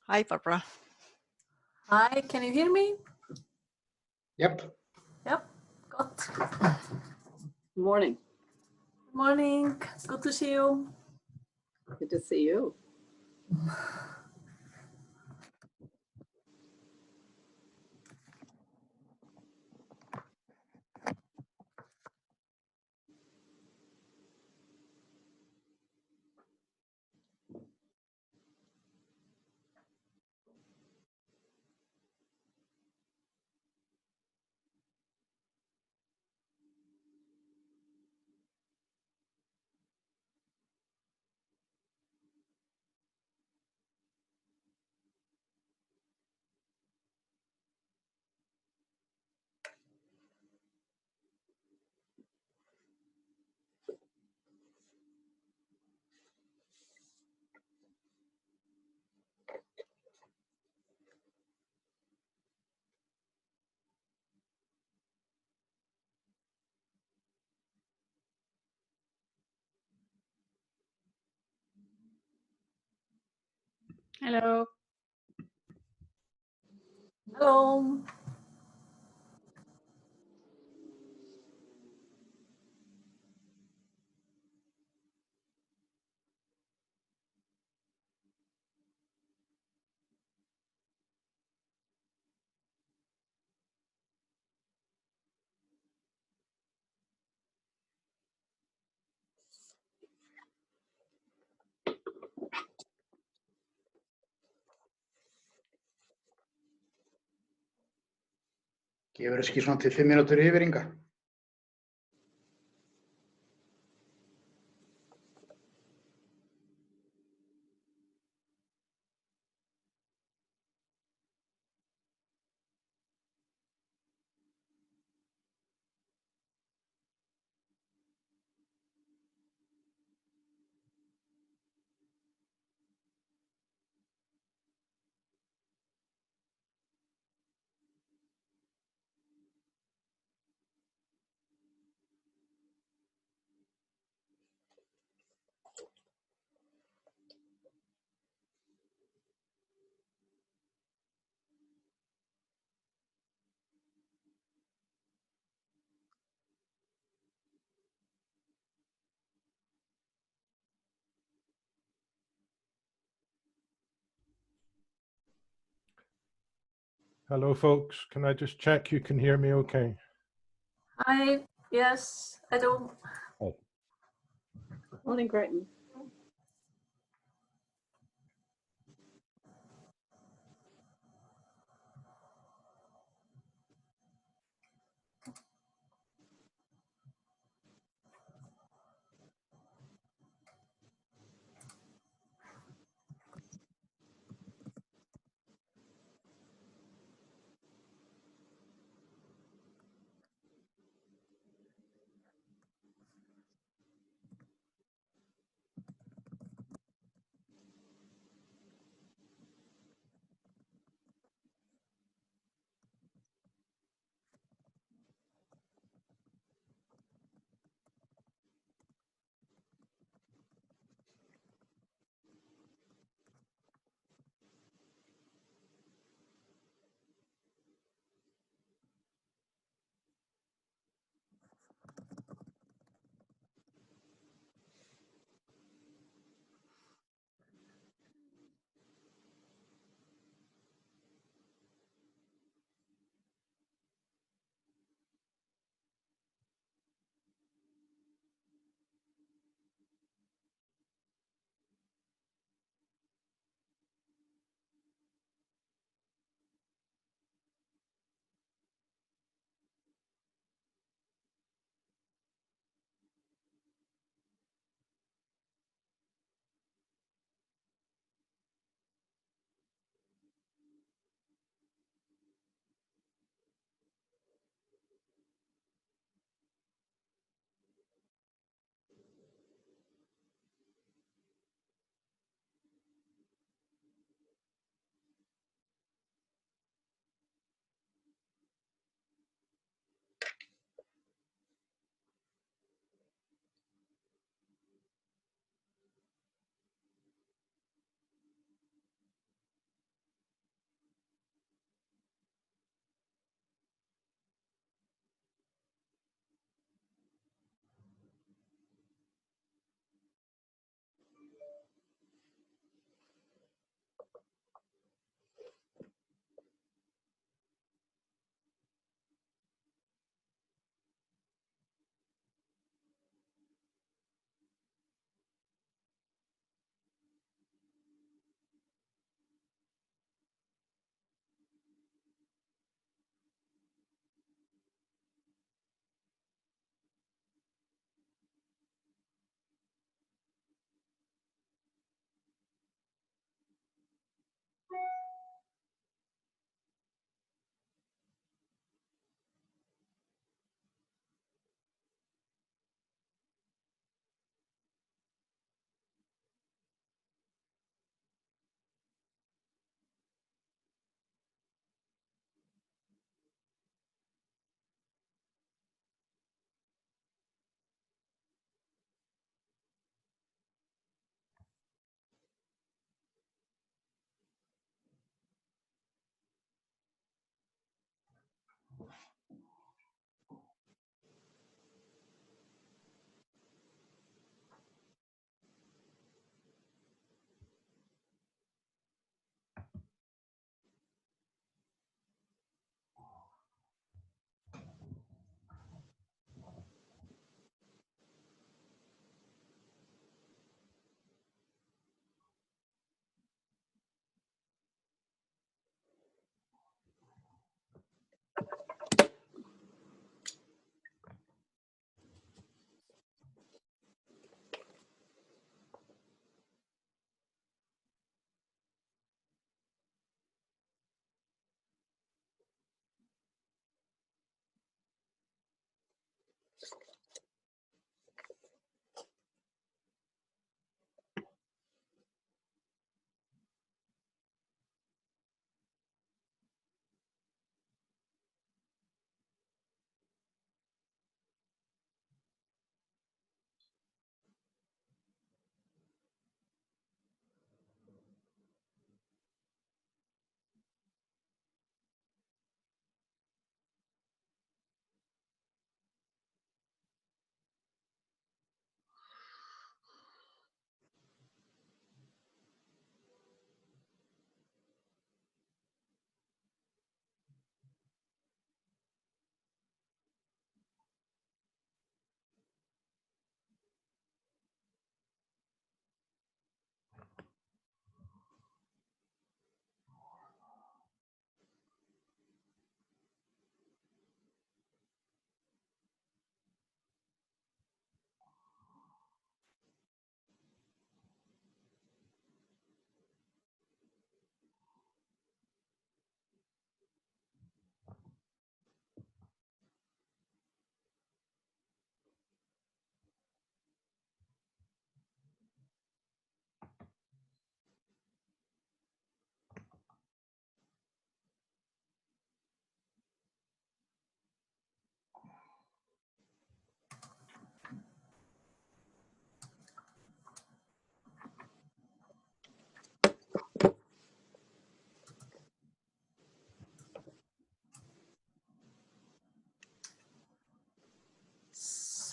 Hi, Barbara. Hi, can you hear me? Yep. Yep, got. Morning. Morning, good to see you. Good to see you. Hello. Hello. Gefur þess ekki svona til 5 mínútur yfir, Inga? Hello, folks. Can I just check you can hear me okay? Hi, yes, I do. Morning, Crichton.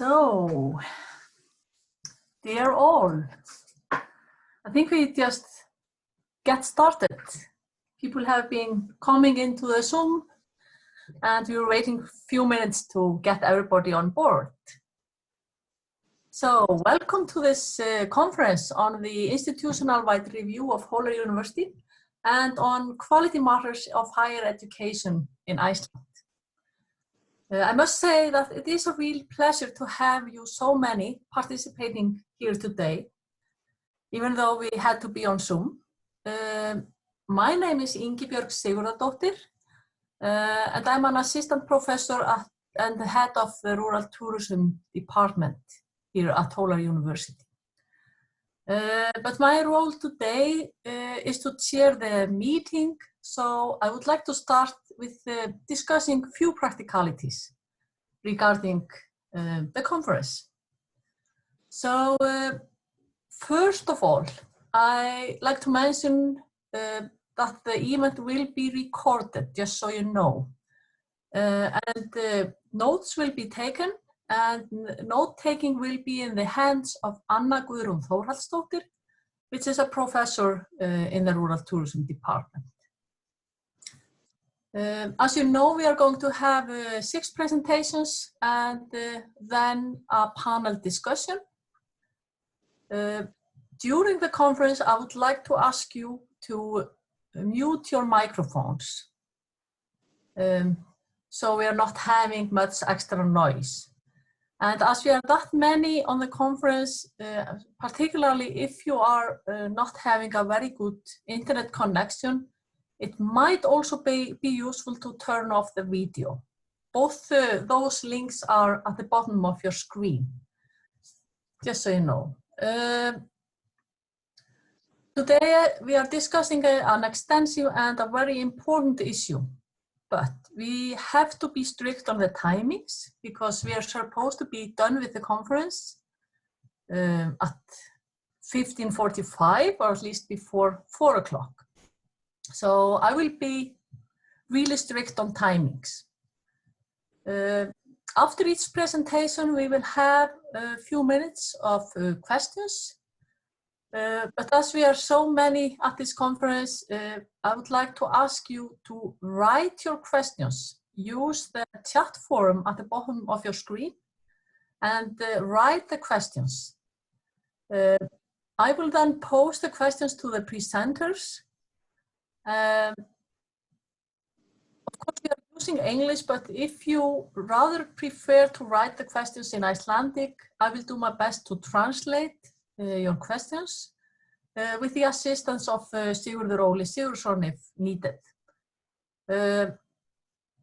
So, dear all, I think we just get started. People have been coming into the Zoom and we were waiting a few minutes to get everybody on board. So, welcome to this conference on the institutional-wide review of Hólar University and on quality matters of higher education in Iceland. I must say that it is a real pleasure to have you so many participating here today, even though we had to be on Zoom. My name is Ingibjörg Sigurðardóttir, and I'm an assistant professor and the head of the Rural Tourism Department here at Hólar University. But my role today is to chair the meeting, so I would like to start with discussing a few practicalities regarding the conference. So first of all, I like to mention that the event will be recorded, just so you know. And notes will be taken, and note-taking will be in the hands of Anna Guðrún Þórhallsdóttir, which is a professor in the Rural Tourism Department. As you know, we are going to have 6 presentations and then a panel discussion. During the conference, I would like to ask you to mute your microphones, so we are not having much extra noise. And as we are that many on the conference, particularly if you are not having a very good internet connection, it might also be useful to turn off the video. Both those links are at the bottom of your screen, just so you know. Today we are discussing an extensive and a very important issue, but we have to be strict on the timings because we are supposed to be done with the conference at 15:45 or at least before 4 o'clock. So I will be really strict on timings. After each presentation, we will have a few minutes of questions. But as we are so many at this conference, I would like to ask you to write your questions. Use the chat forum at the bottom of your screen and write the questions. I will then post the questions to the presenters. Of course, we are using English, but if you rather prefer to write the questions in Icelandic, I will do my best to translate your questions with the assistance of Sigurður Óli Sigurðsson if needed.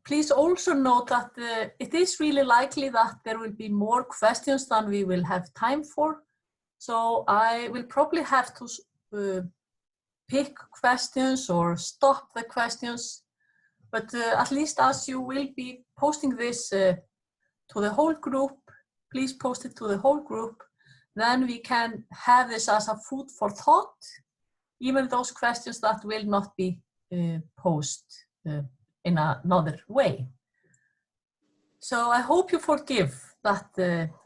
Please also note that it is really likely that there will be more questions than we will have time for. So I will probably have to pick questions or stop the questions. But at least as you will be posting this to the whole group, please post it to the whole group. Then we can have this as a food for thought, even those questions that will not be posed in another way. So I hope you forgive that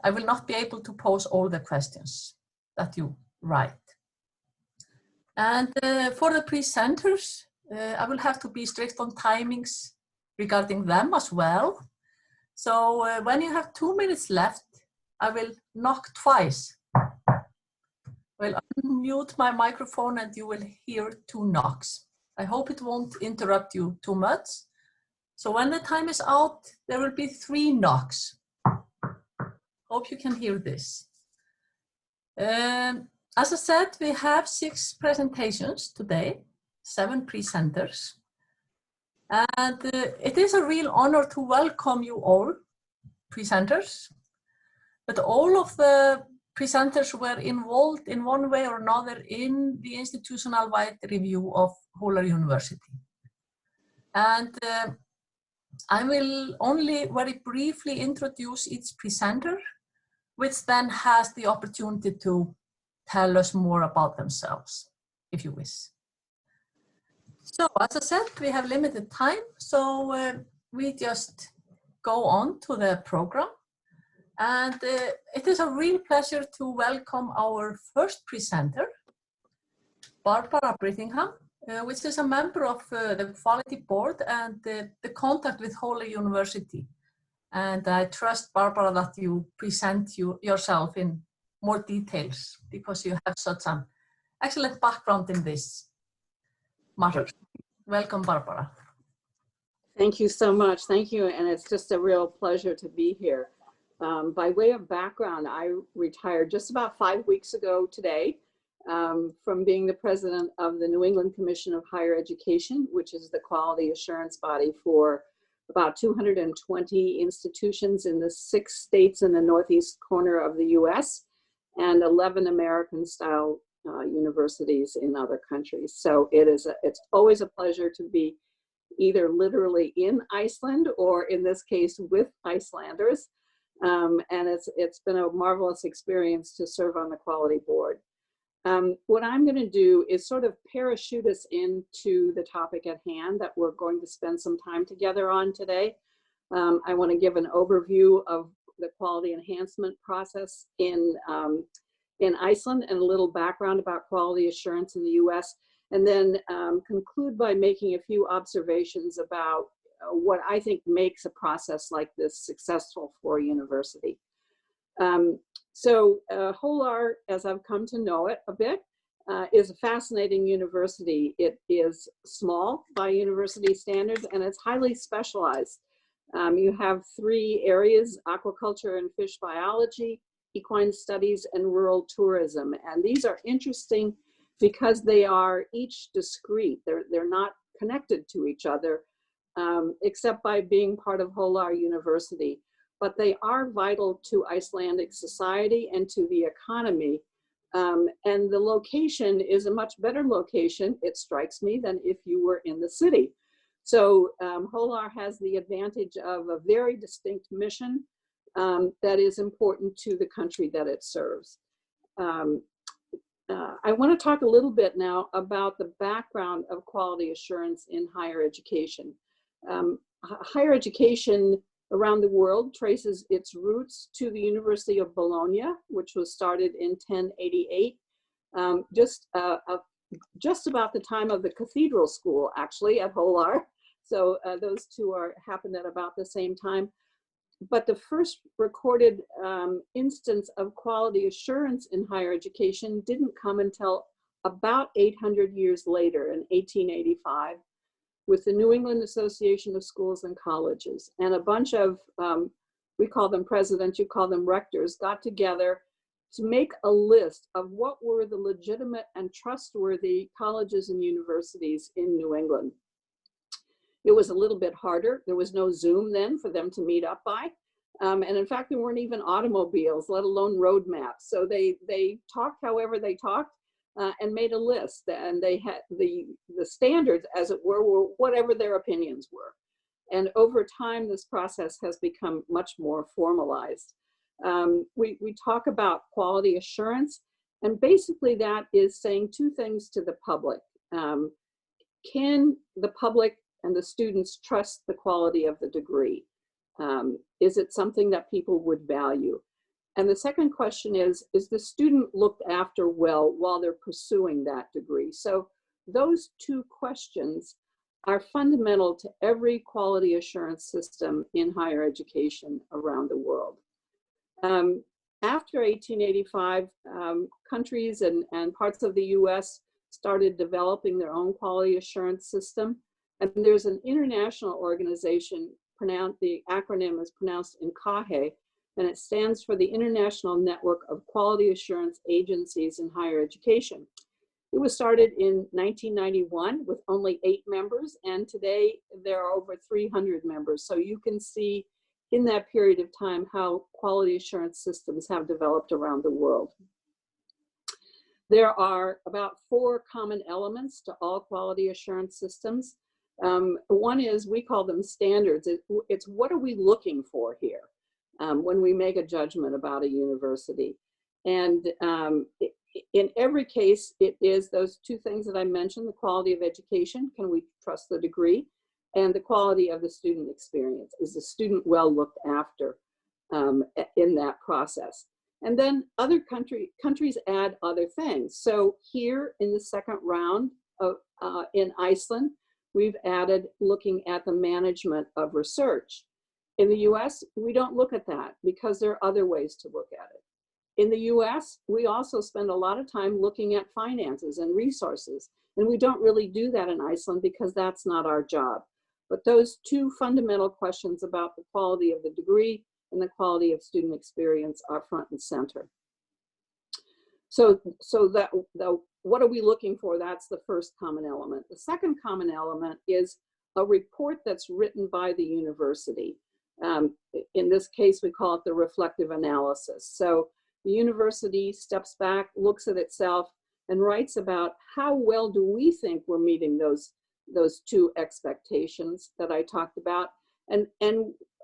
I will not be able to pose all the questions that you write. And for the presenters, I will have to be strict on timings regarding them as well. So when you have 2 minutes left, I will knock twice. I will unmute my microphone and you will hear 2 knocks. I hope it won't interrupt you too much. So when the time is out, there will be 3 knocks. Hope you can hear this. As I said, we have 6 presentations today, 7 presenters. And it is a real honor to welcome you all, presenters. But all of the presenters were involved in one way or another in the institutional-wide review of Hólar University. And I will only very briefly introduce each presenter, which then has the opportunity to tell us more about themselves, if you wish. So, as I said, we have limited time, so we just go on to the program. And it is a real pleasure to welcome our first presenter, Barbara Brittingham, which is a member of the Quality Board and the contact with Hólar University. And I trust, Barbara, that you present yourself in more details because you have such an excellent background in this matter. Welcome, Barbara. Thank you so much. Thank you. And it's just a real pleasure to be here. By way of background, I retired just about 5 weeks ago today from being the president of the New England Commission of Higher Education, which is the quality assurance body for about 220 institutions in the 6 states in the northeast corner of the US and 11 American-style universities in other countries. So it's always a pleasure to be either literally in Iceland or in this case with Icelanders. And it's been a marvelous experience to serve on the quality board. What I'm going to do is sort of parachute us into the topic at hand that we're going to spend some time together on today. I want to give an overview of the quality enhancement process in Iceland and a little background about quality assurance in the US, and then conclude by making a few observations about what I think makes a process like this successful for a university. Hólar, as I've come to know it a bit, is a fascinating university. It is small by university standards and it's highly specialized. You have 3 areas: aquaculture and fish biology, equine studies, and rural tourism. And these are interesting because they are each discrete. They're not connected to each other, except by being part of Hólar University. But they are vital to Icelandic society and to the economy. And the location is a much better location, it strikes me, than if you were in the city. So Hólar has the advantage of a very distinct mission that is important to the country that it serves. I want to talk a little bit now about the background of quality assurance in higher education. Higher education around the world traces its roots to the University of Bologna, which was started in 1088, just about the time of the cathedral school, actually, at Hólar. So those two happened at about the same time. But the first recorded instance of quality assurance in higher education didn't come until about 800 years later, in 1885, with the New England Association of Schools and Colleges. And a bunch of, we call them presidents, you call them rectors, got together to make a list of what were the legitimate and trustworthy colleges and universities in New England. It was a little bit harder. There was no Zoom then for them to meet up by. And in fact, there weren't even automobiles, let alone road maps. So they talked however they talked and made a list. And they had the standards, as it were whatever their opinions were. And over time, this process has become much more formalized. We talk about quality assurance. And basically that is saying 2 things to the public. Can the public and the students trust the quality of the degree? Is it something that people would value? And the second question is the student looked after well while they're pursuing that degree? So those 2 questions are fundamental to every quality assurance system in higher education around the world. After 1885, countries and parts of the US started developing their own quality assurance system. And there's an international organization, the acronym is pronounced INCAHE, and it stands for the International Network of Quality Assurance Agencies in Higher Education. It was started in 1991 with only 8 members, and today there are over 300 members. So you can see in that period of time how quality assurance systems have developed around the world. There are about 4 common elements to all quality assurance systems. One is, we call them standards. It's what are we looking for here when we make a judgment about a university? And in every case, it is those 2 things that I mentioned: the quality of education, can we trust the degree? And the quality of the student experience, is the student well looked after? in that process. And then other countries add other things. So here in the second round of, in Iceland, we've added looking at the management of research. In the US, we don't look at that because there are other ways to look at it. In the US, we also spend a lot of time looking at finances and resources, and we don't really do that in Iceland because that's not our job. But those two fundamental questions about the quality of the degree and the quality of student experience are front and center. So what are we looking for? That's the first common element. The second common element is a report that's written by the university. In this case, we call it the reflective analysis. So the university steps back, looks at itself, and writes about how well do we think we're meeting those two expectations that I talked about, and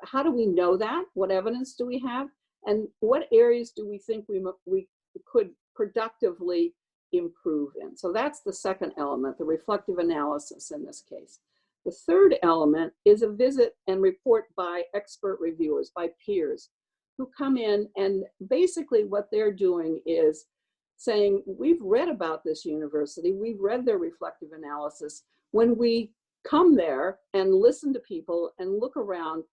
how do we know that? What evidence do we have? And what areas do we think we could productively improve in? So that's the second element, the reflective analysis in this case. The third element is a visit and report by expert reviewers, by peers, who come in, and basically what they're doing is saying, we've read about this university, we've read their reflective analysis. When we come there and listen to people and look around,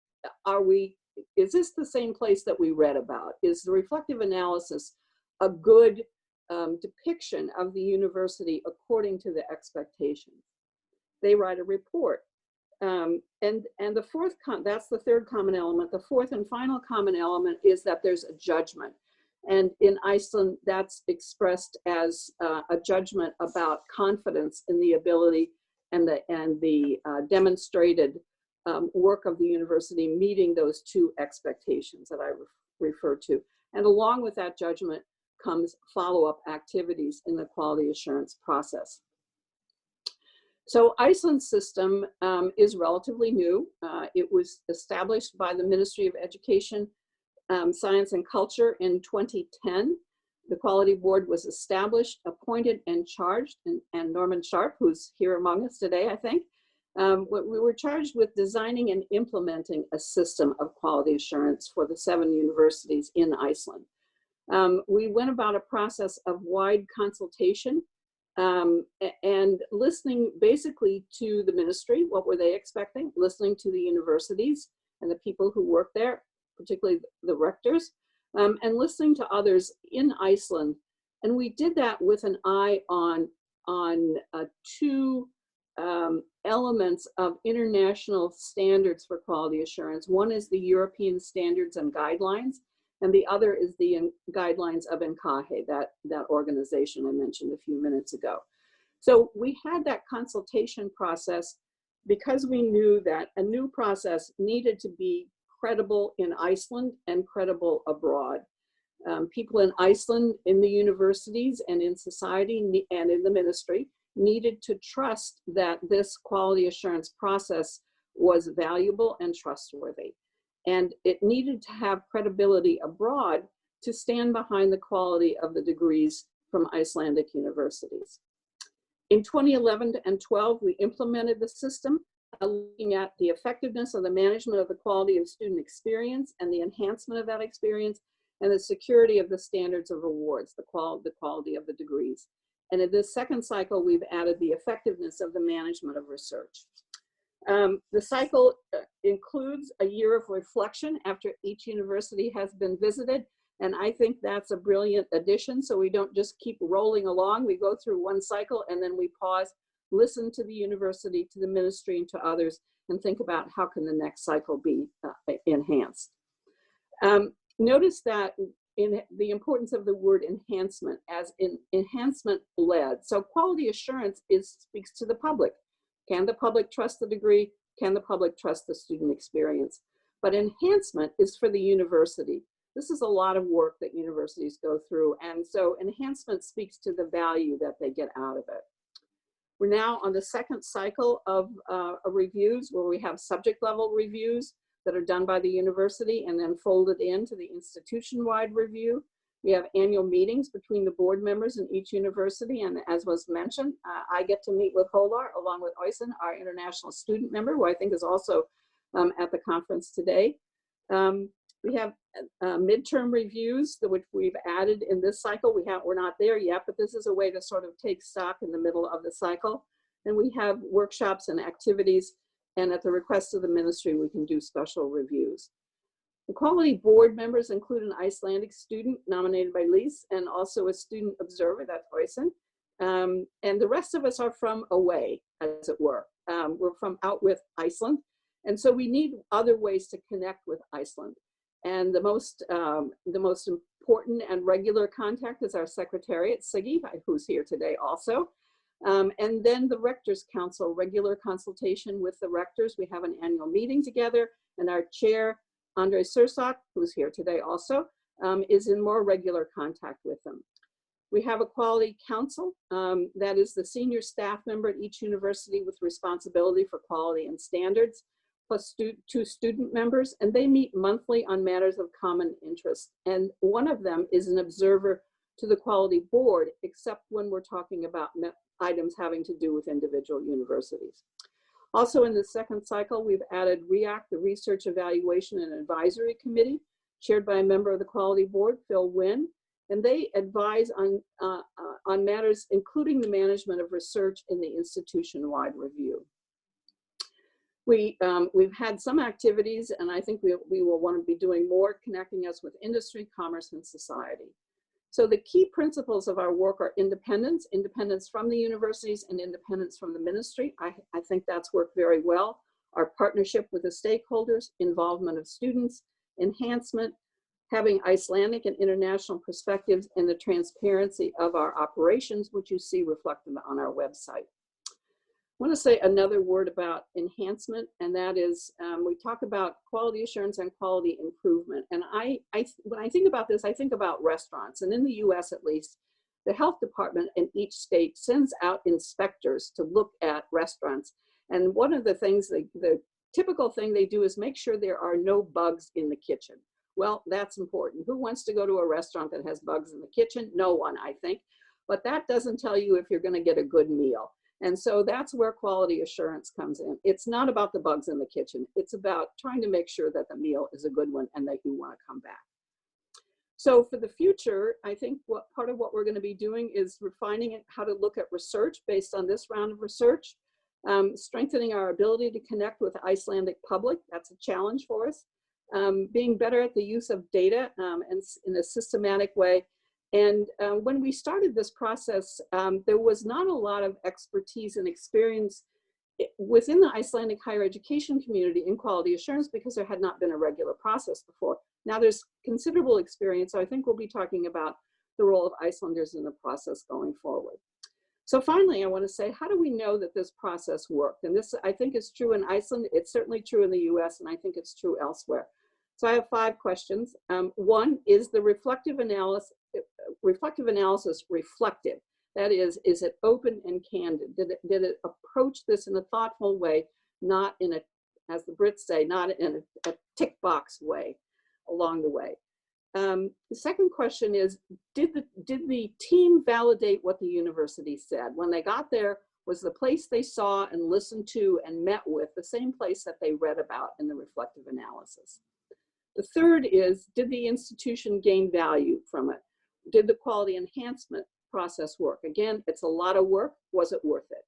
is this the same place that we read about? Is the reflective analysis a good depiction of the university according to the expectations? They write a report. And the fourth, that's the third common element. The fourth and final common element is that there's a judgment. And in Iceland, that's expressed as a judgment about confidence in the ability and the demonstrated work of the university meeting those two expectations that I referred to. And along with that judgment comes follow-up activities in the quality assurance process. So Iceland's system is relatively new. It was established by the Ministry of Education, Science and Culture in 2010. The Quality Board was established, appointed, and charged, and Norman Sharp, who's here among us today, I think, we were charged with designing and implementing a system of quality assurance for the 7 universities in Iceland. We went about a process of wide consultation and listening basically to the ministry, what were they expecting, listening to the universities and the people who work there, particularly the rectors, and listening to others in Iceland. And we did that with an eye on two elements of international standards for quality assurance. One is the European Standards and Guidelines, and the other is the guidelines of NCAHE, that organization I mentioned a few minutes ago. So we had that consultation process because we knew that a new process needed to be credible in Iceland and credible abroad. People in Iceland, in the universities and in society and in the ministry needed to trust that this quality assurance process was valuable and trustworthy. And it needed to have credibility abroad to stand behind the quality of the degrees from Icelandic universities. In 2011 and 12, we implemented the system, looking at the effectiveness of the management of the quality of student experience and the enhancement of that experience, and the security of the standards of awards, the quality of the degrees. And in this second cycle, we've added the effectiveness of the management of research. The cycle includes a year of reflection after each university has been visited, and I think that's a brilliant addition, so we don't just keep rolling along. We go through one cycle and then we pause, listen to the university, to the ministry, and to others, and think about how can the next cycle be enhanced. Notice that in the importance of the word enhancement as in enhancement led. So quality assurance speaks to the public. Can the public trust the degree? Can the public trust the student experience? But enhancement is for the university. This is a lot of work that universities go through, and so enhancement speaks to the value that they get out of it. We're now on the second cycle of reviews where we have subject level reviews that are done by the university and then folded into the institution-wide review. We have annual meetings between the board members in each university, and as was mentioned, I get to meet with Hólar along with Oysen, our international student member, who I think is also at the conference today. We have midterm reviews, which we've added in this cycle. We're not there yet, but this is a way to sort of take stock in the middle of the cycle. And we have workshops and activities, and at the request of the ministry, we can do special reviews. The quality board members include an Icelandic student nominated by Lise, and also a student observer, that's Oysen. And the rest of us are from away, as it were. We're from out with Iceland. And so we need other ways to connect with Iceland. And the most important and regular contact is our secretariat, Siggy, who's here today also. And then the Rectors Council, regular consultation with the rectors. We have an annual meeting together, and our chair, Andre Sursak, who's here today also, is in more regular contact with them. We have a quality council, that is the senior staff member at each university with responsibility for quality and standards, plus 2 student members, and they meet monthly on matters of common interest. And one of them is an observer to the quality board, except when we're talking about items having to do with individual universities. Also in the second cycle, we've added REACT, the Research Evaluation and Advisory Committee, chaired by a member of the quality board, Phil Wynn, and they advise on matters including the management of research in the institution-wide review. We've had some activities, and I think we will want to be doing more, connecting us with industry, commerce, and society. So the key principles of our work are independence, independence from the universities and independence from the ministry. I think that's worked very well. Our partnership with the stakeholders, involvement of students, enhancement, having Icelandic and international perspectives, and the transparency of our operations, which you see reflected on our website. I want to say another word about enhancement, and that is, we talk about quality assurance and quality improvement. And when I think about this, I think about restaurants. And in the US at least, the health department in each state sends out inspectors to look at restaurants. And one of the things, the typical thing they do is make sure there are no bugs in the kitchen. Well, that's important. Who wants to go to a restaurant that has bugs in the kitchen? No one, I think. But that doesn't tell you if you're going to get a good meal. And so that's where quality assurance comes in. It's not about the bugs in the kitchen. It's about trying to make sure that the meal is a good one and that you want to come back. So for the future, I think part of what we're going to be doing is refining how to look at research based on this round of research, strengthening our ability to connect with the Icelandic public. That's a challenge for us. Being better at the use of data and in a systematic way. And when we started this process, there was not a lot of expertise and experience within the Icelandic higher education community in quality assurance because there had not been a regular process before. Now there's considerable experience, so I think we'll be talking about the role of Icelanders in the process going forward. So finally, I want to say, how do we know that this process worked? And this, I think, is true in Iceland. It's certainly true in the US, and I think it's true elsewhere. So I have 5 questions. One, is the reflective analysis reflective? That is it open and candid? Did it approach this in a thoughtful way, not in a, as the Brits say, not in a tick box way along the way? The second question is, did the team validate what the university said? When they got there, was the place they saw and listened to and met with the same place that they read about in the reflective analysis? The third is, did the institution gain value from it? Did the quality enhancement process work? Again, it's a lot of work. Was it worth it?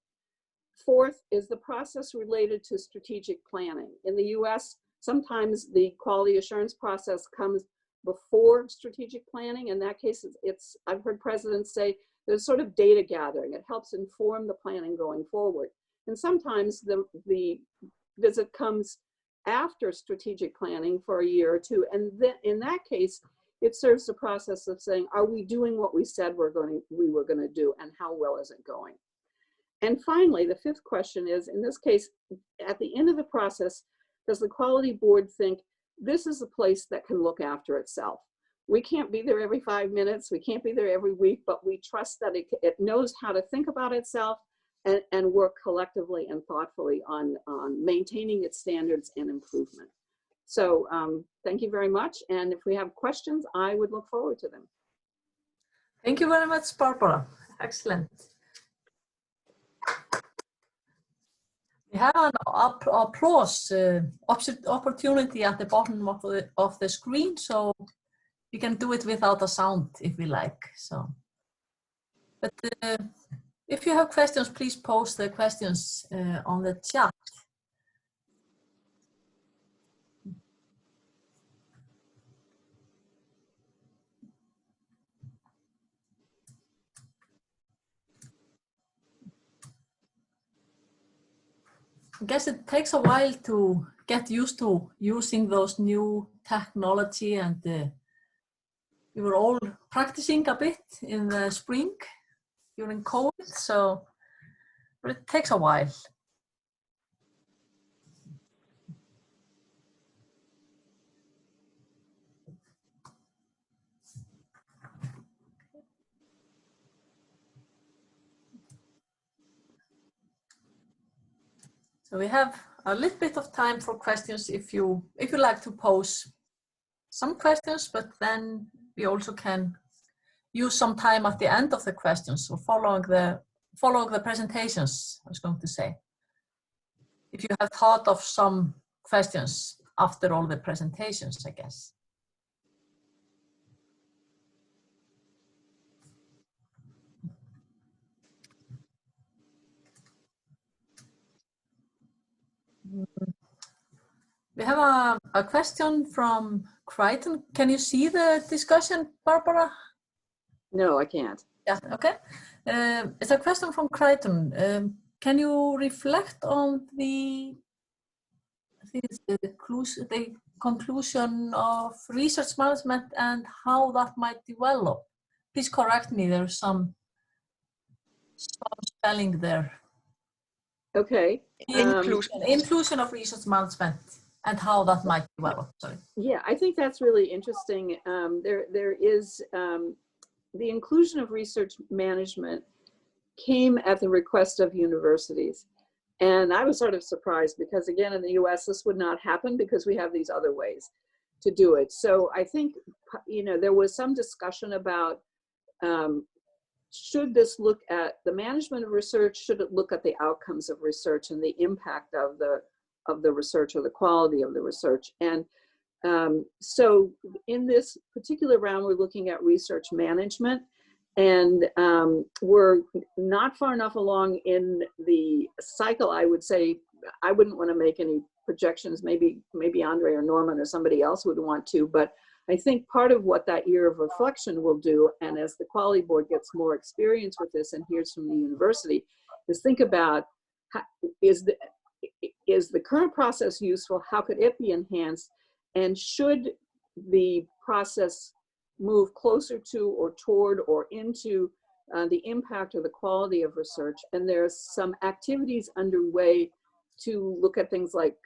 Fourth, is the process related to strategic planning? In the US, sometimes the quality assurance process comes before strategic planning. In that case, I've heard presidents say there's sort of data gathering. It helps inform the planning going forward. And sometimes the visit comes after strategic planning for a year or two. And then in that case, it serves the process of saying, are we doing what we said we were going to do, and how well is it going? And finally, the fifth question is, in this case, at the end of the process, does the quality board think this is a place that can look after itself? We can't be there every 5 minutes, we can't be there every week, but we trust that it knows how to think about itself and work collectively and thoughtfully on maintaining its standards and improvement. So thank you very much. And if we have questions, I would look forward to them. Thank you very much, Barbara. Excellent. We have an applause opportunity at the bottom of the screen, so we can do it without a sound if we like. So, but if you have questions, please post the questions on the chat. I guess it takes a while to get used to using those new technology, and we were all practicing a bit in the spring during COVID, so but it takes a while. So we have a little bit of time for questions if you like to pose some questions, but then we also can use some time at the end of the questions or following the presentations, I was going to say. If you have thought of some questions after all the presentations, I guess. We have a question from Crichton. Can you see the discussion, Barbara? No, I can't. Yeah, okay. It's a question from Crichton. Can you reflect on the conclusion of research management and how that might develop? Please correct me, there's some spelling there. Okay. Inclusion of research management and how that might develop. Sorry. Yeah, I think that's really interesting. There is the inclusion of research management came at the request of universities. And I was sort of surprised because, again, in the US, this would not happen because we have these other ways to do it. So I think, you know, there was some discussion about should this look at the management of research? Should it look at the outcomes of research and the impact of the research or the quality of the research? And so in this particular round, we're looking at research management, and we're not far enough along in the cycle. I would say I wouldn't want to make any projections. Maybe Andre or Norman or somebody else would want to, but I think part of what that year of reflection will do, and as the quality board gets more experience with this and hears from the university, is think about how, is the current process useful? How could it be enhanced? And should the process move closer to or toward or into the impact or the quality of research? And there's some activities underway to look at things like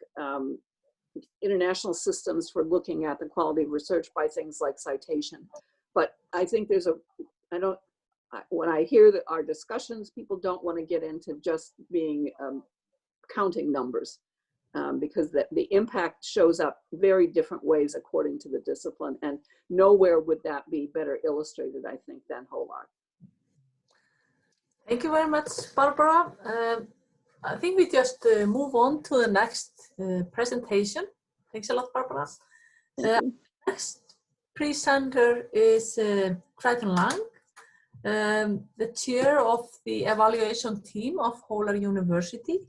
international systems for looking at the quality of research by things like citation. But I think there's when I hear that our discussions, people don't want to get into just being counting numbers because the impact shows up very different ways according to the discipline, and nowhere would that be better illustrated, I think, than Hólar. Thank you very much, Barbara. I think we just move on to the next presentation. Thanks a lot, Barbara. Next presenter is Crichton Lang, the chair of the evaluation team of Hólar University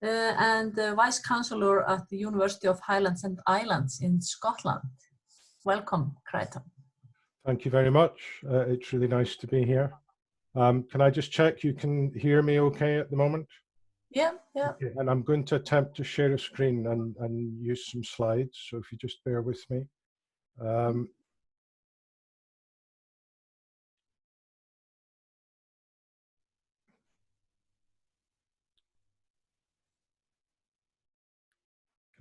and vice chancellor at the University of Highlands and Islands in Scotland. Welcome, Crichton. Thank you very much. It's really nice to be here. Can I just check you can hear me okay at the moment? Yeah. Okay, and I'm going to attempt to share a screen and use some slides, so if you just bear with me. Can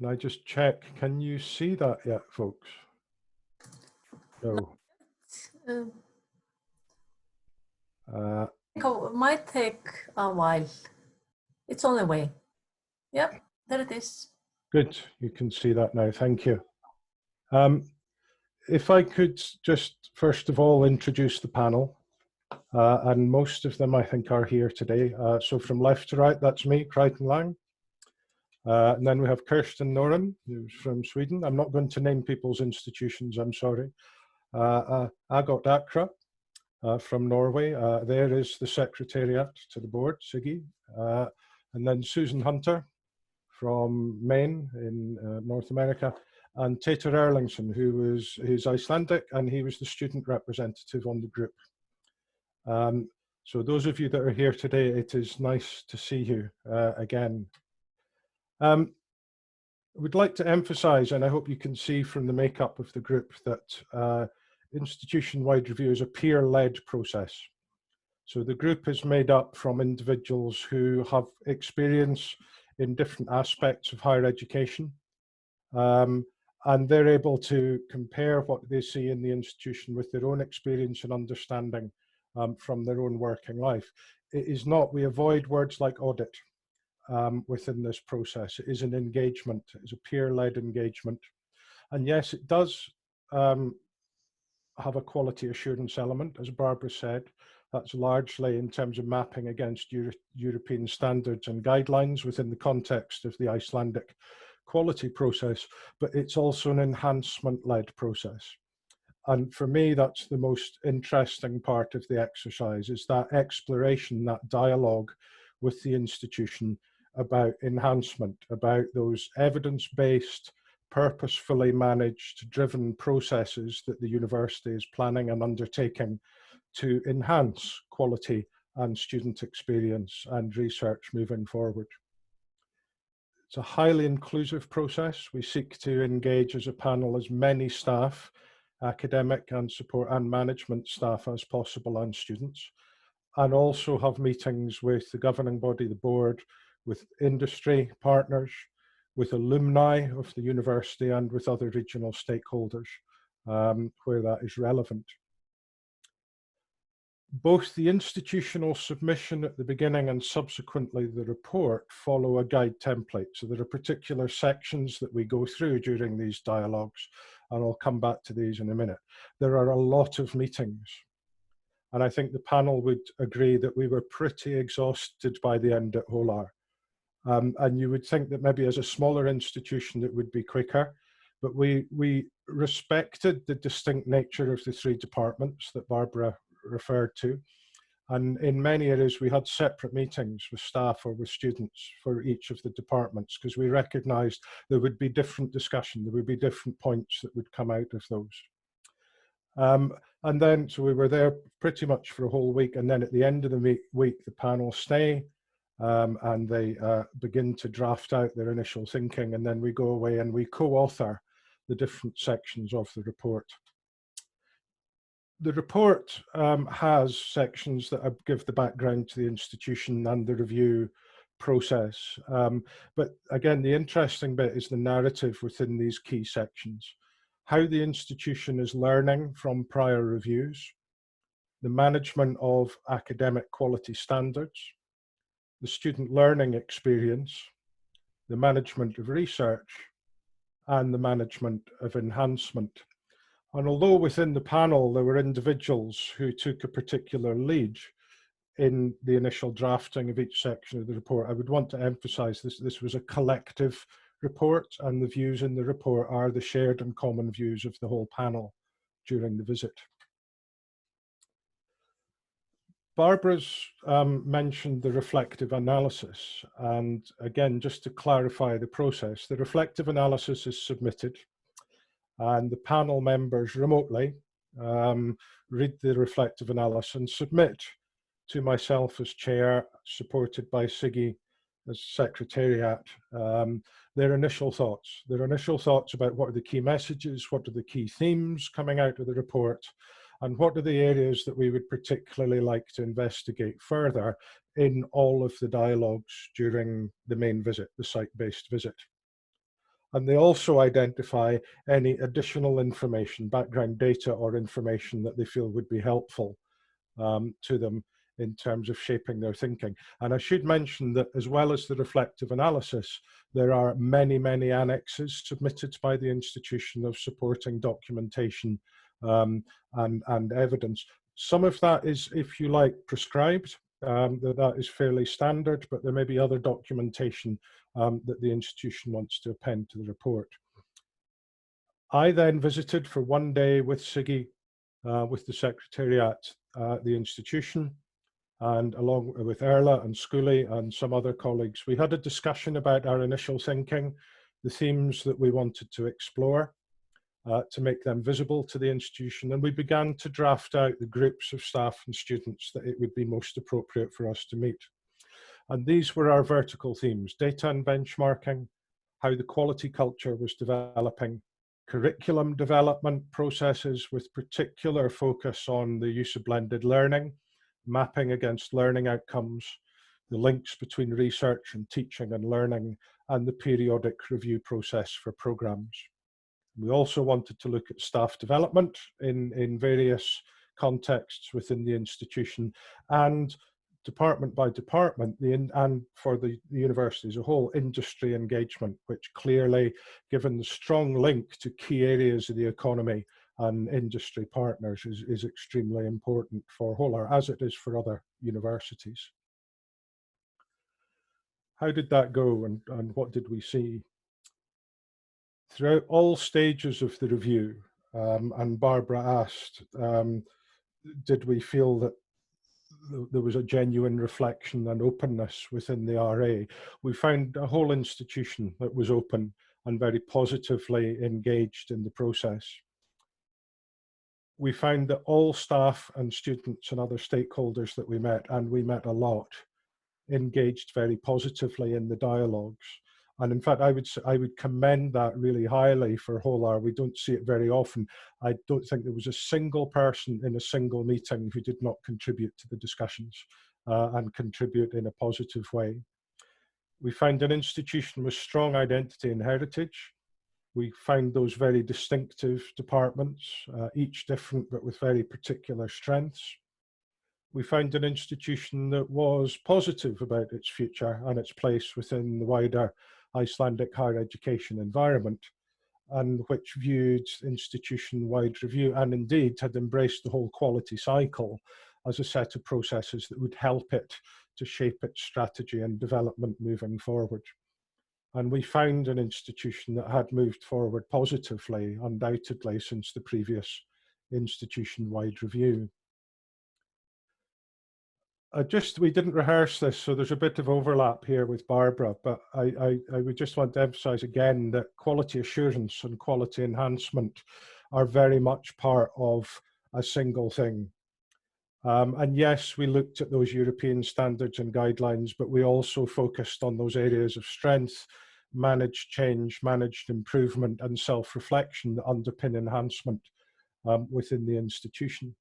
I just check, can you see that yet, folks? No. It might take a while. It's on the way. Yep, there it is. Good, you can see that now, thank you. If I could just first of all introduce the panel, and most of them I think are here today. So from left to right, that's me, Crichton Lang. And then we have Kirsten Noren, who's from Sweden. I'm not going to name people's institutions, I'm sorry. Agot Akra from Norway. There is the Secretariat to the board, Siggy. And then Susan Hunter from Maine in North America. And Tater Erlingsson, who's Icelandic, and he was the student representative on the group. So those of you that are here today, it is nice to see you again. I would like to emphasize, and I hope you can see from the makeup of the group, that institution-wide review is a peer-led process. So the group is made up from individuals who have experience in different aspects of higher education, and they're able to compare what they see in the institution with their own experience and understanding from their own working life. It is not, we avoid words like audit within this process. It is an engagement, it is a peer-led engagement. And yes, it does have a quality assurance element, as Barbara said. That's largely in terms of mapping against European standards and guidelines within the context of the Icelandic quality process, but it's also an enhancement-led process. And for me, that's the most interesting part of the exercise, is that exploration, that dialogue with the institution about enhancement, about those evidence-based, purposefully managed, driven processes that the university is planning and undertaking to enhance quality and student experience and research moving forward. It's a highly inclusive process. We seek to engage as a panel as many staff, academic and support and management staff as possible, and students, and also have meetings with the governing body, the board, with industry partners, with alumni of the university, and with other regional stakeholders where that is relevant. Both the institutional submission at the beginning and subsequently the report follow a guide template. So there are particular sections that we go through during these dialogues, and I'll come back to these in a minute. There are a lot of meetings, and I think the panel would agree that we were pretty exhausted by the end at Hólar. And you would think that maybe as a smaller institution it would be quicker, but we respected the distinct nature of the three departments that Barbara referred to, and in many areas we had separate meetings with staff or with students for each of the departments, because we recognized there would be different discussion, there would be different points that would come out of those. And then, so we were there pretty much for a whole week, and then at the end of the week the panel stay and they begin to draft out their initial thinking, and then we go away and we co-author the different sections of the report. The report has sections that give the background to the institution and the review process. But again, the interesting bit is the narrative within these key sections. How the institution is learning from prior reviews, the management of academic quality standards, the student learning experience, the management of research, and the management of enhancement. And although within the panel there were individuals who took a particular lead in the initial drafting of each section of the report, I would want to emphasize this was a collective report, and the views in the report are the shared and common views of the whole panel during the visit. Barbara's mentioned the reflective analysis, and again, just to clarify the process, the reflective analysis is submitted, and the panel members remotely read the reflective analysis and submit to myself as chair, supported by Siggy as secretariat, their initial thoughts. Their initial thoughts about what are the key messages, what are the key themes coming out of the report, and what are the areas that we would particularly like to investigate further in all of the dialogues during the main visit, the site-based visit. And they also identify any additional information, background data or information that they feel would be helpful to them in terms of shaping their thinking. And I should mention that as well as the reflective analysis, there are many, many annexes submitted by the institution of supporting documentation and evidence. Some of that is, if you like, prescribed, that is fairly standard, but there may be other documentation that the institution wants to append to the report. I then visited for one day with Siggy, with the Secretariat at the institution, and along with Erla and Scully and some other colleagues, we had a discussion about our initial thinking, the themes that we wanted to explore, to make them visible to the institution, and we began to draft out the groups of staff and students that it would be most appropriate for us to meet. And these were our vertical themes: data and benchmarking, how the quality culture was developing, curriculum development processes with particular focus on the use of blended learning, mapping against learning outcomes, the links between research and teaching and learning, and the periodic review process for programs. We also wanted to look at staff development in various contexts within the institution, and department by department, and for the university as a whole, industry engagement, which clearly, given the strong link to key areas of the economy and industry partners, is extremely important for Hólar, as it is for other universities. How did that go, and what did we see? Throughout all stages of the review, and Barbara asked, did we feel that there was a genuine reflection and openness within the RA? We found a whole institution that was open and very positively engaged in the process. We found that all staff and students and other stakeholders that we met, and we met a lot, engaged very positively in the dialogues. And in fact, I would commend that really highly for Hólar. We don't see it very often. I don't think there was a single person in a single meeting who did not contribute to the discussions and contribute in a positive way. We found an institution with strong identity and heritage. We found those very distinctive departments, each different but with very particular strengths. We found an institution that was positive about its future and its place within the wider Icelandic higher education environment, and which viewed institution-wide review and indeed had embraced the whole quality cycle as a set of processes that would help it to shape its strategy and development moving forward. And we found an institution that had moved forward positively, undoubtedly, since the previous institution-wide review. We didn't rehearse this, so there's a bit of overlap here with Barbara, but I would just want to emphasize again that quality assurance and quality enhancement are very much part of a single thing. And yes, we looked at those European standards and guidelines, but we also focused on those areas of strength, managed change, managed improvement, and self-reflection that underpin enhancement within the institution.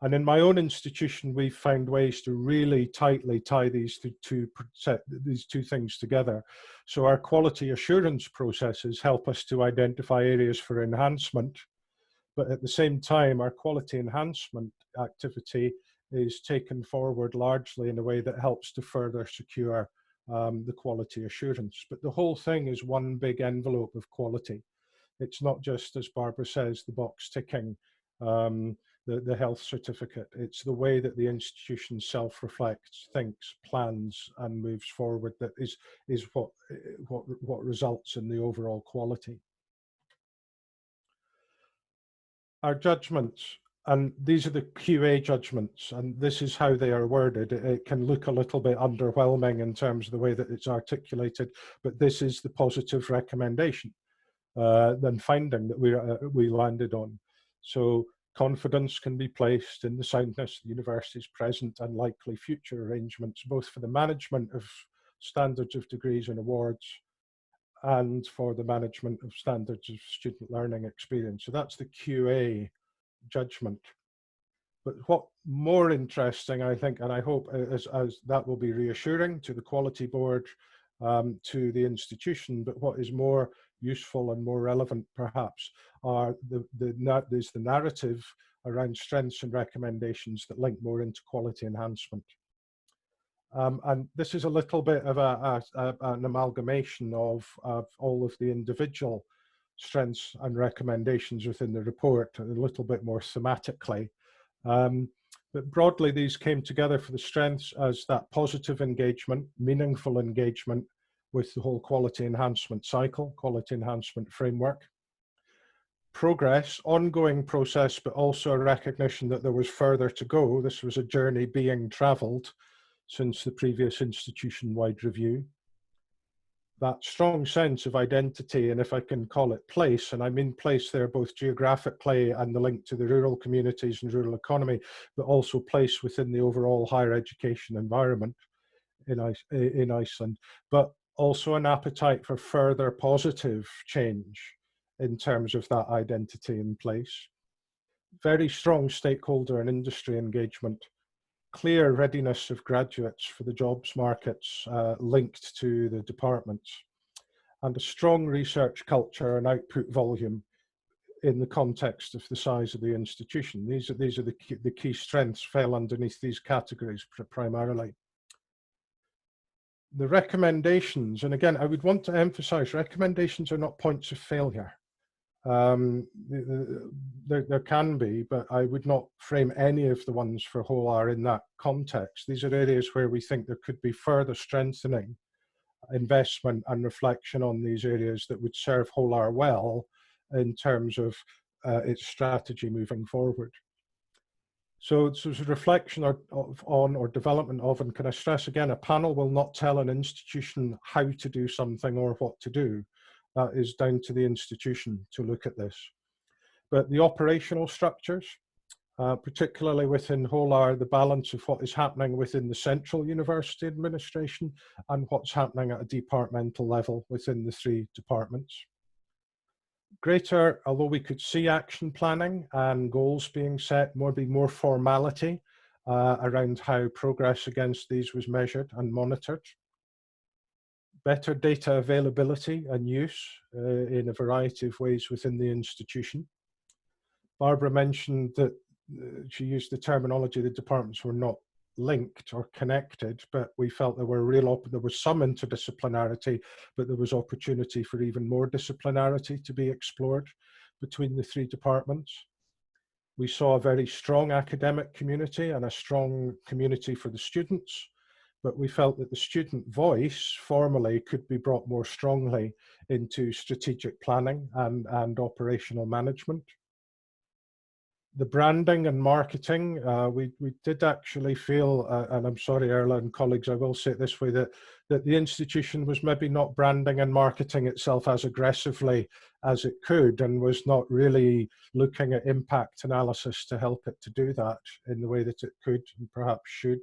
And in my own institution, we've found ways to really tightly tie these two things together. So our quality assurance processes help us to identify areas for enhancement, but at the same time, our quality enhancement activity is taken forward largely in a way that helps to further secure the quality assurance. But the whole thing is one big envelope of quality. It's not just, as Barbara says, the box ticking, the health certificate. It's the way that the institution self-reflects, thinks, plans, and moves forward that is what results in the overall quality. Our judgments, and these are the QA judgments, and this is how they are worded. It can look a little bit underwhelming in terms of the way that it's articulated, but this is the positive recommendation and finding that we landed on. So confidence can be placed in the soundness of the university's present and likely future arrangements, both for the management of standards of degrees and awards and for the management of standards of student learning experience. So that's the QA judgment. But what more interesting, I think, and I hope as that will be reassuring to the quality board, to the institution, but what is more useful and more relevant perhaps are the narrative around strengths and recommendations that link more into quality enhancement. And this is a little bit of an amalgamation of all of the individual strengths and recommendations within the report, a little bit more thematically. But broadly, these came together for the strengths as that positive engagement, meaningful engagement with the whole quality enhancement cycle, quality enhancement framework. Progress, ongoing process, but also a recognition that there was further to go. This was a journey being travelled since the previous institution-wide review. That strong sense of identity, and if I can call it place, and I mean place there both geographically and the link to the rural communities and rural economy, but also place within the overall higher education environment in Iceland, but also an appetite for further positive change in terms of that identity in place. Very strong stakeholder and industry engagement, clear readiness of graduates for the jobs markets linked to the departments, and a strong research culture and output volume in the context of the size of the institution. These are the key strengths fell underneath these categories primarily. The recommendations, and again, I would want to emphasize, recommendations are not points of failure. There can be, but I would not frame any of the ones for Hólar in that context. These are areas where we think there could be further strengthening, investment and reflection on these areas that would serve Hólar well in terms of its strategy moving forward. So it's a reflection on or development of, and can I stress again, a panel will not tell an institution how to do something or what to do. That is down to the institution to look at this. But the operational structures, particularly within Hólar, the balance of what is happening within the central university administration and what's happening at a departmental level within the three departments. Greater, although we could see action planning and goals being set, more formality around how progress against these was measured and monitored. Better data availability and use in a variety of ways within the institution. Barbara mentioned that she used the terminology the departments were not linked or connected, but we felt there was some interdisciplinarity, but there was opportunity for even more disciplinarity to be explored between the three departments. We saw a very strong academic community and a strong community for the students, but we felt that the student voice formally could be brought more strongly into strategic planning and operational management. The branding and marketing, we did actually feel, and I'm sorry, Erla and colleagues, I will say it this way, that the institution was maybe not branding and marketing itself as aggressively as it could, and was not really looking at impact analysis to help it to do that in the way that it could and perhaps should.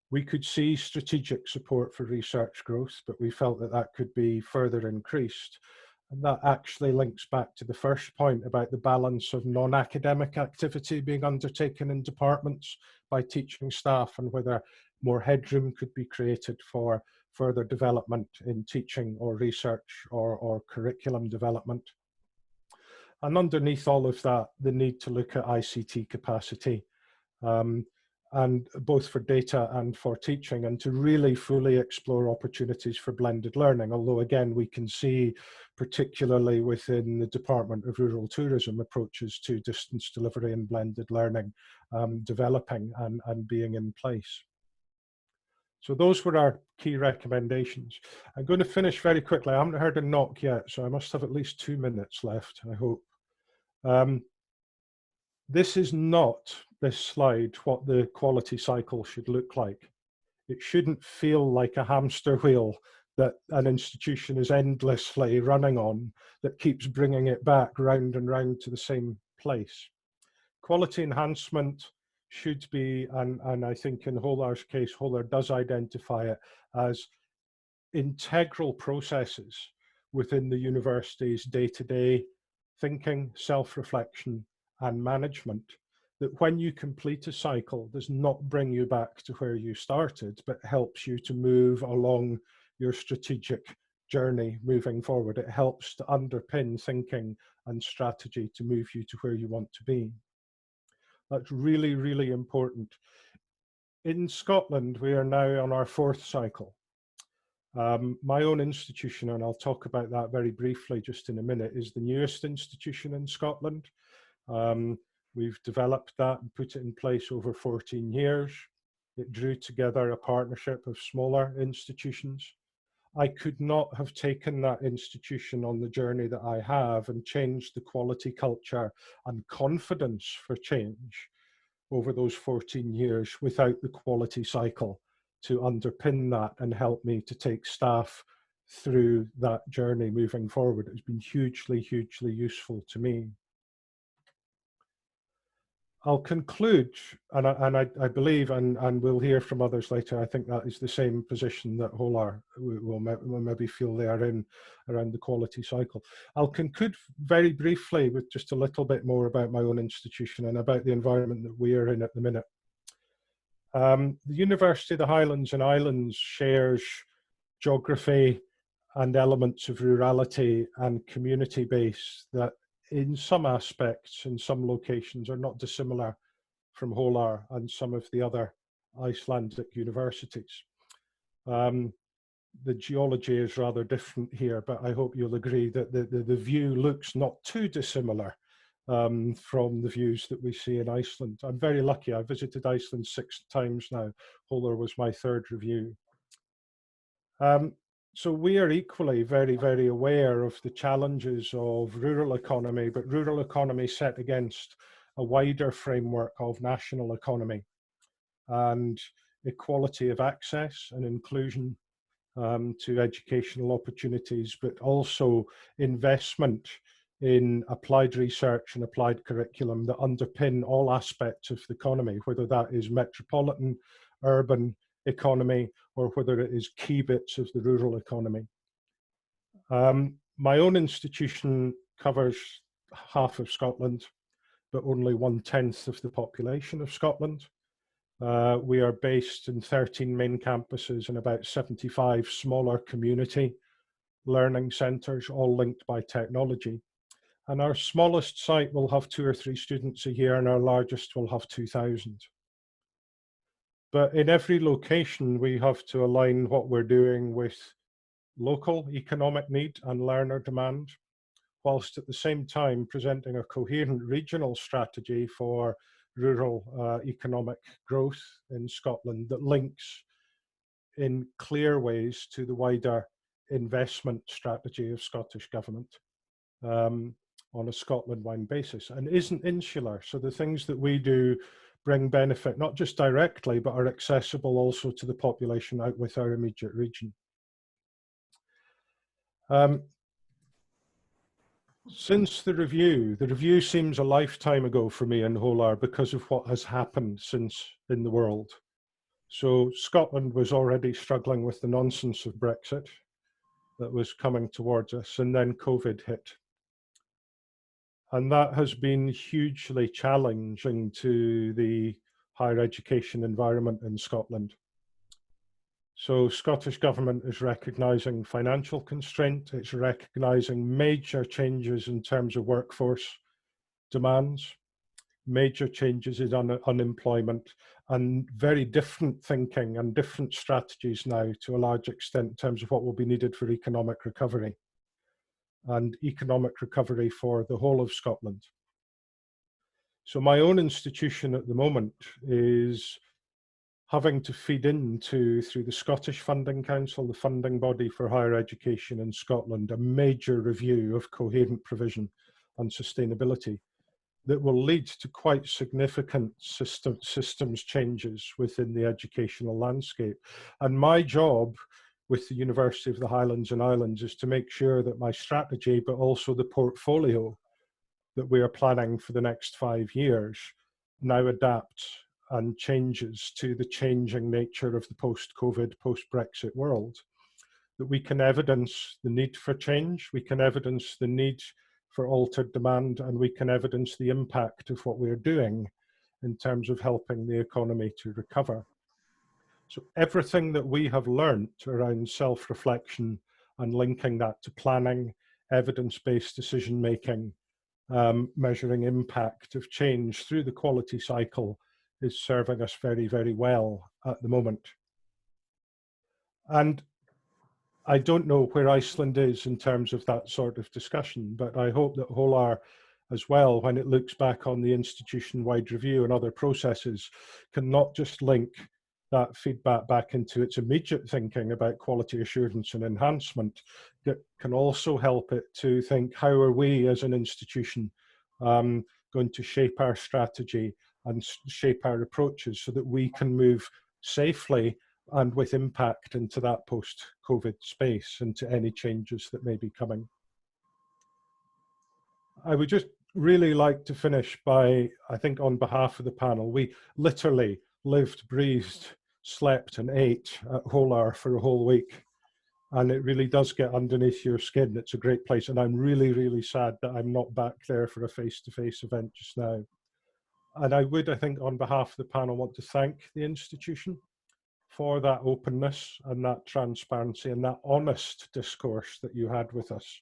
We could see strategic support for research growth, but we felt that that could be further increased. And that actually links back to the first point about the balance of non-academic activity being undertaken in departments by teaching staff, and whether more headroom could be created for further development in teaching or research or curriculum development. And underneath all of that, the need to look at ICT capacity, and both for data and for teaching, and to really fully explore opportunities for blended learning. Although again, we can see, particularly within the Department of Rural Tourism, approaches to distance delivery and blended learning developing and being in place. So those were our key recommendations. I'm going to finish very quickly. I haven't heard a knock yet, so I must have at least 2 minutes left, I hope. This is not, this slide, what the quality cycle should look like. It shouldn't feel like a hamster wheel that an institution is endlessly running on, that keeps bringing it back round and round to the same place. Quality enhancement should be, and I think in Hólar's case, Hólar does identify it as integral processes within the university's day-to-day thinking, self-reflection, and management, that when you complete a cycle does not bring you back to where you started, but helps you to move along your strategic journey moving forward. It helps to underpin thinking and strategy to move you to where you want to be. That's really, really important. In Scotland, we are now on our 4th cycle. My own institution, and I'll talk about that very briefly just in a minute, is the newest institution in Scotland. We've developed that and put it in place over 14 years. It drew together a partnership of smaller institutions. I could not have taken that institution on the journey that I have and changed the quality culture and confidence for change over those 14 years without the quality cycle to underpin that and help me to take staff through that journey moving forward. It's been hugely, hugely useful to me. I'll conclude, and I believe, and we'll hear from others later, I think that is the same position that Hólar will maybe feel they are in around the quality cycle. I'll conclude very briefly with just a little bit more about my own institution and about the environment that we are in at the minute. The University of the Highlands and Islands shares geography and elements of rurality and community base that in some aspects, in some locations, are not dissimilar from Hólar and some of the other Icelandic universities. The geology is rather different here, but I hope you'll agree that the view looks not too dissimilar from the views that we see in Iceland. I'm very lucky. I've visited Iceland 6 times now. Hólar was my 3rd review. So we are equally very, very aware of the challenges of rural economy, but rural economy set against a wider framework of national economy and equality of access and inclusion to educational opportunities, but also investment in applied research and applied curriculum that underpin all aspects of the economy, whether that is metropolitan, urban economy, or whether it is key bits of the rural economy. My own institution covers half of Scotland, but only 1/10 of the population of Scotland. We are based in 13 main campuses and about 75 smaller community learning centres, all linked by technology. And our smallest site will have 2 or 3 students a year, and our largest will have 2,000. But in every location, we have to align what we're doing with local economic need and learner demand, whilst at the same time presenting a coherent regional strategy for rural economic growth in Scotland that links in clear ways to the wider investment strategy of Scottish Government on a Scotland-wide basis, and isn't insular. So the things that we do bring benefit, not just directly, but are accessible also to the population out with our immediate region. Since the review seems a lifetime ago for me in Hólar because of what has happened since in the world. So Scotland was already struggling with the nonsense of Brexit that was coming towards us, and then COVID hit. And that has been hugely challenging to the higher education environment in Scotland. So Scottish Government is recognising financial constraint, it's recognising major changes in terms of workforce demands, major changes in unemployment, and very different thinking and different strategies now to a large extent in terms of what will be needed for economic recovery and economic recovery for the whole of Scotland. So my own institution at the moment is having to feed into, through the Scottish Funding Council, the funding body for higher education in Scotland, a major review of coherent provision and sustainability that will lead to quite significant systems changes within the educational landscape. And my job with the University of the Highlands and Islands is to make sure that my strategy, but also the portfolio that we are planning for the next 5 years, now adapts and changes to the changing nature of the post-COVID, post-Brexit world. That we can evidence the need for change, we can evidence the need for altered demand, and we can evidence the impact of what we're doing in terms of helping the economy to recover. So everything that we have learnt around self-reflection and linking that to planning, evidence-based decision-making, measuring impact of change through the quality cycle is serving us very, very well at the moment. And I don't know where Iceland is in terms of that sort of discussion, but I hope that Hólar as well, when it looks back on the institution-wide review and other processes, can not just link that feedback back into its immediate thinking about quality assurance and enhancement, that can also help it to think, how are we as an institution going to shape our strategy and shape our approaches so that we can move safely and with impact into that post-COVID space, into any changes that may be coming. I would just really like to finish by, I think on behalf of the panel, we literally lived, breathed, slept and ate at Hólar for a whole week. And it really does get underneath your skin. It's a great place. And I'm really, really sad that I'm not back there for a face-to-face event just now. And I would, I think, on behalf of the panel, want to thank the institution for that openness and that transparency and that honest discourse that you had with us,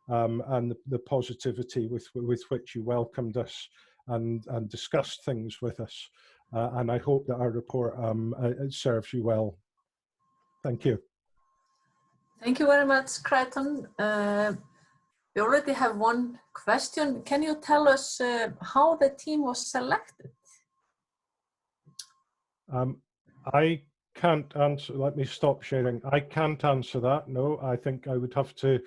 and the positivity with which you welcomed us and discussed things with us. And I hope that our report serves you well. Thank you. Thank you very much, Crichton. We already have one question. Can you tell us how the team was selected? I can't answer, let me stop sharing. I can't answer that, no. I think I would have to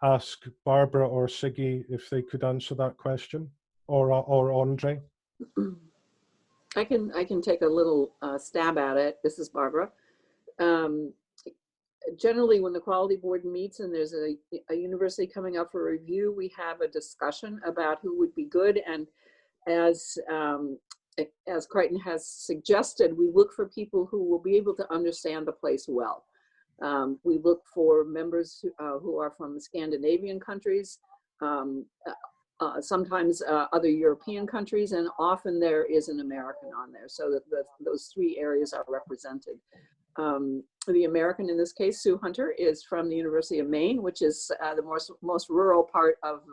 ask Barbara or Siggy if they could answer that question, or Andre. I can take a little stab at it. This is Barbara. Generally, when the quality board meets and there's a university coming up for review, we have a discussion about who would be good. And as Crichton has suggested, we look for people who will be able to understand the place well. We look for members who are from Scandinavian countries, sometimes other European countries, and often there is an American on there, so that those three areas are represented. The American in this case, Sue Hunter, is from the University of Maine, which is the most rural part of,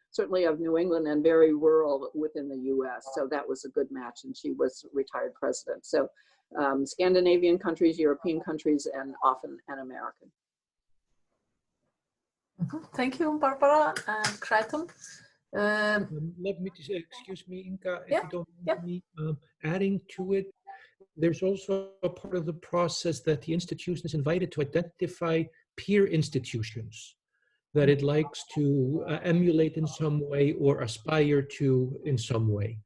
certainly of New England, and very rural within the US. So that was a good match, and she was retired president. So Scandinavian countries, European countries, and often an American. Thank you, Barbara and Crichton. Let me just, excuse me, Inka, if you don't mind me adding to it. There's also a part of the process that the institution is invited to identify peer institutions that it likes to emulate in some way or aspire to in some way.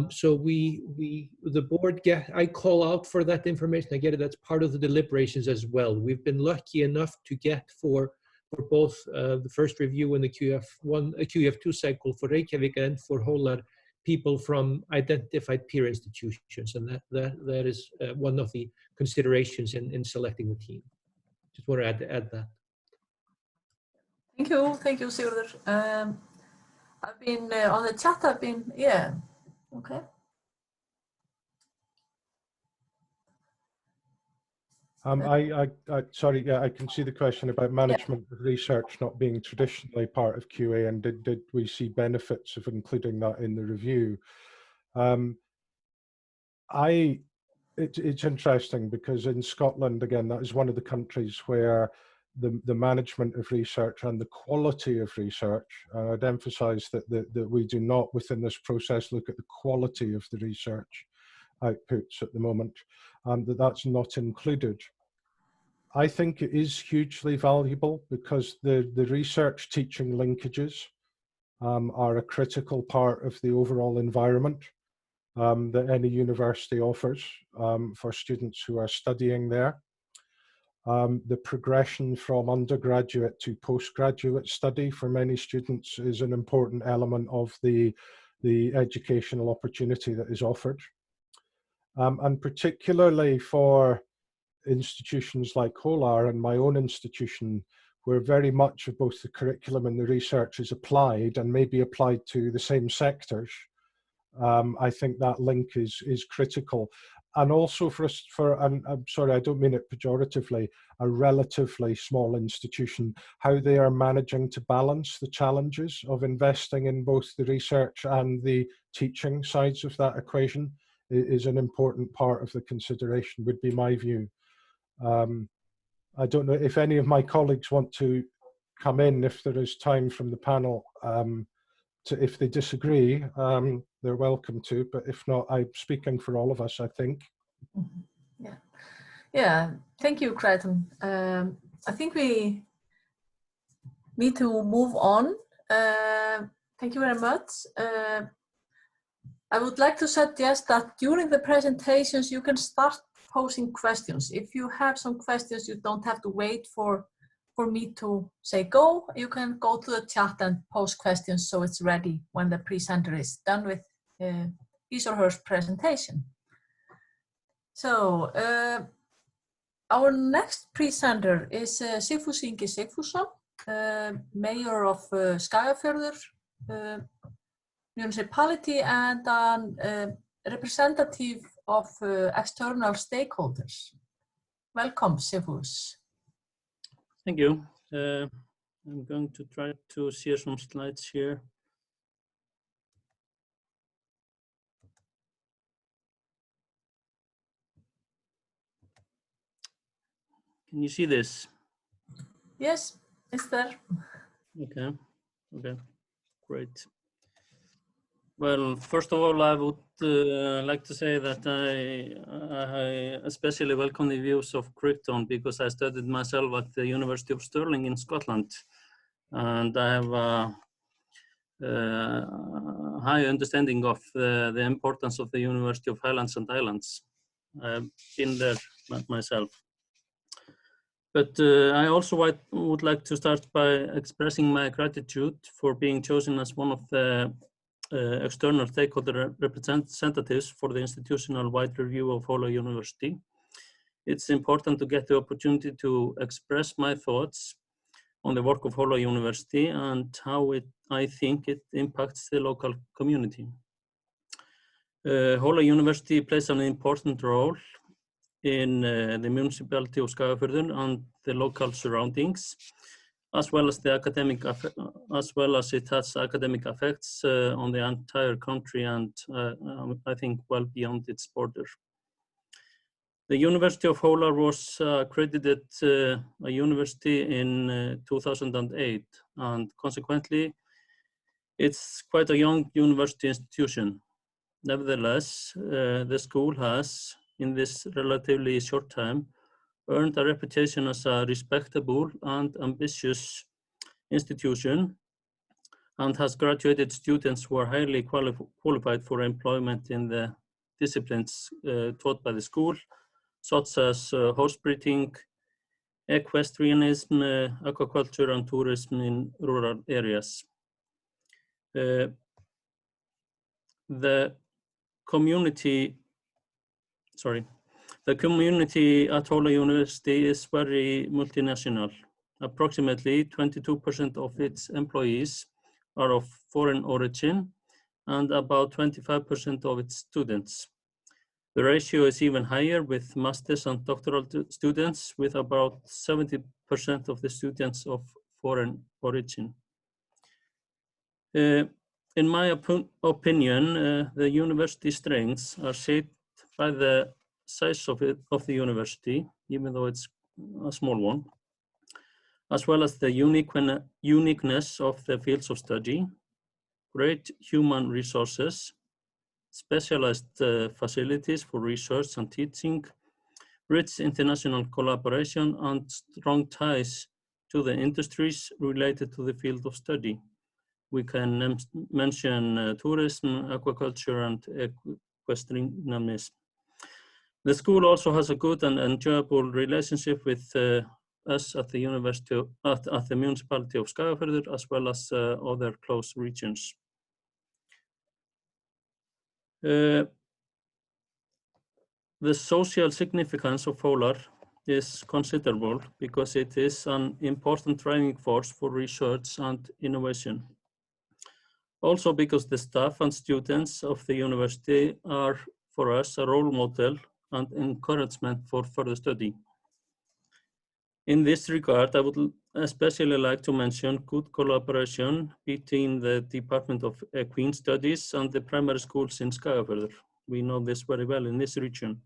So the board I call out for that information. I get it. That's part of the deliberations as well. We've been lucky enough to get for both the first review and the QF2 cycle for Reykjavik and for Hólar, people from identified peer institutions, and that is one of the considerations in selecting the team. Just want to add that. Thank you, Sigurður. I've been on the chat. Okay. Sorry, yeah, I can see the question about management of research not being traditionally part of QA, and did we see benefits of including that in the review? It's interesting because in Scotland, again, that is one of the countries where the management of research and the quality of research, I'd emphasize that we do not within this process look at the quality of the research outputs at the moment, that's not included. I think it is hugely valuable because the research teaching linkages are a critical part of the overall environment that any university offers for students who are studying there. The progression from undergraduate to postgraduate study for many students is an important element of the educational opportunity that is offered. And particularly for institutions like Hólar and my own institution, where very much of both the curriculum and the research is applied and may be applied to the same sectors, I think that link is critical. And also and I'm sorry, I don't mean it pejoratively, a relatively small institution, how they are managing to balance the challenges of investing in both the research and the teaching sides of that equation is an important part of the consideration, would be my view. I don't know if any of my colleagues want to come in, if there is time from the panel, if they disagree, they're welcome to, but if not, I'm speaking for all of us, I think. Yeah, yeah. Thank you, Crichton. I think we need to move on. Thank you very much. I would like to suggest that during the presentations, you can start posing questions. If you have some questions, you don't have to wait for me to say go. You can go to the chat and post questions so it's ready when the presenter is done with his or her presentation. So our next presenter is Sigfús Ingi Sigfússon, Mayor of Skagafjörður municipality and a representative of external stakeholders. Welcome, Sigfús. Thank you. I'm going to try to share some slides here. Can you see this? Yes, it's there. Okay, okay, great. Well, first of all, I would like to say that I especially welcome the views of Crichton because I studied myself at the University of Stirling in Scotland, and I have a high understanding of the importance of the University of Highlands and Islands. I've been there myself. But I also would like to start by expressing my gratitude for being chosen as one of the external stakeholder representatives for the institutional-wide review of Hólar University. It's important to get the opportunity to express my thoughts on the work of Hólar University and how I think it impacts the local community. Hólar University plays an important role in the municipality of Skagafjörður and the local surroundings, as well as it has academic effects on the entire country and I think well beyond its border. The University of Hólar was accredited a university in 2008, and consequently, it's quite a young university institution. Nevertheless, the school has, in this relatively short time, earned a reputation as a respectable and ambitious institution and has graduated students who are highly qualified for employment in the disciplines taught by the school, such as horse breeding, equestrianism, aquaculture, and tourism in rural areas. The community at Hólar University is very multinational. Approximately 22% of its employees are of foreign origin and about 25% of its students. The ratio is even higher with master's and doctoral students, with about 70% of the students of foreign origin. In my opinion, the university strengths are shaped by the size of the university, even though it's a small one, as well as the uniqueness of the fields of study, great human resources, specialized facilities for research and teaching, rich international collaboration, and strong ties to the industries related to the field of study. We can mention tourism, aquaculture, and equestrianism. The school also has a good and enjoyable relationship with us at the university, at the municipality of Skagafjörður, as well as other close regions. The social significance of Hólar is considerable because it is an important driving force for research and innovation. Also because the staff and students of the university are, for us, a role model and encouragement for further study. In this regard, I would especially like to mention good collaboration between the Department of Equine Studies and the primary schools in Skagafjörður. We know this very well in this region.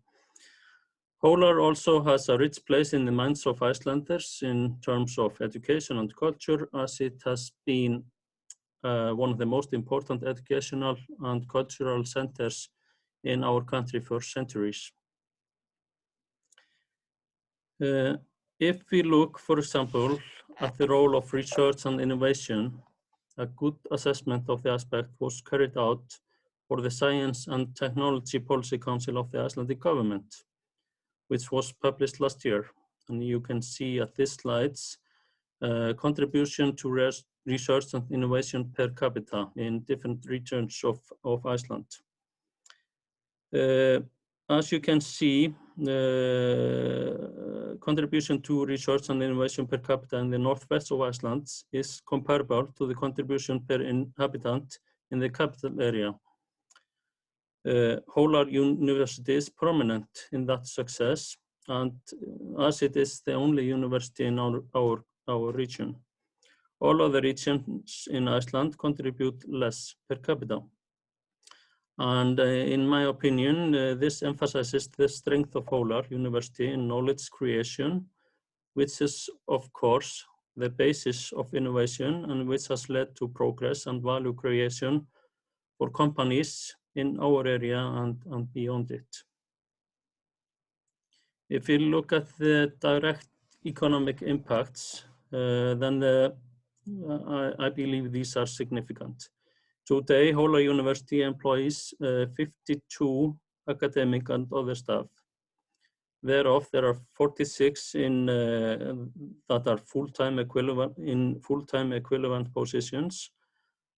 Hólar also has a rich place in the minds of Icelanders in terms of education and culture, as it has been one of the most important educational and cultural centers in our country for centuries. If we look, for example, at the role of research and innovation, a good assessment of the aspect was carried out for the Science and Technology Policy Council of the Icelandic government, which was published last year. And you can see at this slides contribution to research and innovation per capita in different regions of Iceland. As you can see, the contribution to research and innovation per capita in the northwest of Iceland is comparable to the contribution per inhabitant in the capital area. Hólar University is prominent in that success, and as it is the only university in our region. All other regions in Iceland contribute less per capita. And in my opinion, this emphasizes the strength of Hólar University in knowledge creation, which is, of course, the basis of innovation and which has led to progress and value creation for companies in our area and beyond it. If we look at the direct economic impacts, then I believe these are significant. Today, Hólar University employs 52 academic and other staff. Thereof, there are 46 that are full-time equivalent positions.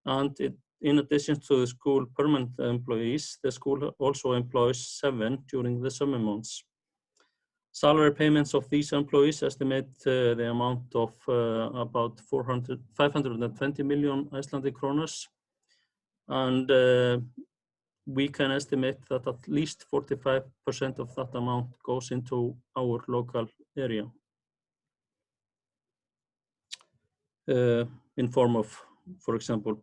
And in addition to the school permanent employees, the school also employs 7 during the summer months. Salary payments of these employees estimate the amount of about 520 million Icelandic kroners. And we can estimate that at least 45% of that amount goes into our local area in form of, for example,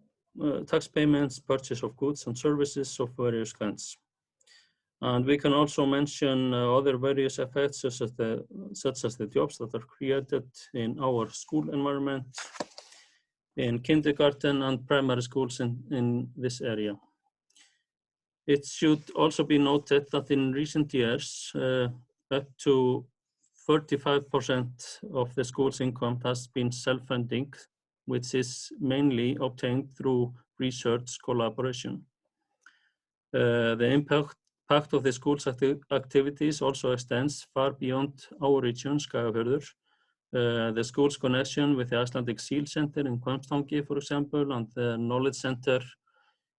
tax payments, purchase of goods and services of various kinds. And we can also mention other various effects such as the jobs that are created in our school environment, in kindergarten and primary schools in this area. It should also be noted that in recent years, up to 35% of the school's income has been self-funding, which is mainly obtained through research collaboration. The impact of the school's activities also extends far beyond our region, Skagafjörður. The school's connection with the Icelandic Seal Center in Hvammstangi, for example, and the Knowledge Center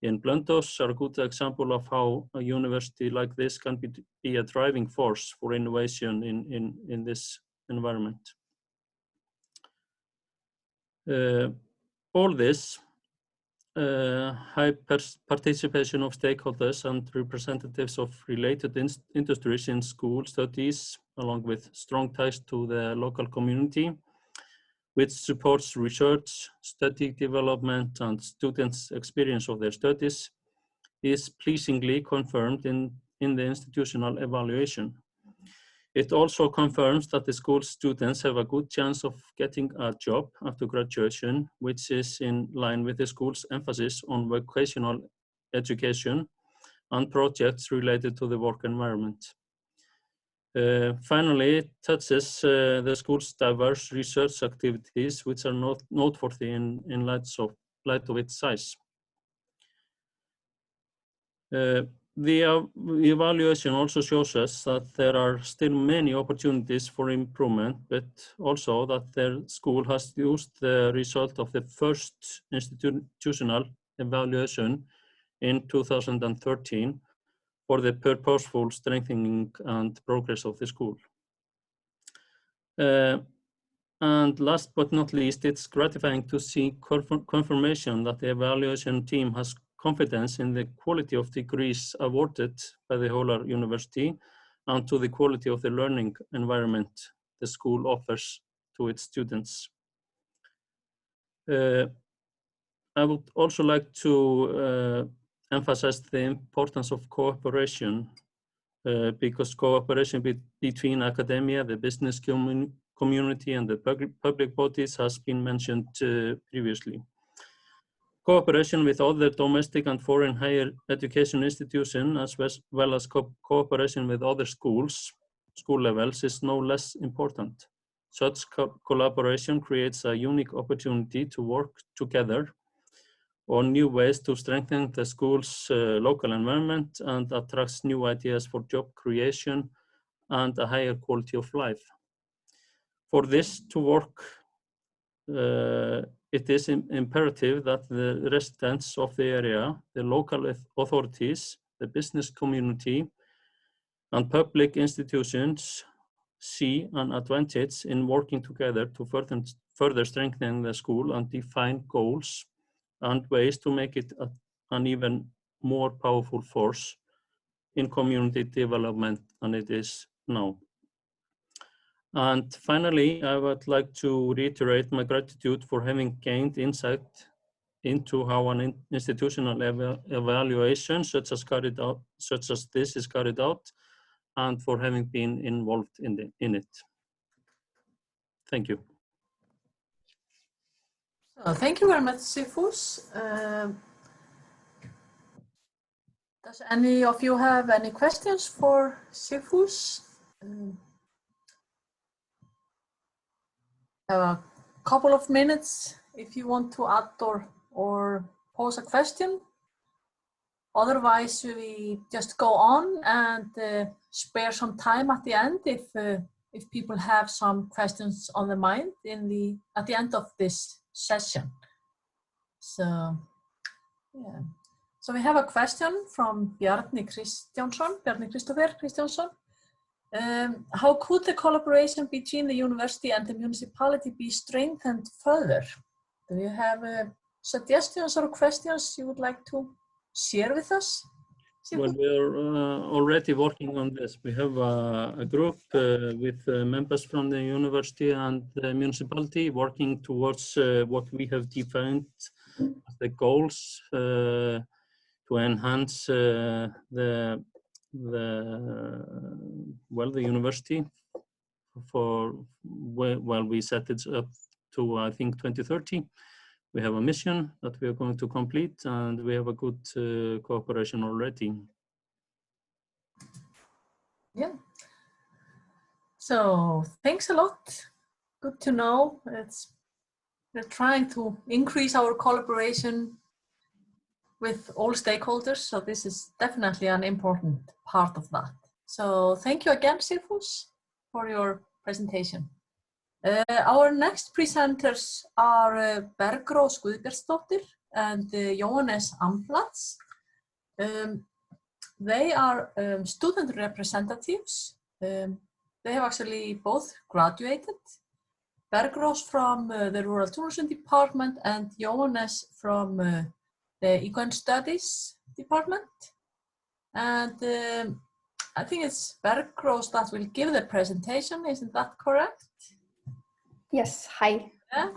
in Blönduós are a good example of how a university like this can be a driving force for innovation in this environment. All this high participation of stakeholders and representatives of related industries in school studies, along with strong ties to the local community, which supports research, study development, and students' experience of their studies, is pleasingly confirmed in the institutional evaluation. It also confirms that the school students have a good chance of getting a job after graduation, which is in line with the school's emphasis on vocational education and projects related to the work environment. Finally, it touches the school's diverse research activities, which are noteworthy in light of its size. The evaluation also shows us that there are still many opportunities for improvement, but also that their school has used the result of the first institutional evaluation in 2013 for the purposeful strengthening and progress of the school. And last but not least, it's gratifying to see confirmation that the evaluation team has confidence in the quality of degrees awarded by the Hólar University and to the quality of the learning environment the school offers to its students. I would also like to emphasize the importance of cooperation because cooperation between academia, the business community and the public bodies has been mentioned previously. cooperation with other domestic and foreign higher education institutions, as well as cooperation with other school levels, is no less important. Such collaboration creates a unique opportunity to work together on new ways to strengthen the school's local environment and attracts new ideas for job creation and a higher quality of life. For this to work, it is imperative that the residents of the area, the local authorities, the business community, and public institutions see an advantage in working together to further strengthen the school and define goals and ways to make it an even more powerful force in community development than it is now. And finally, I would like to reiterate my gratitude for having gained insight into how an institutional evaluation such as this is carried out, and for having been involved in it. Thank you. Thank you very much, Sigfús. Does any of you have any questions for Sigfús? Have a couple of minutes if you want to add or pose a question. Otherwise, we just go on and spare some time at the end if people have some questions on the mind at the end of this session. So, yeah. So we have a question from Bjarni Kristoffer Kristjánsson. How could the collaboration between the university and the municipality be strengthened further? Do you have suggestions or questions you would like to share with us? Well, we are already working on this. We have a group with members from the university and the municipality working towards what we have defined as the goals to enhance the university we set it up to, I think, 2030. We have a mission that we are going to complete, and we have a good cooperation already. Yeah. So thanks a lot. Good to know. We're trying to increase our collaboration with all stakeholders. So this is definitely an important part of that. So thank you again, Sigfús, for your presentation. Our next presenters are Bergrós Guðbjartsdóttir and Jóhannes Amplats. They are student representatives. They have actually both graduated. Bergrós from the Rural Tourism Department and Jóhannes from the Econ Studies Department. And I think it's Bergrós that will give the presentation, isn't that correct? Yes, hi.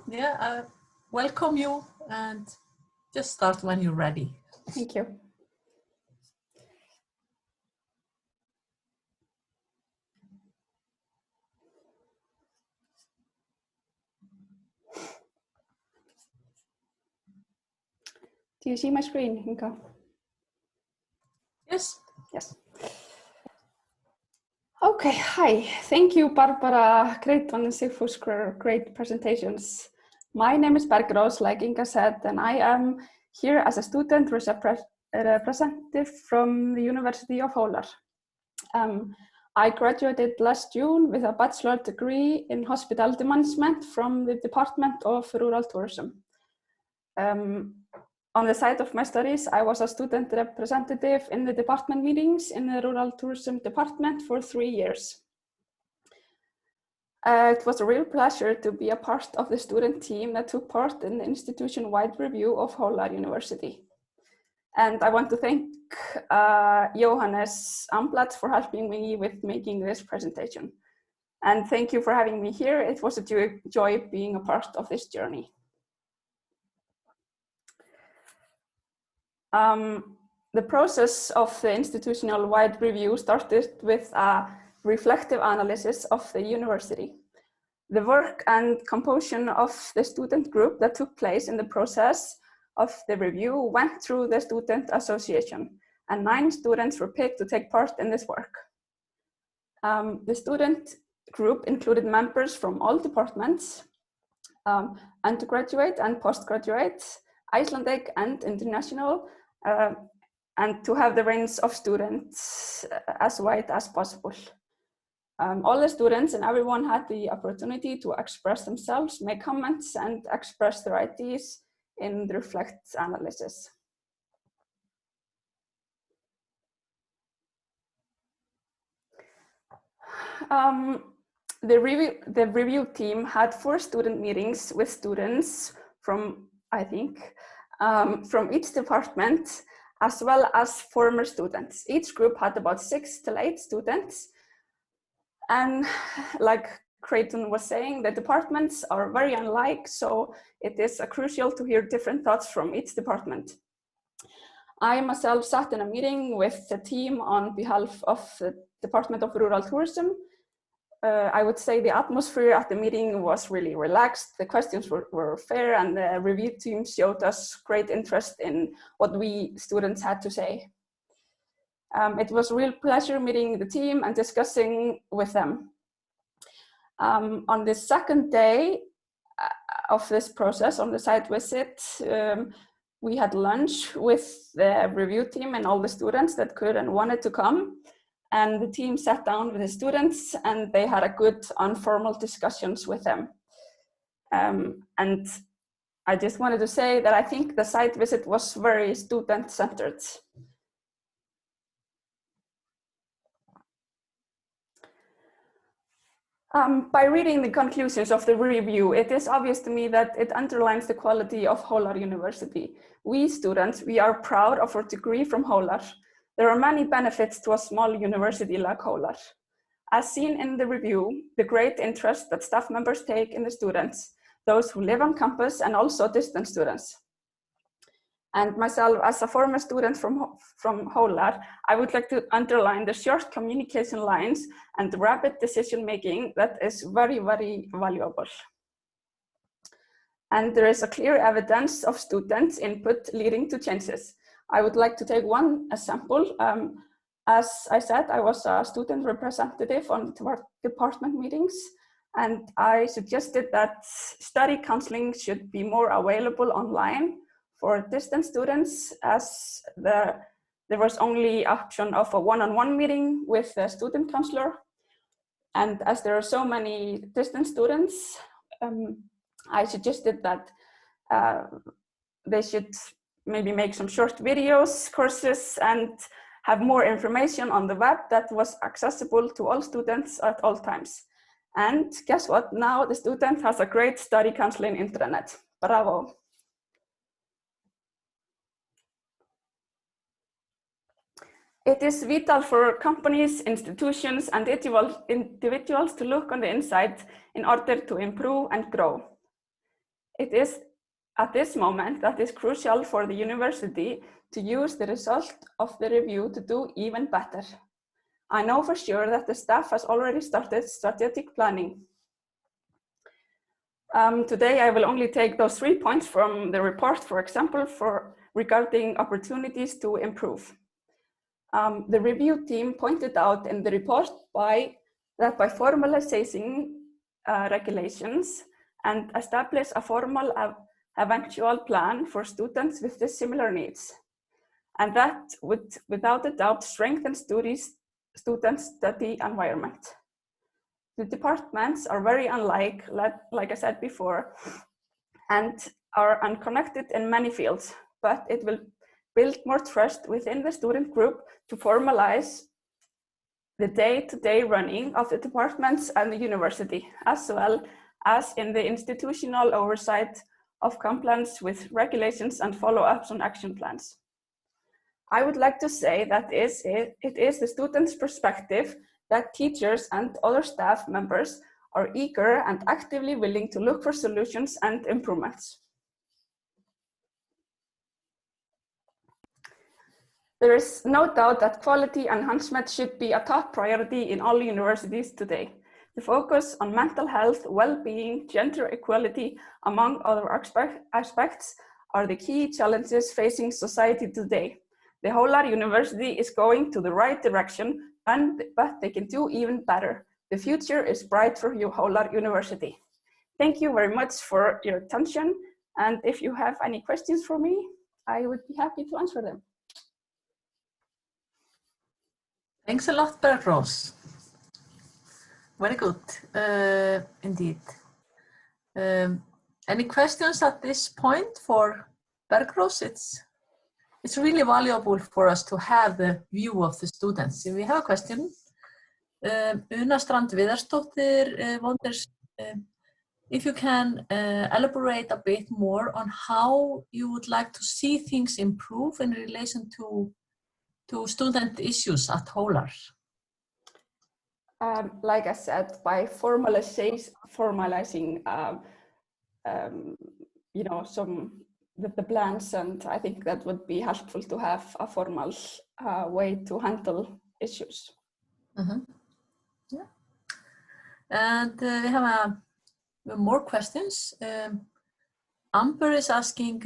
Yeah, welcome you, and just start when you're ready. Thank you. Do you see my screen, Inka? Yes. Yes. Okay, hi. Thank you, Barbara, great one, and Sigfús, great presentations. My name is Bergrós, like Inga said, and I am here as a student representative from the University of Hólar. I graduated last June with a bachelor degree in hospitality management from the Department of Rural Tourism. On the side of my studies, I was a student representative in the department meetings in the Rural Tourism Department for 3 years. It was a real pleasure to be a part of the student team that took part in the institution-wide review of Hólar University. And I want to thank Jóhannes Amplats for helping me with making this presentation. And thank you for having me here. It was a joy being a part of this journey. The process of the institutional-wide review started with a reflective analysis of the university. The work and composition of the student group that took place in the process of the review went through the Student Association, and 9 students were picked to take part in this work. The student group included members from all departments, undergraduate and postgraduate, Icelandic and international, and to have the range of students as wide as possible. All the students and everyone had the opportunity to express themselves, make comments, and express their ideas in the reflect analysis. The review team had 4 student meetings with students from, I think, from each department, as well as former students. Each group had about 6 to 8 students. And like Creighton was saying, the departments are very unlike, so it is crucial to hear different thoughts from each department. I myself sat in a meeting with the team on behalf of the Department of Rural Tourism. I would say the atmosphere at the meeting was really relaxed. The questions were fair, and the review team showed us great interest in what we students had to say. It was a real pleasure meeting the team and discussing with them. On the second day of this process, on the site visit, we had lunch with the review team and all the students that could and wanted to come. And the team sat down with the students and they had a good informal discussions with them. And I just wanted to say that I think the site visit was very student-centered. By reading the conclusions of the review, it is obvious to me that it underlines the quality of Hólar University. We students, we are proud of our degree from Hólar. There are many benefits to a small university like Hólar. As seen in the review, the great interest that staff members take in the students, those who live on campus and also distant students. And myself, as a former student from Hólar, I would like to underline the short communication lines and the rapid decision-making that is very, very valuable. And there is a clear evidence of students' input leading to changes. I would like to take one example. As I said, I was a student representative on department meetings, and I suggested that study counseling should be more available online for distant students, as there was only option of a one-on-one meeting with the student counselor. And as there are so many distant students, I suggested that they should maybe make some short videos, courses, and have more information on the web that was accessible to all students at all times. And guess what? Now the student has a great study counseling intranet. Bravo. It is vital for companies, institutions, and individuals to look on the inside in order to improve and grow. It is at this moment that is crucial for the university to use the result of the review to do even better. I know for sure that the staff has already started strategic planning. Today I will only take those 3 points from the report, for example, regarding opportunities to improve. The review team pointed out in the report that by formalizing regulations and establish a formal eventual plan for students with similar needs. And that would, without a doubt, strengthen students' study environment. The departments are very unlike, like I said before, and are unconnected in many fields, but it will build more trust within the student group to formalize the day-to-day running of the departments and the university, as well as in the institutional oversight of compliance with regulations and follow-ups on action plans. I would like to say that it is the students' perspective that teachers and other staff members are eager and actively willing to look for solutions and improvements. There is no doubt that quality enhancement should be a top priority in all universities today. The focus on mental health, well-being, gender equality, among other aspects, are the key challenges facing society today. The Hólar University is going to the right direction, but they can do even better. The future is bright for you, Hólar University. Thank you very much for your attention. And if you have any questions for me, I would be happy to answer them. Thanks a lot, Bergrós. Very good, indeed. Any questions at this point for Bergrós? It's really valuable for us to have the view of the students. We have a question. Una Strand Viðarsdóttir wonders if you can elaborate a bit more on how you would like to see things improve in relation to student issues at Hólar. Like I said, by formalizing you know, the plans, and I think that would be helpful to have a formal way to handle issues. Mm-hmm. Yeah. And we have more questions. Amber is asking,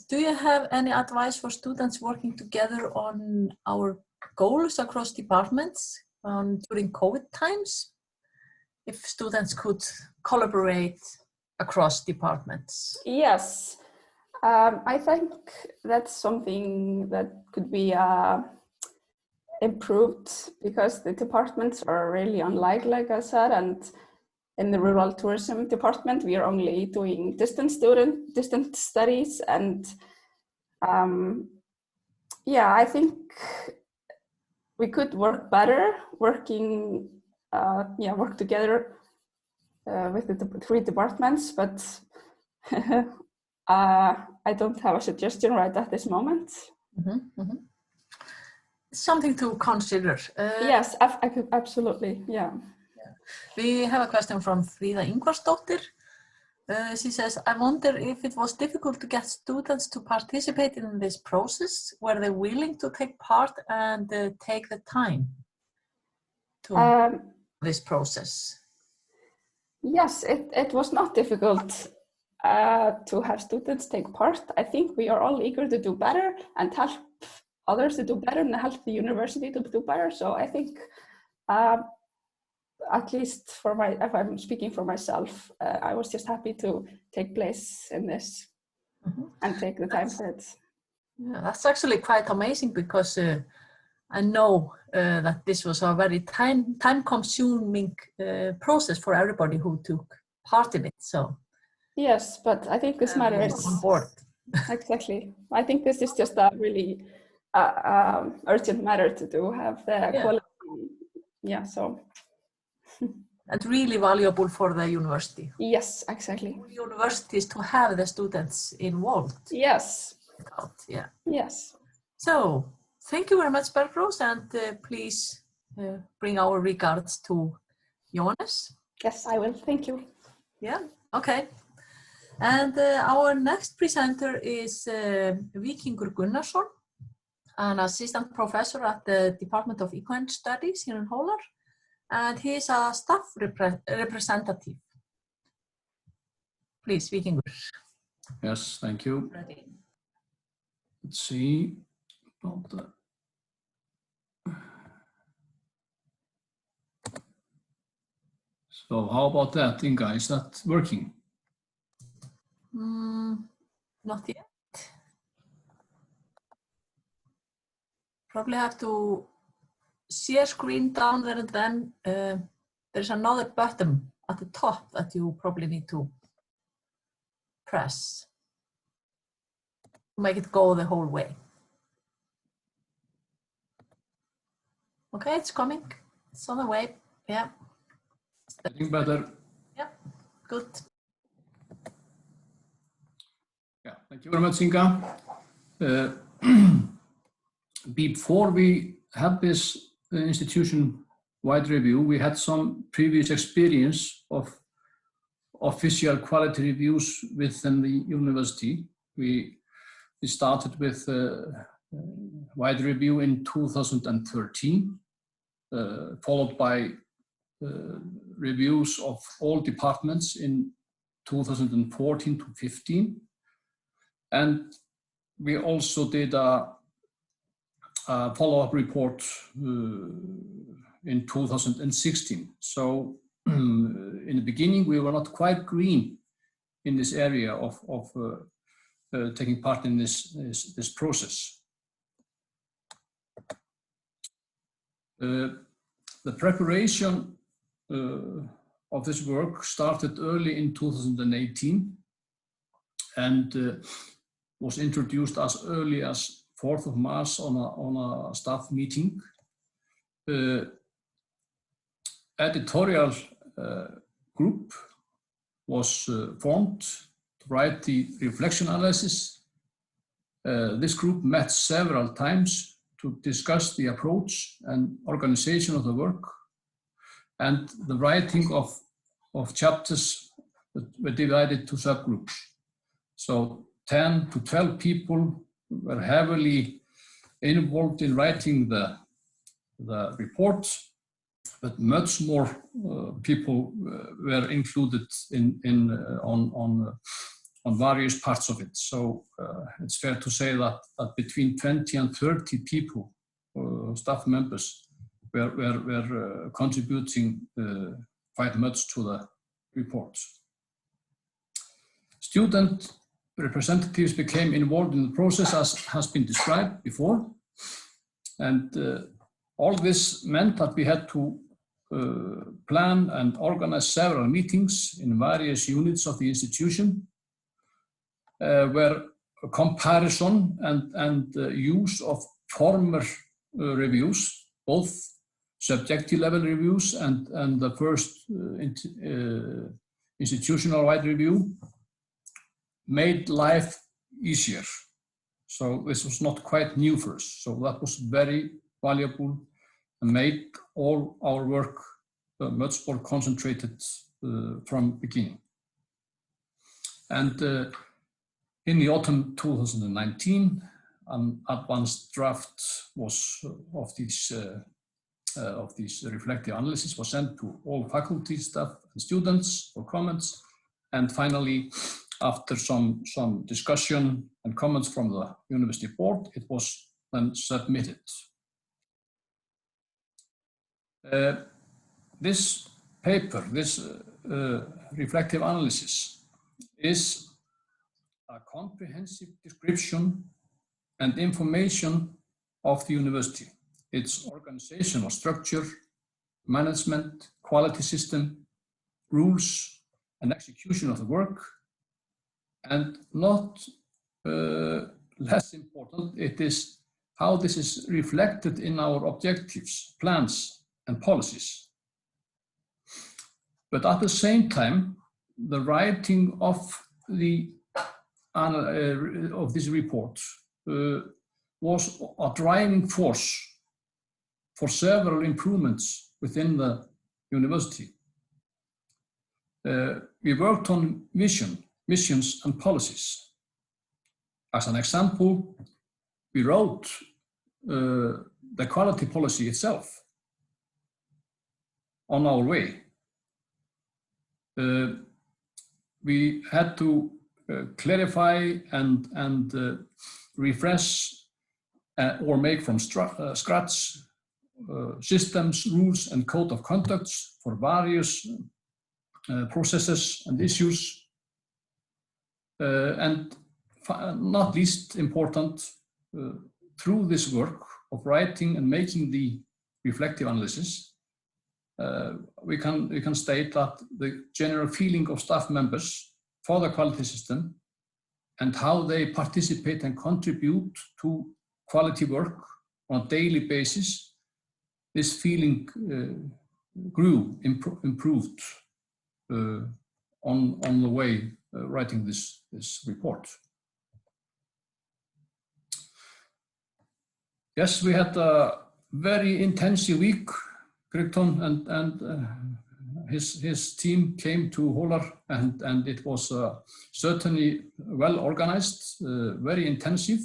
do you have any advice for students working together on our goals across departments during COVID times? If students could collaborate across departments? Yes, I think that's something that could be improved, because the departments are really unlike, like I said, and in the rural tourism department, we are only doing distant studies, and yeah, I think we could work better, work together with the three departments, but I don't have a suggestion right at this moment. Mm-hmm, mm-hmm. Something to consider. Yes, I could, absolutely, yeah. We have a question from Fríða Ingvarsdóttir. She says, I wonder if it was difficult to get students to participate in this process. Were they willing to take part and take the time to this process? Yes, it was not difficult to have students take part. I think we are all eager to do better and help others to do better and help the university to do better. So I think, at least if I'm speaking for myself, I was just happy to take place in this and take the time for it. Yeah, that's actually quite amazing, because I know that this was a very time-consuming process for everybody who took part in it. So yes, but I think this matter is on board. Exactly. I think this is just a really urgent matter to do. Have the quality. Yeah. So. And really valuable for the university. Yes, exactly. For universities to have the students involved. Yes. Yeah. Yes. So thank you very much, Bergrós, and please bring our regards to Jóhannes. Yes, I will. Thank you. Yeah. Okay. And our next presenter is Víkingur Gunnarsson, an assistant professor at the Department of Equine Studies here in Hólar. And he is a staff representative. Please, Víkingur. Yes, thank you. Ready. Let's see. So how about that, Inga? Is that working? Not yet. Probably have to share screen down there, and then there's another button at the top that you probably need to press to make it go the whole way. Okay, it's coming. It's on the way. Yeah. Getting better. Yeah, good. Yeah, thank you very much, Inga. Before we had this institution-wide review, we had some previous experience of official quality reviews within the university. We started with a wide review in 2013, followed by reviews of all departments in 2014 to 15. And we also did a follow-up report in 2016. So in the beginning, we were not quite green in this area of taking part in this process. The preparation of this work started early in 2018 and was introduced as early as 4th of March on a staff meeting. Editorial group was formed to write the reflection analysis. This group met several times to discuss the approach and organization of the work, and the writing of chapters were divided to subgroups. So 10 to 12 people were heavily involved in writing the report, but much more people were included on various parts of it. So it's fair to say that between 20 and 30 people, staff members, were contributing quite much to the report. Student representatives became involved in the process, as has been described before. And all this meant that we had to plan and organize several meetings in various units of the institution, where a comparison and use of former reviews, both subjective level reviews and the first institutional-wide review, made life easier. So this was not quite new for us. So that was very valuable and made all our work much more concentrated from beginning. And in the autumn 2019, an advanced draft was of these reflective analysis was sent to all faculty, staff, and students for comments. And finally, after some discussion and comments from the university board, it was then submitted. This paper, this reflective analysis, is a comprehensive description and information of the university, its organizational structure, management, quality system, rules, and execution of the work. And not less important, it is how this is reflected in our objectives, plans, and policies. But at the same time, the writing of this report was a driving force for several improvements within the university. We worked on missions and policies. As an example, we wrote the quality policy itself on our way. We had to clarify and refresh or make from scratch systems, rules, and code of conducts for various processes and issues. And not least important, through this work of writing and making the reflective analysis, we can state that the general feeling of staff members for the quality system and how they participate and contribute to quality work on a daily basis, this feeling grew, improved on the way writing this report. Yes, we had a very intensive week. Kryton and his team came to Hólar, and it was certainly well organized, very intensive,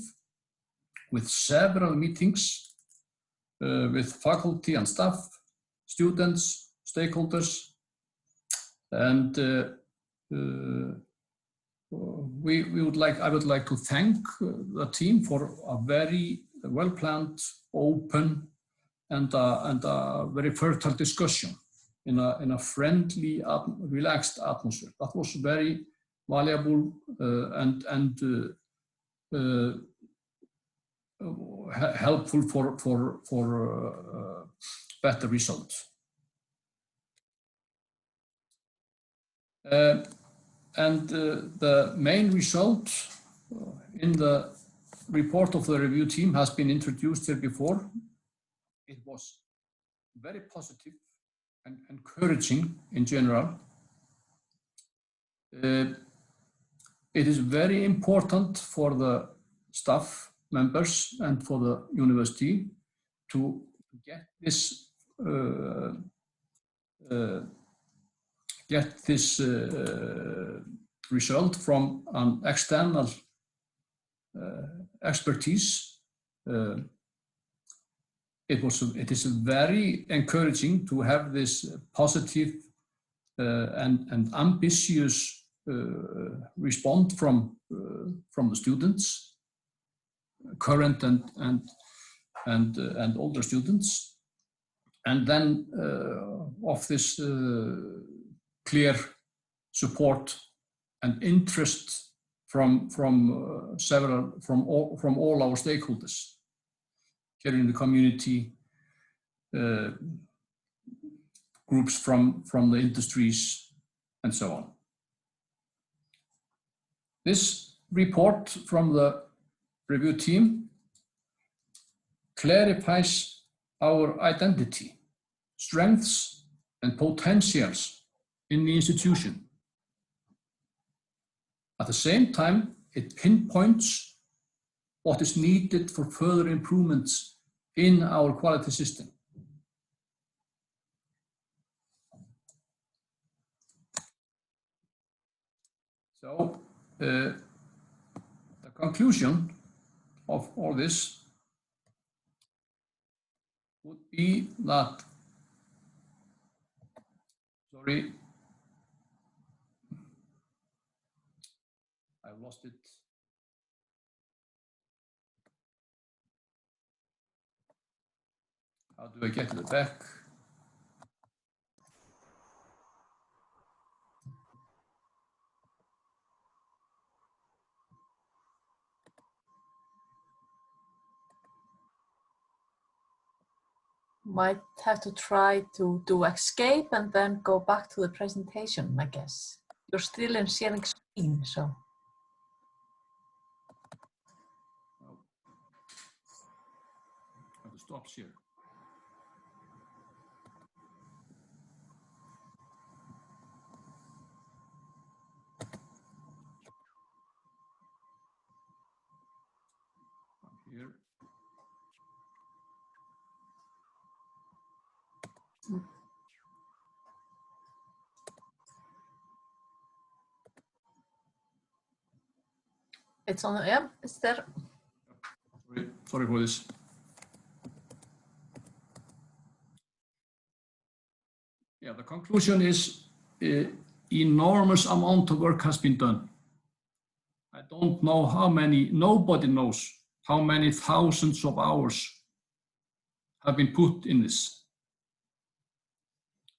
with several meetings with faculty and staff, students, stakeholders, and I would like to thank the team for a very well-planned, open, and a very fertile discussion in a friendly, relaxed atmosphere. That was very valuable and helpful for better results. The main result in the report of the review team has been introduced here before. It was very positive and encouraging in general. It is very important for the staff members and for the university to get this result from an external expertise. It is very encouraging to have this positive and ambitious response from the students, current and older students, and then of this clear support and interest from all our stakeholders here in the community, groups from the industries, and so on. This report from the review team clarifies our identity, strengths, and potentials in the institution. At the same time, it pinpoints what is needed for further improvements in our quality system. So, the conclusion of all this would be that, sorry, I've lost it. How do I get it back? Might have to try to do escape and then go back to the presentation, I guess. You're still in sharing screen, so. I have to stop here. Here. It's on, yeah, it's there. Sorry for this. Yeah, the conclusion is enormous amount of work has been done. I don't know how many, nobody knows how many thousands of hours have been put in this.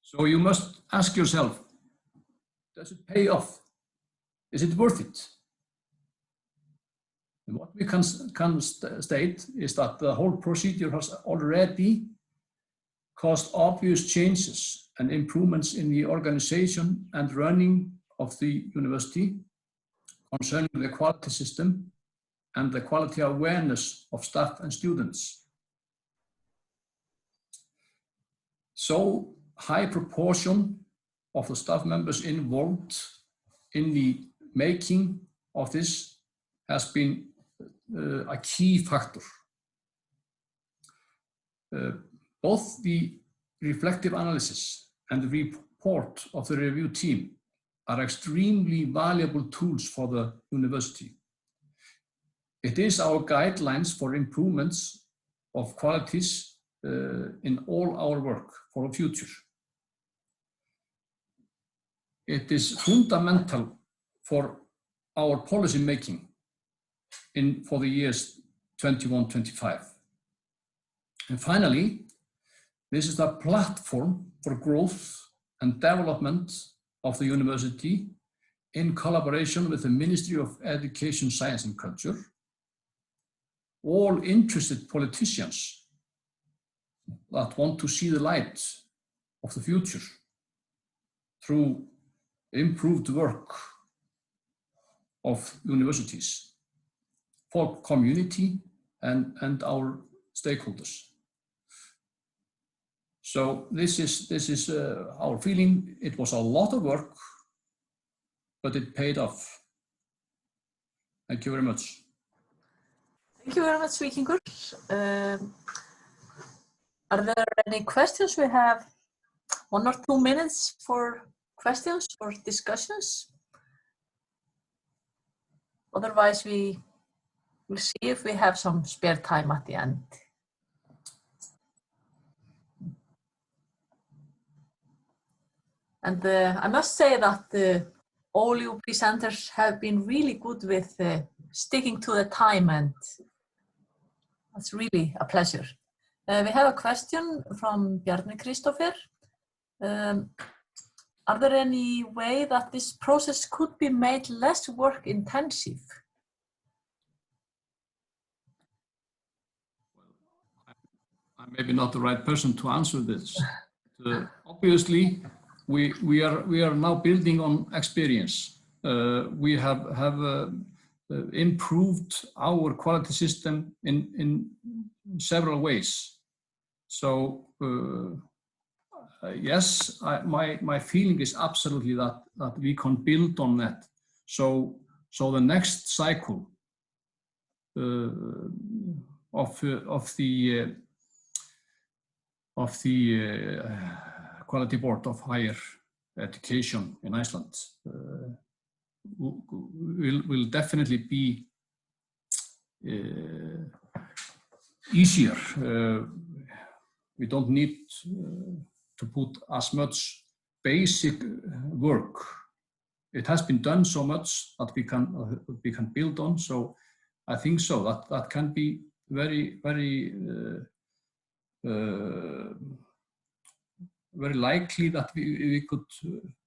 So you must ask yourself, does it pay off? Is it worth it? And what we can state is that the whole procedure has already caused obvious changes and improvements in the organization and running of the university concerning the quality system and the quality awareness of staff and students. So high proportion of the staff members involved in the making of this has been a key factor. Both the reflective analysis and the report of the review team are extremely valuable tools for the university. It is our guidelines for improvements of qualities in all our work for the future. It is fundamental for our policy making for the years 21-25. And finally, this is the platform for growth and development of the university in collaboration with the Ministry of Education, Science and Culture, all interested politicians that want to see the light of the future through improved work of universities for community and our stakeholders. So this is our feeling. It was a lot of work, but it paid off. Thank you very much. Thank you very much, Víkingur. Are there any questions? We have 1 or 2 minutes for questions or discussions. Otherwise, we will see if we have some spare time at the end. And I must say that all you presenters have been really good with sticking to the time, and that's really a pleasure. We have a question from Bjarni Kristoffer. Are there any way that this process could be made less work intensive? I'm maybe not the right person to answer this. Obviously, we are now building on experience. We have improved our quality system in several ways. So yes, my feeling is absolutely that we can build on that. So the next cycle of the Quality Board of Higher Education in Iceland will definitely be easier. We don't need to put as much basic work. It has been done so much that we can build on. So I think so that can be very likely that we could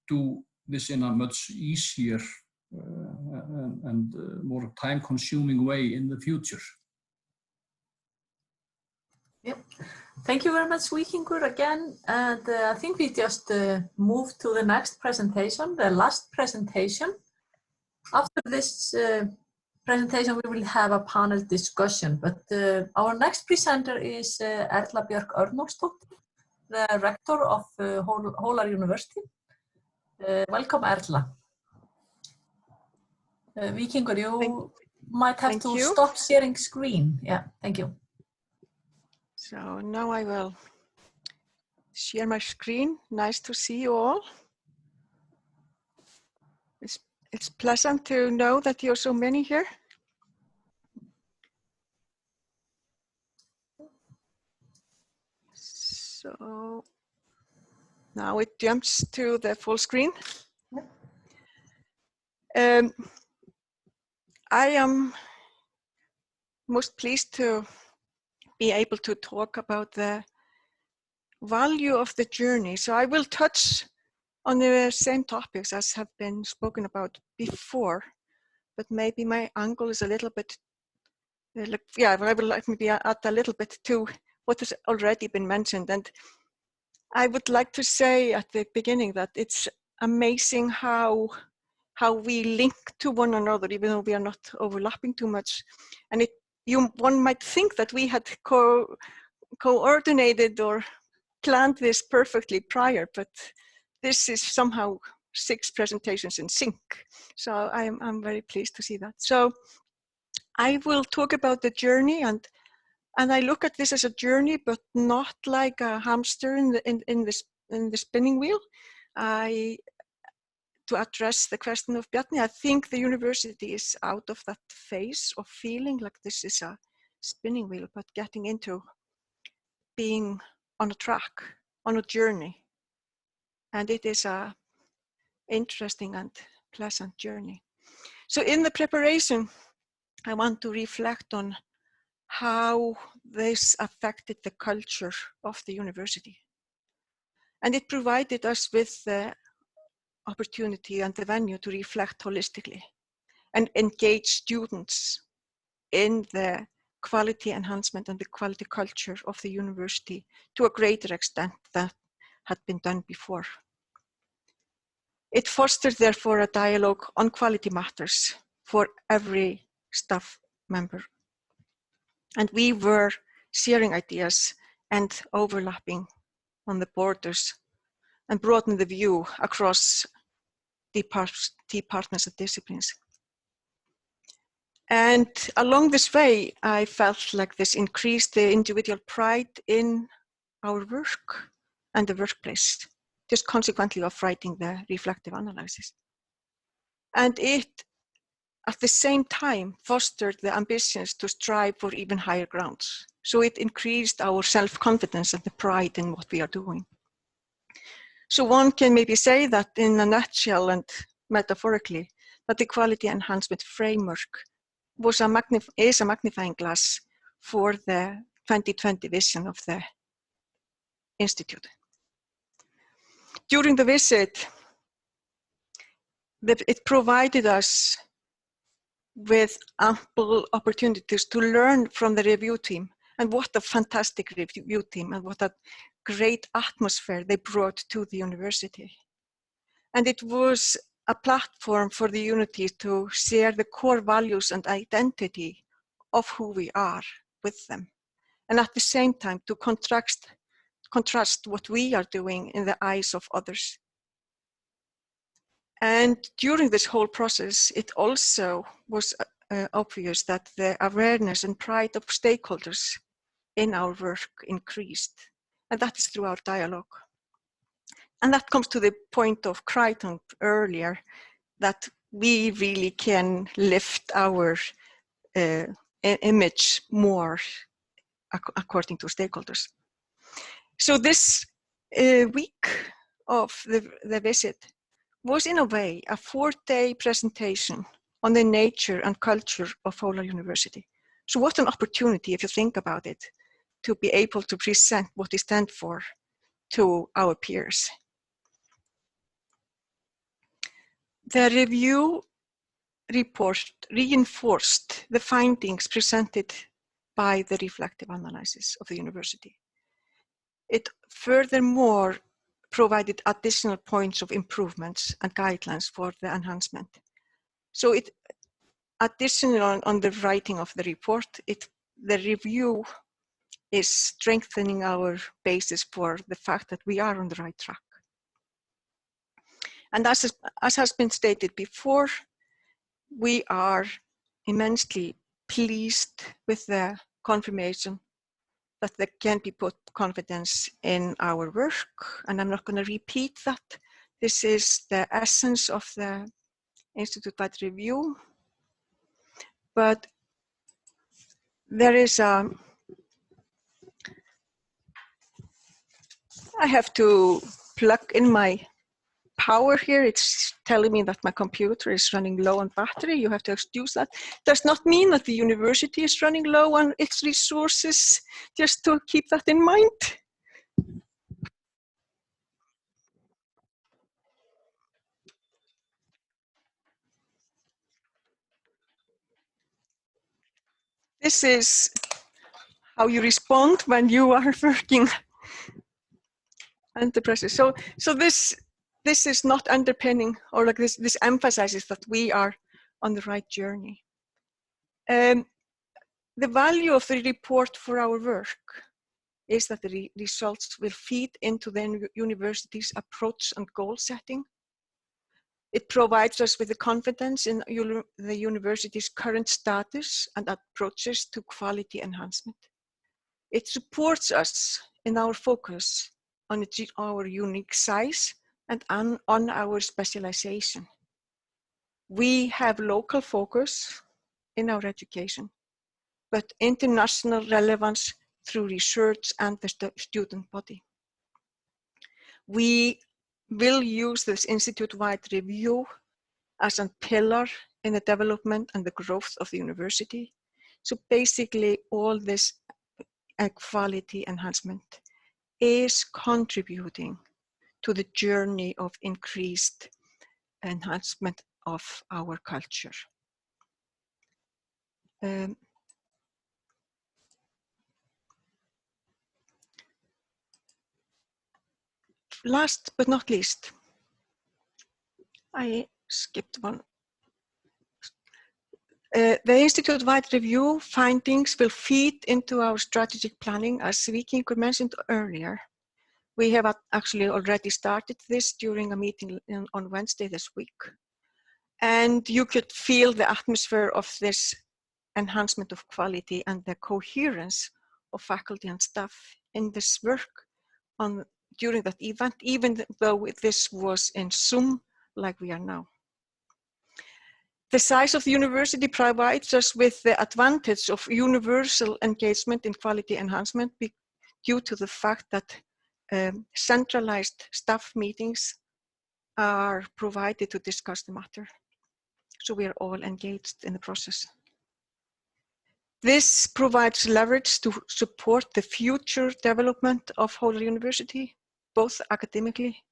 do this in a much easier and more time-consuming way in the future. Yep. Thank you very much, Víkingur, again. And I think we just move to the next presentation, the last presentation. After this presentation, we will have a panel discussion. But our next presenter is Erla Björk Örnólfsdóttir, the rector of Hólar University. Welcome, Erla. Víkingur, you might have to stop sharing screen. Yeah, thank you. So now I will share my screen. Nice to see you all. It's pleasant to know that you're so many here. So now it jumps to the full screen. I am most pleased to be able to talk about the value of the journey. So I will touch on the same topics as have been spoken about before, but maybe my angle is a little bit, I will like maybe add a little bit to what has already been mentioned. And I would like to say at the beginning that it's amazing how we link to one another, even though we are not overlapping too much. And one might think that we had coordinated or planned this perfectly prior, but this is somehow 6 presentations in sync. So I'm very pleased to see that. So I will talk about the journey, and I look at this as a journey, but not like a hamster in the spinning wheel. To address the question of Bjarni, I think the university is out of that phase of feeling like this is a spinning wheel, but getting into being on a track, on a journey. And it is a interesting and pleasant journey. So in the preparation, I want to reflect on how this affected the culture of the university. And it provided us with the opportunity and the venue to reflect holistically and engage students in the quality enhancement and the quality culture of the university to a greater extent than had been done before. It fostered, therefore, a dialogue on quality matters for every staff member. And we were sharing ideas and overlapping on the borders and broadening the view across departments and disciplines. And along this way, I felt like this increased the individual pride in our work and the workplace, just consequently of writing the reflective analysis. And it, at the same time, fostered the ambitions to strive for even higher grounds. So it increased our self-confidence and the pride in what we are doing. So one can maybe say that in a nutshell and metaphorically, that the quality enhancement framework is a magnifying glass for the 2020 vision of the Institute. During the visit, it provided us with ample opportunities to learn from the review team, and what a fantastic review team and what a great atmosphere they brought to the university. And it was a platform for the unity to share the core values and identity of who we are with them. And at the same time, to contrast what we are doing in the eyes of others. And during this whole process, it also was obvious that the awareness and pride of stakeholders in our work increased. And that is through our dialogue. And that comes to the point of Crichton earlier, that we really can lift our image more according to stakeholders. So this week of the visit was in a way a 4-day presentation on the nature and culture of Hólar University. So what an opportunity, if you think about it, to be able to present what we stand for to our peers. The review report reinforced the findings presented by the reflective analysis of the university. It furthermore provided additional points of improvements and guidelines for the enhancement. So it, additional on the writing of the report, the review is strengthening our basis for the fact that we are on the right track. And as has been stated before, we are immensely pleased with the confirmation that there can be put confidence in our work. And I'm not going to repeat that. This is the essence of the Institute-wide review. But there is I have to plug in my power here. It's telling me that my computer is running low on battery. You have to excuse that. Does not mean that the university is running low on its resources, just to keep that in mind. This is how you respond when you are working under pressure. So this is not underpinning, or like this emphasizes that we are on the right journey. The value of the report for our work is that the results will feed into the university's approach and goal setting. It provides us with the confidence in the university's current status and approaches to quality enhancement. It supports us in our focus on our unique size and on our specialization. We have local focus in our education, but international relevance through research and the student body. We will use this institute-wide review as a pillar in the development and the growth of the university. So basically all this quality enhancement is contributing to the journey of increased enhancement of our culture. Last but not least, I skipped one. The institute-wide review findings will feed into our strategic planning, as Vikingur mentioned earlier. We have actually already started this during a meeting on Wednesday this week. And you could feel the atmosphere of this enhancement of quality and the coherence of faculty and staff in this work during that event, even though this was in Zoom like we are now. The size of the university provides us with the advantage of universal engagement in quality enhancement due to the fact that centralized staff meetings are provided to discuss the matter. So we are all engaged in the process. This provides leverage to support the future development of Hólar University, both academically,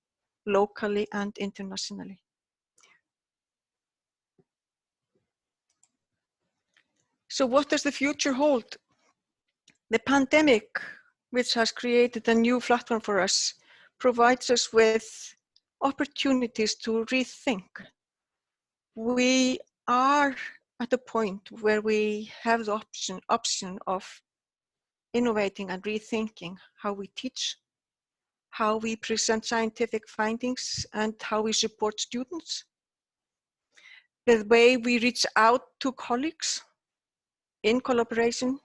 locally, and internationally. So what does the future hold? The pandemic, which has created a new platform for us, provides us with opportunities to rethink. We are at a point where we have the option of innovating and rethinking how we teach, how we present scientific findings, and how we support students. The way we reach out to colleagues in collaboration,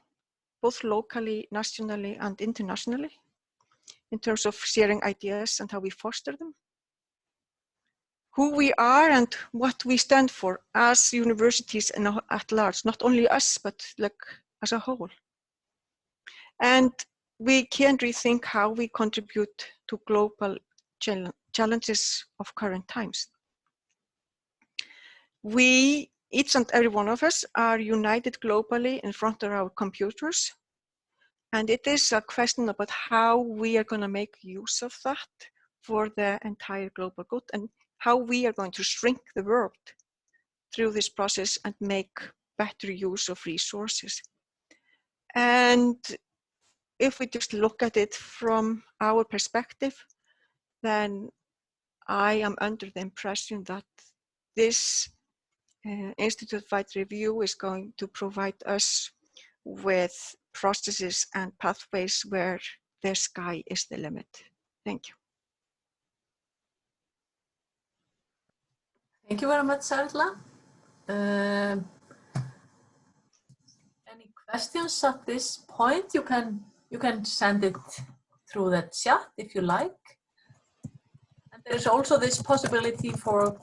both locally, nationally, and internationally, in terms of sharing ideas and how we foster them. Who we are and what we stand for as universities and at large, not only us, but like as a whole. And we can rethink how we contribute to global challenges of current times. We, each and every one of us, are united globally in front of our computers. And it is a question about how we are going to make use of that for the entire global good, and how we are going to shrink the world through this process and make better use of resources. And if we just look at it from our perspective, then I am under the impression that this institute-wide review is going to provide us with processes and pathways where the sky is the limit. Thank you. Thank you very much, Erla. Any questions at this point? You can send it through the chat if you like. And there's also this possibility for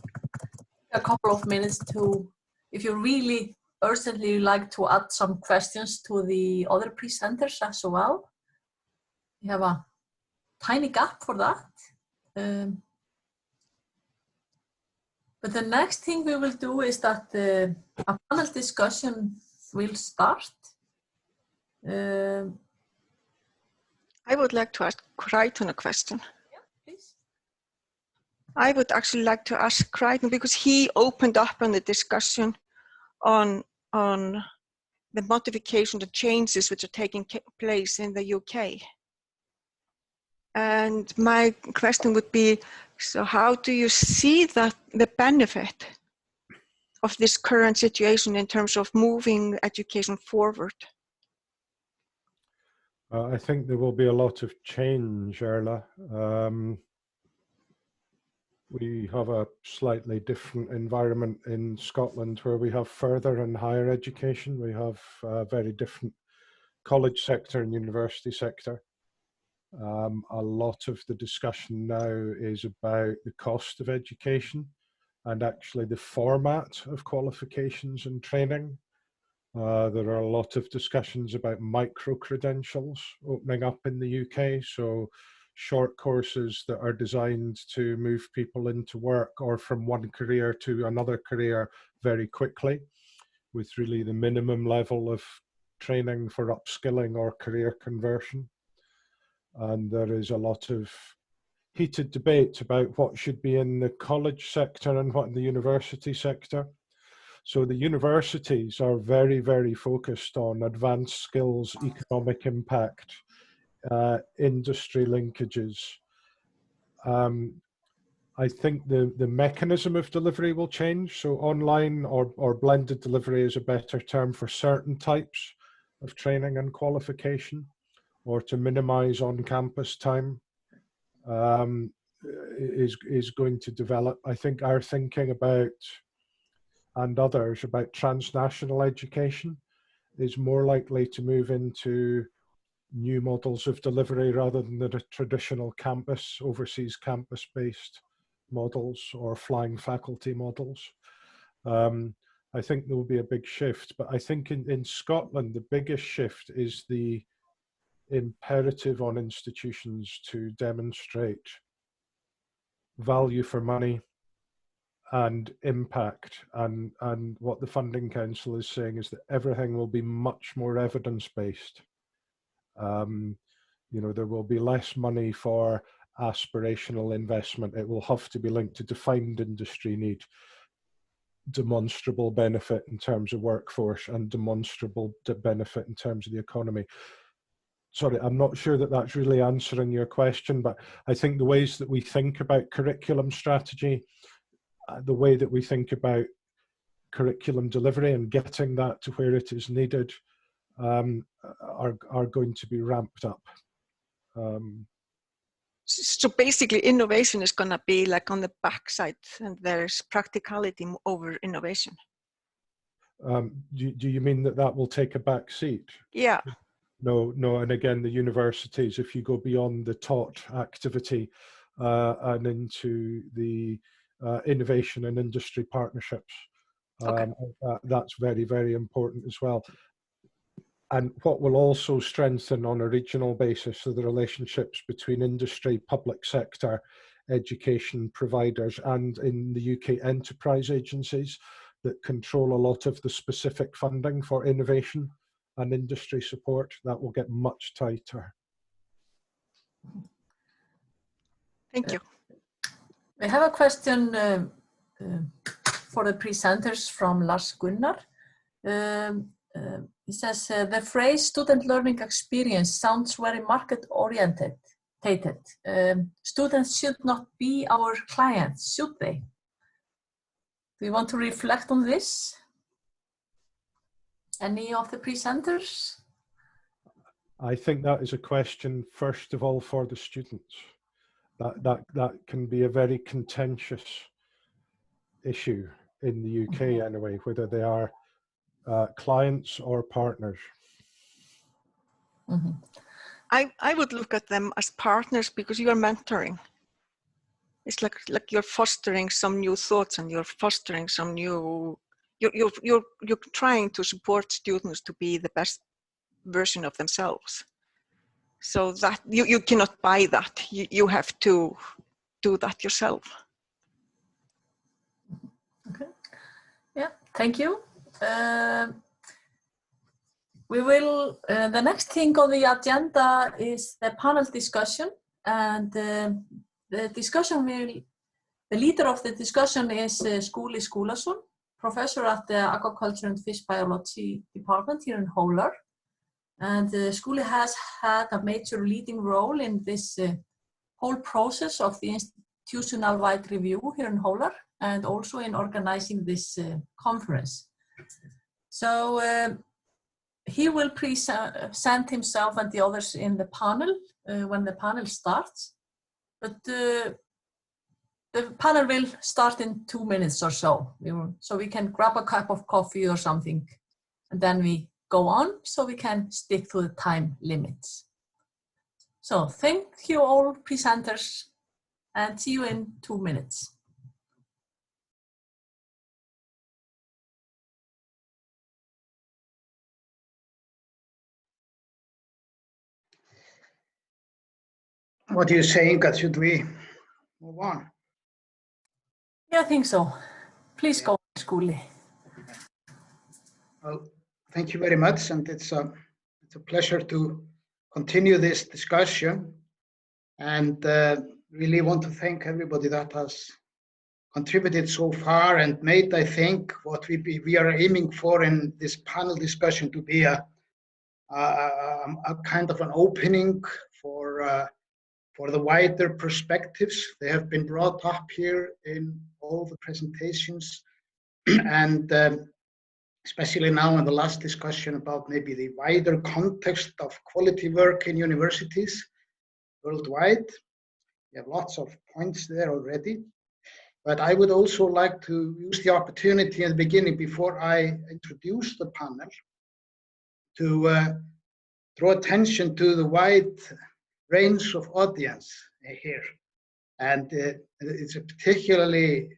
a couple of minutes to, if you really urgently like to add some questions to the other presenters as well. We have a tiny gap for that. But the next thing we will do is that a panel discussion will start. I would like to ask Crichton a question. Yeah, please. I would actually like to ask Crichton, because he opened up on the discussion on the modification, the changes which are taking place in the UK. And my question would be, so how do you see that the benefit of this current situation in terms of moving education forward? I think there will be a lot of change, Erla. We have a slightly different environment in Scotland where we have further and higher education. We have a very different college sector and university sector. A lot of the discussion now is about the cost of education and actually the format of qualifications and training. There are a lot of discussions about micro-credentials opening up in the UK. So short courses that are designed to move people into work or from one career to another career very quickly, with really the minimum level of training for upskilling or career conversion. And there is a lot of heated debate about what should be in the college sector and what in the university sector. So the universities are very, very focused on advanced skills, economic impact, industry linkages. I think the mechanism of delivery will change. So online or blended delivery is a better term for certain types of training and qualification, or to minimize on-campus time, is going to develop. I think our thinking about, and others, about transnational education is more likely to move into new models of delivery rather than the traditional campus, overseas campus-based models or flying faculty models. I think there will be a big shift, but I think in Scotland, the biggest shift is the imperative on institutions to demonstrate value for money and impact, and what the Funding Council is saying is that everything will be much more evidence-based. You know, there will be less money for aspirational investment. It will have to be linked to defined industry need, demonstrable benefit in terms of workforce, and demonstrable benefit in terms of the economy. Sorry, I'm not sure that that's really answering your question, but I think the ways that we think about curriculum strategy, the way that we think about curriculum delivery and getting that to where it is needed, are going to be ramped up. So basically innovation is going to be like on the backside, and there's practicality over innovation. Do you mean that will take a back seat? Yeah. No, and again, the universities, if you go beyond the taught activity and into the innovation and industry partnerships, that's very, very important as well. And what will also strengthen on a regional basis are the relationships between industry, public sector, education providers, and in the UK, enterprise agencies that control a lot of the specific funding for innovation and industry support. That will get much tighter. Thank you. We have a question for the presenters from Lars Gunnar. He says, the phrase student learning experience sounds very market-oriented. Students should not be our clients, should they? Do you want to reflect on this? Any of the presenters? I think that is a question, first of all, for the students. That can be a very contentious issue in the UK anyway, whether they are clients or partners. Mm-hmm. I would look at them as partners, because you are mentoring. It's like you're fostering some new thoughts, and you're fostering some new. You're trying to support students to be the best version of themselves. So that you cannot buy that. You have to do that yourself. Okay. Yeah. Thank you. We will. The next thing on the agenda is the panel discussion, and the discussion will. The leader of the discussion is Skúli Skúlason, professor at the Aquaculture and Fish Biology Department here in Hólar. And Skúli has had a major leading role in this whole process of the institutional-wide review here in Hólar, and also in organizing this conference. So he will present himself and the others in the panel when the panel starts. But the panel will start in 2 minutes or so. So we can grab a cup of coffee or something, and then we go on, so we can stick to the time limits. So thank you all presenters, and see you in 2 minutes. What do you say, Inga? Should we move on? Yeah, I think so. Please go, Skúli. Well, thank you very much, and it's a pleasure to continue this discussion, and really want to thank everybody that has contributed so far and made, I think, what we are aiming for in this panel discussion to be a kind of an opening for the wider perspectives. They have been brought up here in all the presentations, and especially now in the last discussion about maybe the wider context of quality work in universities worldwide. We have lots of points there already. But I would also like to use the opportunity in the beginning, before I introduce the panel, to draw attention to the wide range of audience here. And it's particularly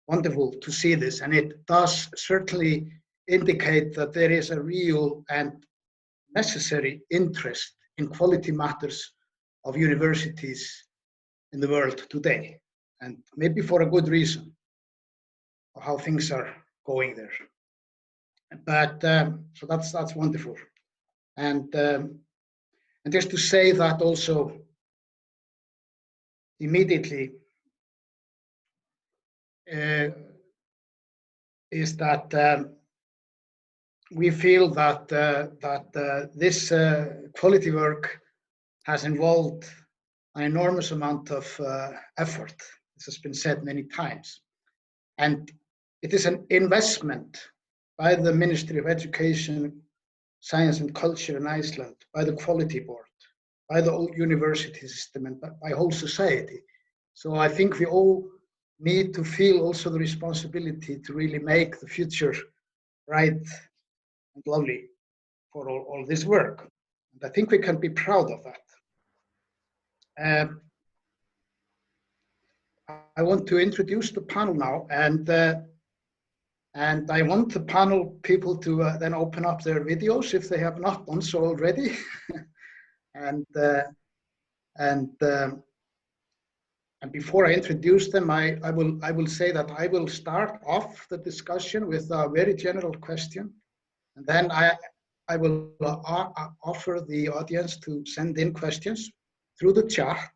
wonderful to see this. And it does certainly indicate that there is a real and necessary interest in quality matters of universities in the world today. And maybe for a good reason of how things are going there. But so that's wonderful. And just to say that also immediately is that we feel that this quality work has involved an enormous amount of effort. This has been said many times. And it is an investment by the Ministry of Education, Science and Culture in Iceland, by the Quality Board, by the whole university system, and by whole society. So I think we all need to feel also the responsibility to really make the future bright and lovely for all this work. And I think we can be proud of that. I want to introduce the panel now, and I want the panel people to then open up their videos if they have not done so already. And before I introduce them, I will say that I will start off the discussion with a very general question, and then I will offer the audience to send in questions through the chat.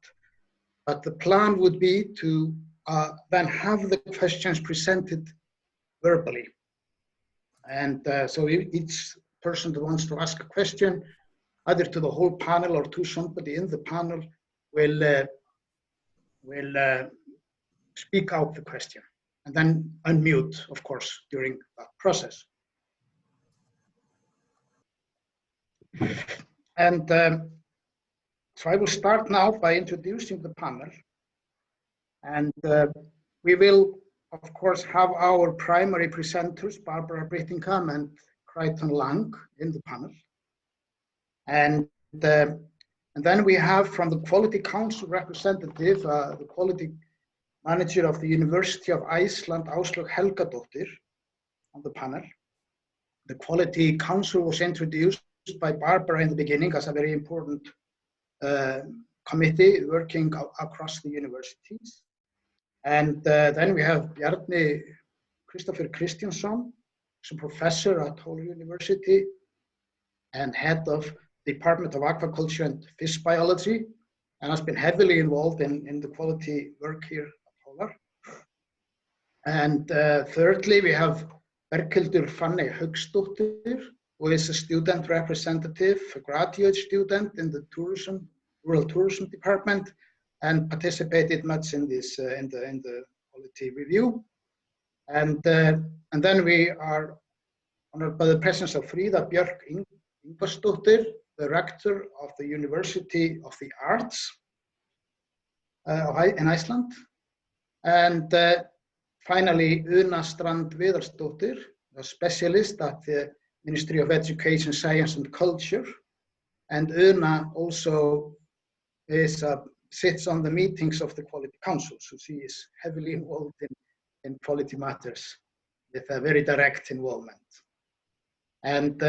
But the plan would be to then have the questions presented verbally. And so each person that wants to ask a question, either to the whole panel or to somebody in the panel, will speak out the question and then unmute, of course, during that process. And so I will start now by introducing the panel. And we will, of course, have our primary presenters, Barbara Brittingham and Crichton Lang, in the panel. And then we have from the Quality Council representative, the quality manager of the University of Iceland, Áslaug Helgadóttir, on the panel. The Quality Council was introduced by Barbara in the beginning as a very important committee working across the universities. And then we have Bjarni Christopher Kristjánsson, who's a professor at Hólar University and head of the Department of Aquaculture and Fish Biology, and has been heavily involved in the quality work here at Hólar. And thirdly, we have Berghildur Fanney Hauksdóttir, who is a student representative, a graduate student in the Rural Tourism Department, and participated much in this in the quality review. And then we are honored by the presence of Fríða Björk Ingvarsdóttir, the rector of the University of the Arts in Iceland. And finally, Una Strand Viðarsdóttir, a specialist at the Ministry of Education, Science and Culture. And Una also sits on the meetings of the Quality Council, so she is heavily involved in quality matters with a very direct involvement. And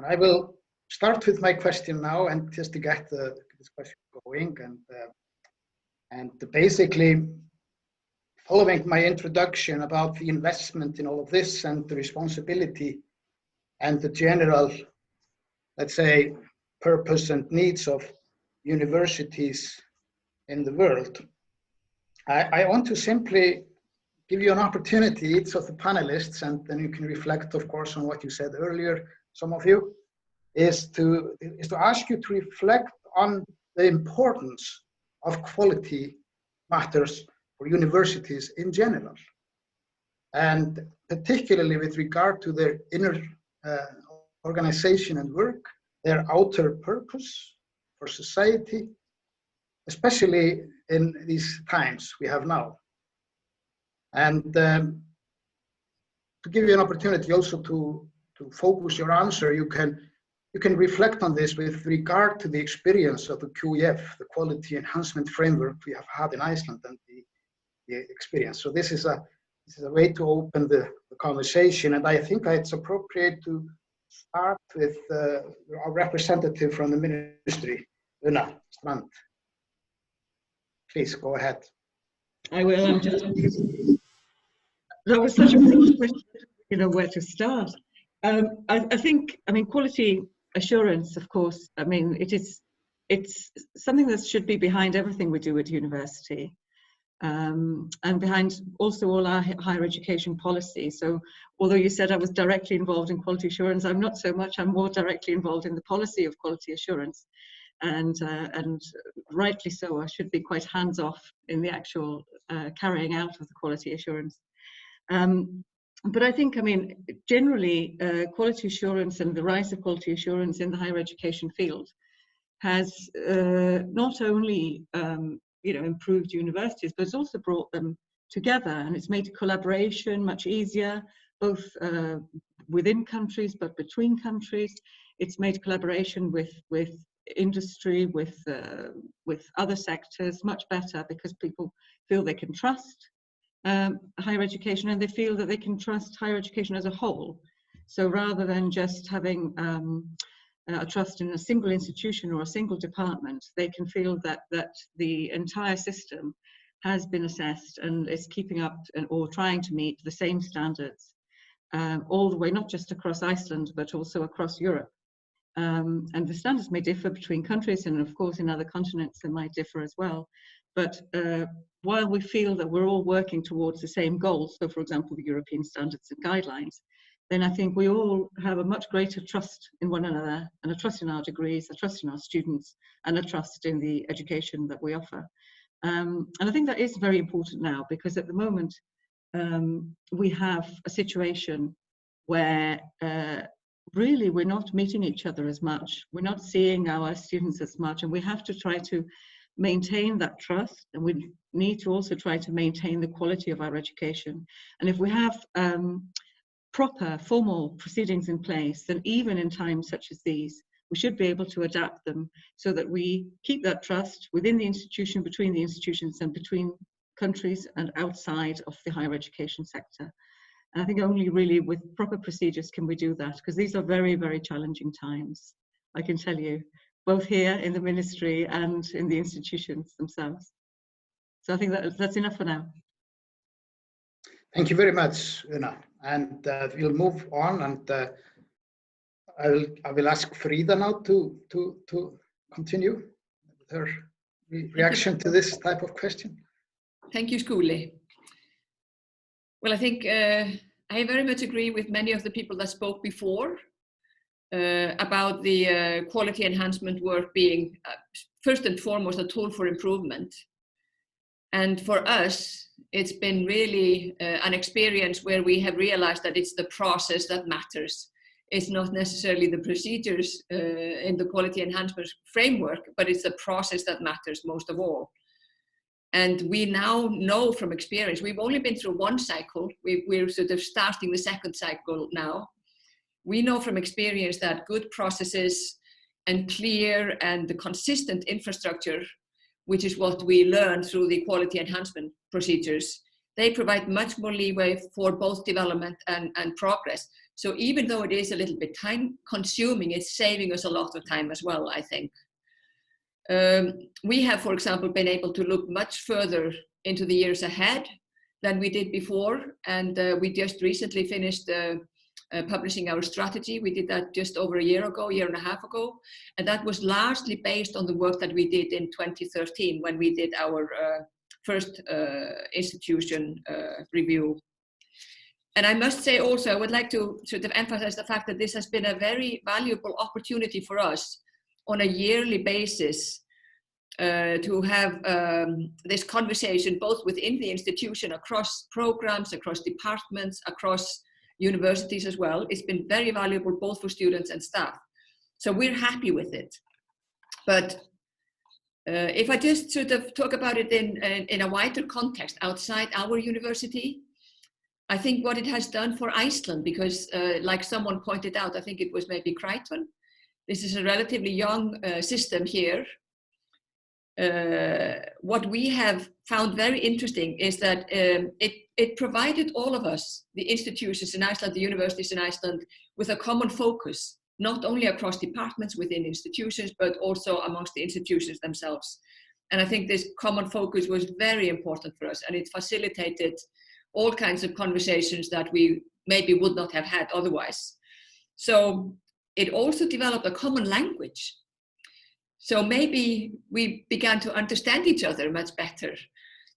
I will start with my question now, and just to get the discussion going, and basically following my introduction about the investment in all of this and the responsibility and the general, let's say, purpose and needs of universities in the world, I want to simply give you an opportunity, each of the panelists, and then you can reflect, of course, on what you said earlier, some of you, is to ask you to reflect on the importance of quality matters for universities in general, and particularly with regard to their inner organization and work, their outer purpose for society, especially in these times we have now. And to give you an opportunity also to focus your answer, you can reflect on this with regard to the experience of the QEF, the Quality Enhancement Framework we have had in Iceland, and the experience. So this is a way to open the conversation, and I think it's appropriate to start with our representative from the ministry, Una Strand. Please go ahead. I will. That was such a broad question, you know, where to start. I think, quality assurance, of course, it's something that should be behind everything we do at university, and behind also all our higher education policy. So although you said I was directly involved in quality assurance, I'm not so much. I'm more directly involved in the policy of quality assurance, and rightly so. I should be quite hands-off in the actual carrying out of the quality assurance. But I think, generally, quality assurance and the rise of quality assurance in the higher education field has not only improved universities, but it's also brought them together, and it's made collaboration much easier, both within countries, but between countries. It's made collaboration with industry, with other sectors much better, because people feel they can trust higher education, and they feel that they can trust higher education as a whole. So rather than just having a trust in a single institution or a single department, they can feel that the entire system has been assessed and is keeping up or trying to meet the same standards all the way, not just across Iceland, but also across Europe. And the standards may differ between countries, and of course in other continents they might differ as well. But while we feel that we're all working towards the same goals, so for example the European standards and guidelines, then I think we all have a much greater trust in one another, and a trust in our degrees, a trust in our students, and a trust in the education that we offer. And I think that is very important now, because at the moment we have a situation where really we're not meeting each other as much. We're not seeing our students as much, and we have to try to maintain that trust, and we need to also try to maintain the quality of our education. And if we have proper formal proceedings in place, then even in times such as these, we should be able to adapt them so that we keep that trust within the institution, between the institutions, and between countries and outside of the higher education sector. And I think only really with proper procedures can we do that, because these are very, very challenging times, I can tell you, both here in the ministry and in the institutions themselves. So I think that's enough for now. Thank you very much, Una. And we'll move on, and I will ask Frida now to continue with her reaction to this type of question. Thank you, Skúli. Well, I think I very much agree with many of the people that spoke before about the quality enhancement work being first and foremost a tool for improvement. And for us, it's been really an experience where we have realized that it's the process that matters. It's not necessarily the procedures in the quality enhancement framework, but it's the process that matters most of all. And we now know from experience, we've only been through one cycle, we're sort of starting the second cycle now. We know from experience that good processes and clear and the consistent infrastructure, which is what we learn through the quality enhancement procedures, they provide much more leeway for both development and progress. So even though it is a little bit time consuming, it's saving us a lot of time as well, I think. We have, for example, been able to look much further into the years ahead than we did before. And we just recently finished publishing our strategy. We did that just over a year and a half ago. And that was largely based on the work that we did in 2013 when we did our first institution review. And I must say also, I would like to sort of emphasize the fact that this has been a very valuable opportunity for us on a yearly basis to have this conversation both within the institution, across programs, across departments, across universities as well. It's been very valuable both for students and staff. So we're happy with it. But if I just sort of talk about it in a wider context outside our university, I think what it has done for Iceland, because like someone pointed out, I think it was maybe Crichton, this is a relatively young system here. What we have found very interesting is that it provided all of us, the institutions in Iceland, the universities in Iceland, with a common focus, not only across departments within institutions, but also amongst the institutions themselves. And I think this common focus was very important for us, and it facilitated all kinds of conversations that we maybe would not have had otherwise. So it also developed a common language. So maybe we began to understand each other much better,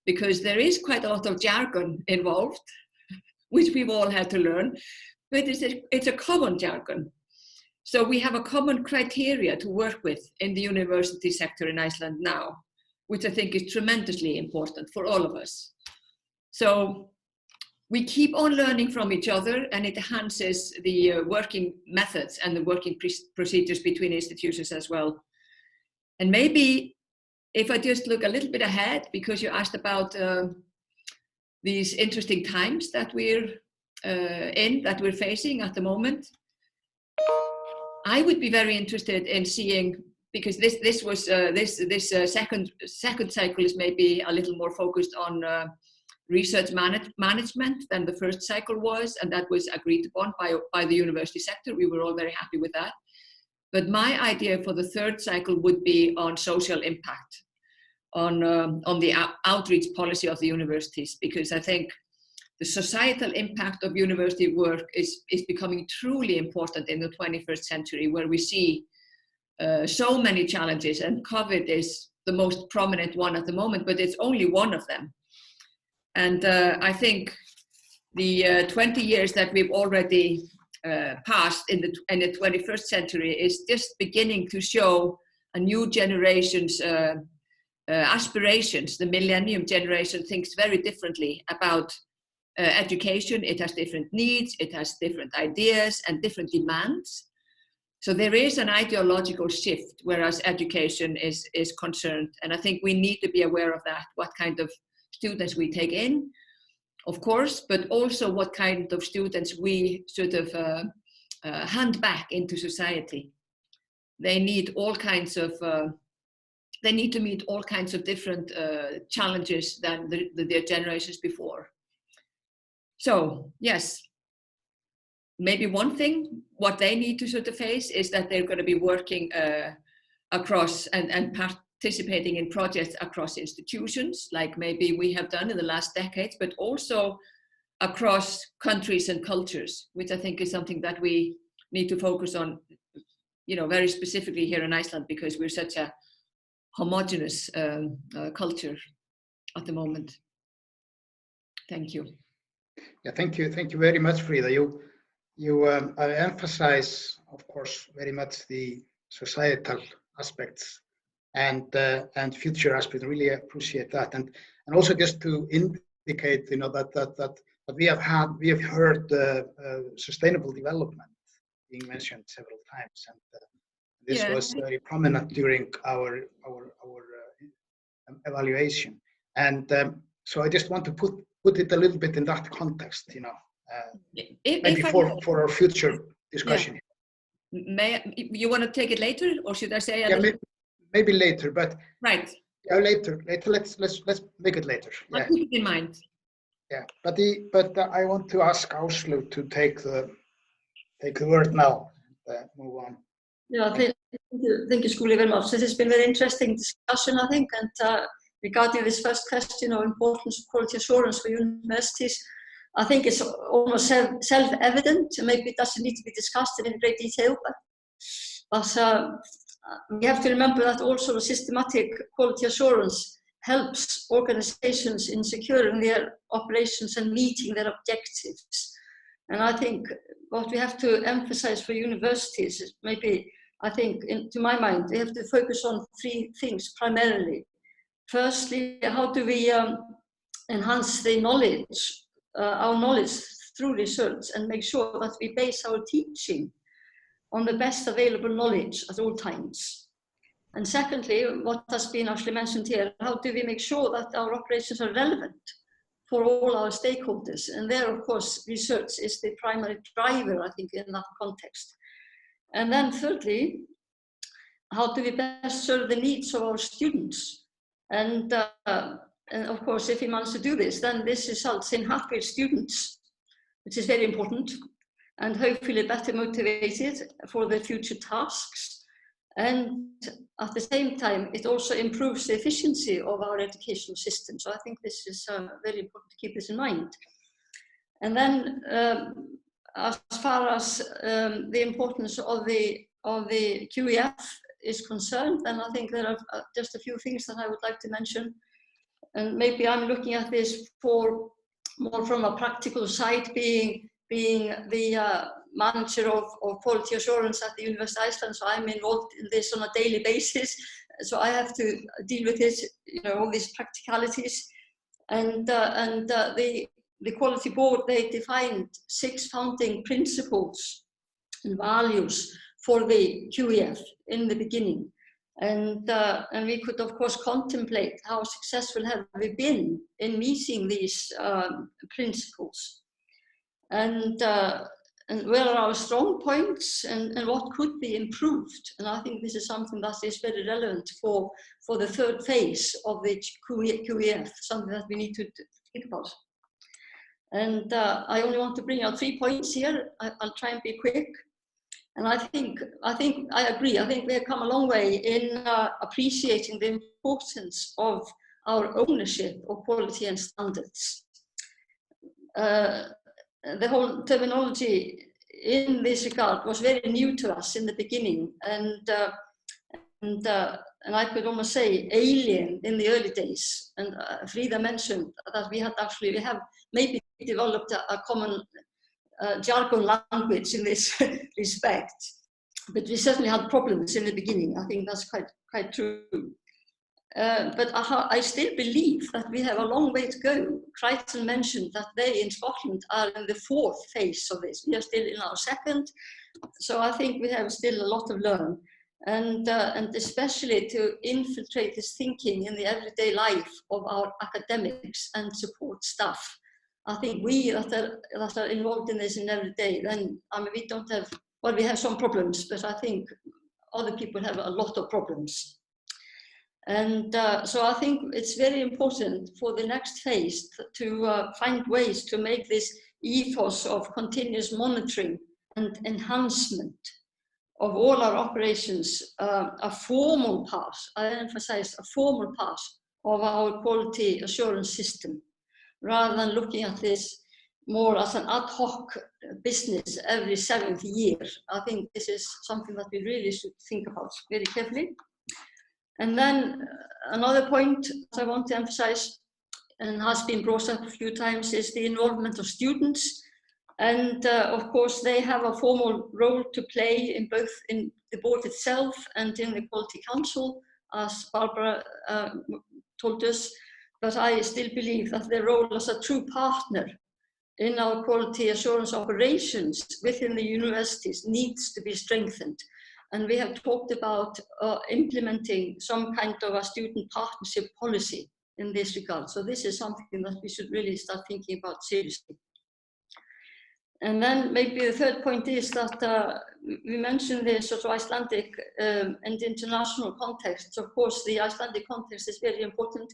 because there is quite a lot of jargon involved, which we've all had to learn, but it's a common jargon. So we have a common criteria to work with in the university sector in Iceland now, which I think is tremendously important for all of us. So we keep on learning from each other, and it enhances the working methods and the working procedures between institutions as well. And maybe if I just look a little bit ahead, because you asked about these interesting times that we're facing at the moment, I would be very interested in seeing, because this second cycle is maybe a little more focused on research management than the first cycle was, and that was agreed upon by the university sector. We were all very happy with that. But my idea for the third cycle would be on social impact, on the outreach policy of the universities, because I think the societal impact of university work is becoming truly important in the 21st century, where we see so many challenges, and COVID is the most prominent one at the moment, but it's only one of them. And I think the 20 years that we've already passed in the 21st century is just beginning to show a new generation's aspirations. The millennium generation thinks very differently about education. It has different needs, it has different ideas and different demands. So there is an ideological shift, whereas education is concerned. And I think we need to be aware of that, what kind of students we take in, of course, but also what kind of students we sort of hand back into society. They need all kinds of, they need to meet all kinds of different challenges than their generations before. So yes, maybe one thing, what they need to sort of face is that they're going to be working across and participating in projects across institutions, like maybe we have done in the last decades, but also across countries and cultures, which I think is something that we need to focus on, you know, very specifically here in Iceland, because we're such a homogeneous culture at the moment. Thank you. Yeah, thank you very much, Frida. You emphasize, of course, very much the societal aspects and future aspects. Really appreciate that, and also just to indicate, you know, that we have heard sustainable development being mentioned several times, and this was very prominent during our evaluation, and so I just want to put it a little bit in that context, you know, maybe for our future discussion. Yeah. You want to take it later, or should I say? Maybe later, but right. Yeah, later. Let's make it later. I'll keep it in mind. Yeah, but I want to ask Áslu to take the word now. Move on. Yeah, thank you, Skúli, very much. This has been a very interesting discussion, I think, and regarding this first question of importance of quality assurance for universities, I think it's almost self-evident. Maybe it doesn't need to be discussed in great detail, but we have to remember that also systematic quality assurance helps organizations in securing their operations and meeting their objectives. And I think what we have to emphasize for universities is maybe, I think, to my mind, they have to focus on three things primarily. Firstly, how do we enhance the knowledge, our knowledge through research, and make sure that we base our teaching on the best available knowledge at all times. And secondly, what has been actually mentioned here, how do we make sure that our operations are relevant for all our stakeholders? And there, of course, research is the primary driver, I think, in that context. And then thirdly, how do we best serve the needs of our students? And of course, if we manage to do this, then this results in happier students, which is very important, and hopefully better motivated for their future tasks. And at the same time, it also improves the efficiency of our educational system. So I think this is very important to keep this in mind. And then as far as the importance of the QEF is concerned, then I think there are just a few things that I would like to mention. And maybe I'm looking at this for more from a practical side, being the manager of quality assurance at the University of Iceland, so I'm involved in this on a daily basis. So I have to deal with this, all these practicalities. And the quality board, they defined 6 founding principles and values for the QEF in the beginning. And we could, of course, contemplate how successful have we been in meeting these principles. And where are our strong points and what could be improved? And I think this is something that is very relevant for the third phase of the QEF, something that we need to think about. And I only want to bring out 3 points here. I'll try and be quick. And I think I agree. I think we have come a long way in appreciating the importance of our ownership of quality and standards. The whole terminology in this regard was very new to us in the beginning, and I could almost say alien in the early days. And Frida mentioned that we have maybe developed a common jargon language in this respect, but we certainly had problems in the beginning. I think that's quite true. But I still believe that we have a long way to go. Crichton mentioned that they in Scotland are in the 4th phase of this. We are still in our 2nd. So I think we have still a lot to learn. And especially to infiltrate this thinking in the everyday life of our academics and support staff. I think we that are involved in this in every day, then, I mean, we don't have, well, we have some problems, but I think other people have a lot of problems. And so I think it's very important for the next phase to find ways to make this ethos of continuous monitoring and enhancement of all our operations a formal part, I emphasize a formal part of our quality assurance system, rather than looking at this more as an ad hoc business every 7th year. I think this is something that we really should think about very carefully. And then another point I want to emphasize, and has been brought up a few times, is the involvement of students. And of course, they have a formal role to play in both in the board itself and in the Quality Council, as Barbara told us. But I still believe that their role as a true partner in our quality assurance operations within the universities needs to be strengthened. And we have talked about implementing some kind of a student partnership policy in this regard. So this is something that we should really start thinking about seriously. And then maybe the third point is that we mentioned the sort of Icelandic and international context. Of course, the Icelandic context is very important.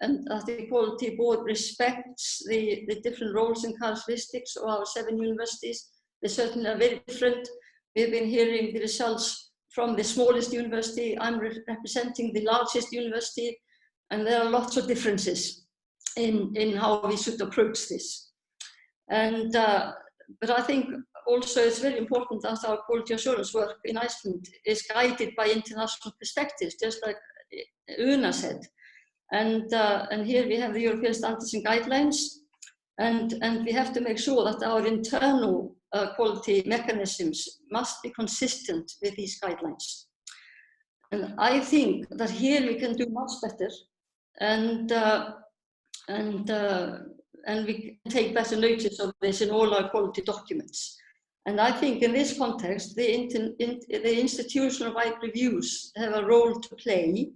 and that the Quality Board respects the different roles and characteristics of our 7 universities. They certainly are very different. We've been hearing the results from the smallest university. I'm representing the largest university, and there are lots of differences in how we should approach this. And but I think also it's very important that our quality assurance work in Iceland is guided by international perspectives, just like Una said. And here we have the European Standards and Guidelines, and we have to make sure that our internal quality mechanisms must be consistent with these guidelines. And I think that here we can do much better, and we can take better notice of this in all our quality documents. And I think in this context, the institutional-wide reviews have a role to play.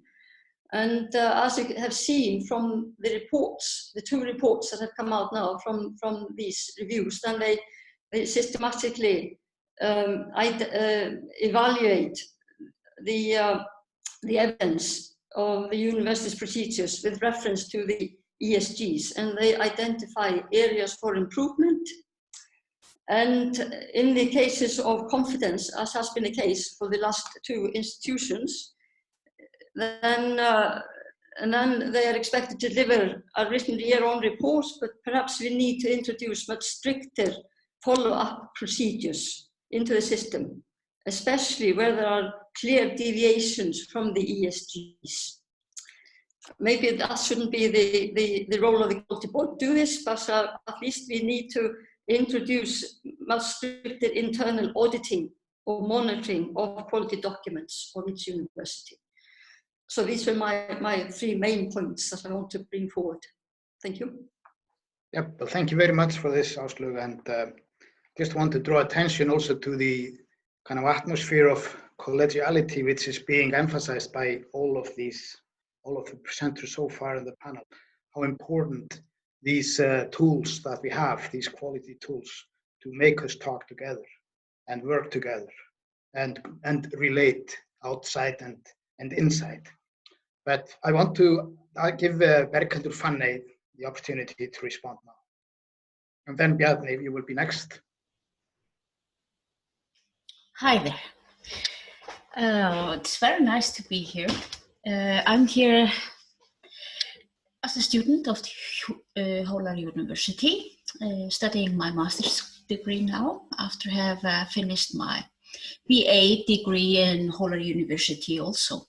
And as you have seen from the reports, the 2 reports that have come out now from these reviews, then they systematically evaluate the evidence of the university's procedures with reference to the ESGs, and they identify areas for improvement. And in the cases of confidence, as has been the case for the last 2 institutions, then they are expected to deliver a written year-on report, but perhaps we need to introduce much stricter follow-up procedures into the system, especially where there are clear deviations from the ESGs. Maybe that shouldn't be the role of the Quality Board to do this, but at least we need to introduce much stricter internal auditing or monitoring of quality documents of each university. So these were my 3 main points that I want to bring forward. Thank you. Yep, well, thank you very much for this, Áslaug, and just want to draw attention also to the kind of atmosphere of collegiality which is being emphasized by all of the presenters so far in the panel. How important these tools that we have, these quality tools, to make us talk together and work together and relate outside and inside. But I want to give Berghildur Fanney the opportunity to respond now. And then Bjarni, you will be next. Hi there. It's very nice to be here. I'm here as a student of the Hólar University, studying my master's degree now after have finished my BA degree in Hólar University also.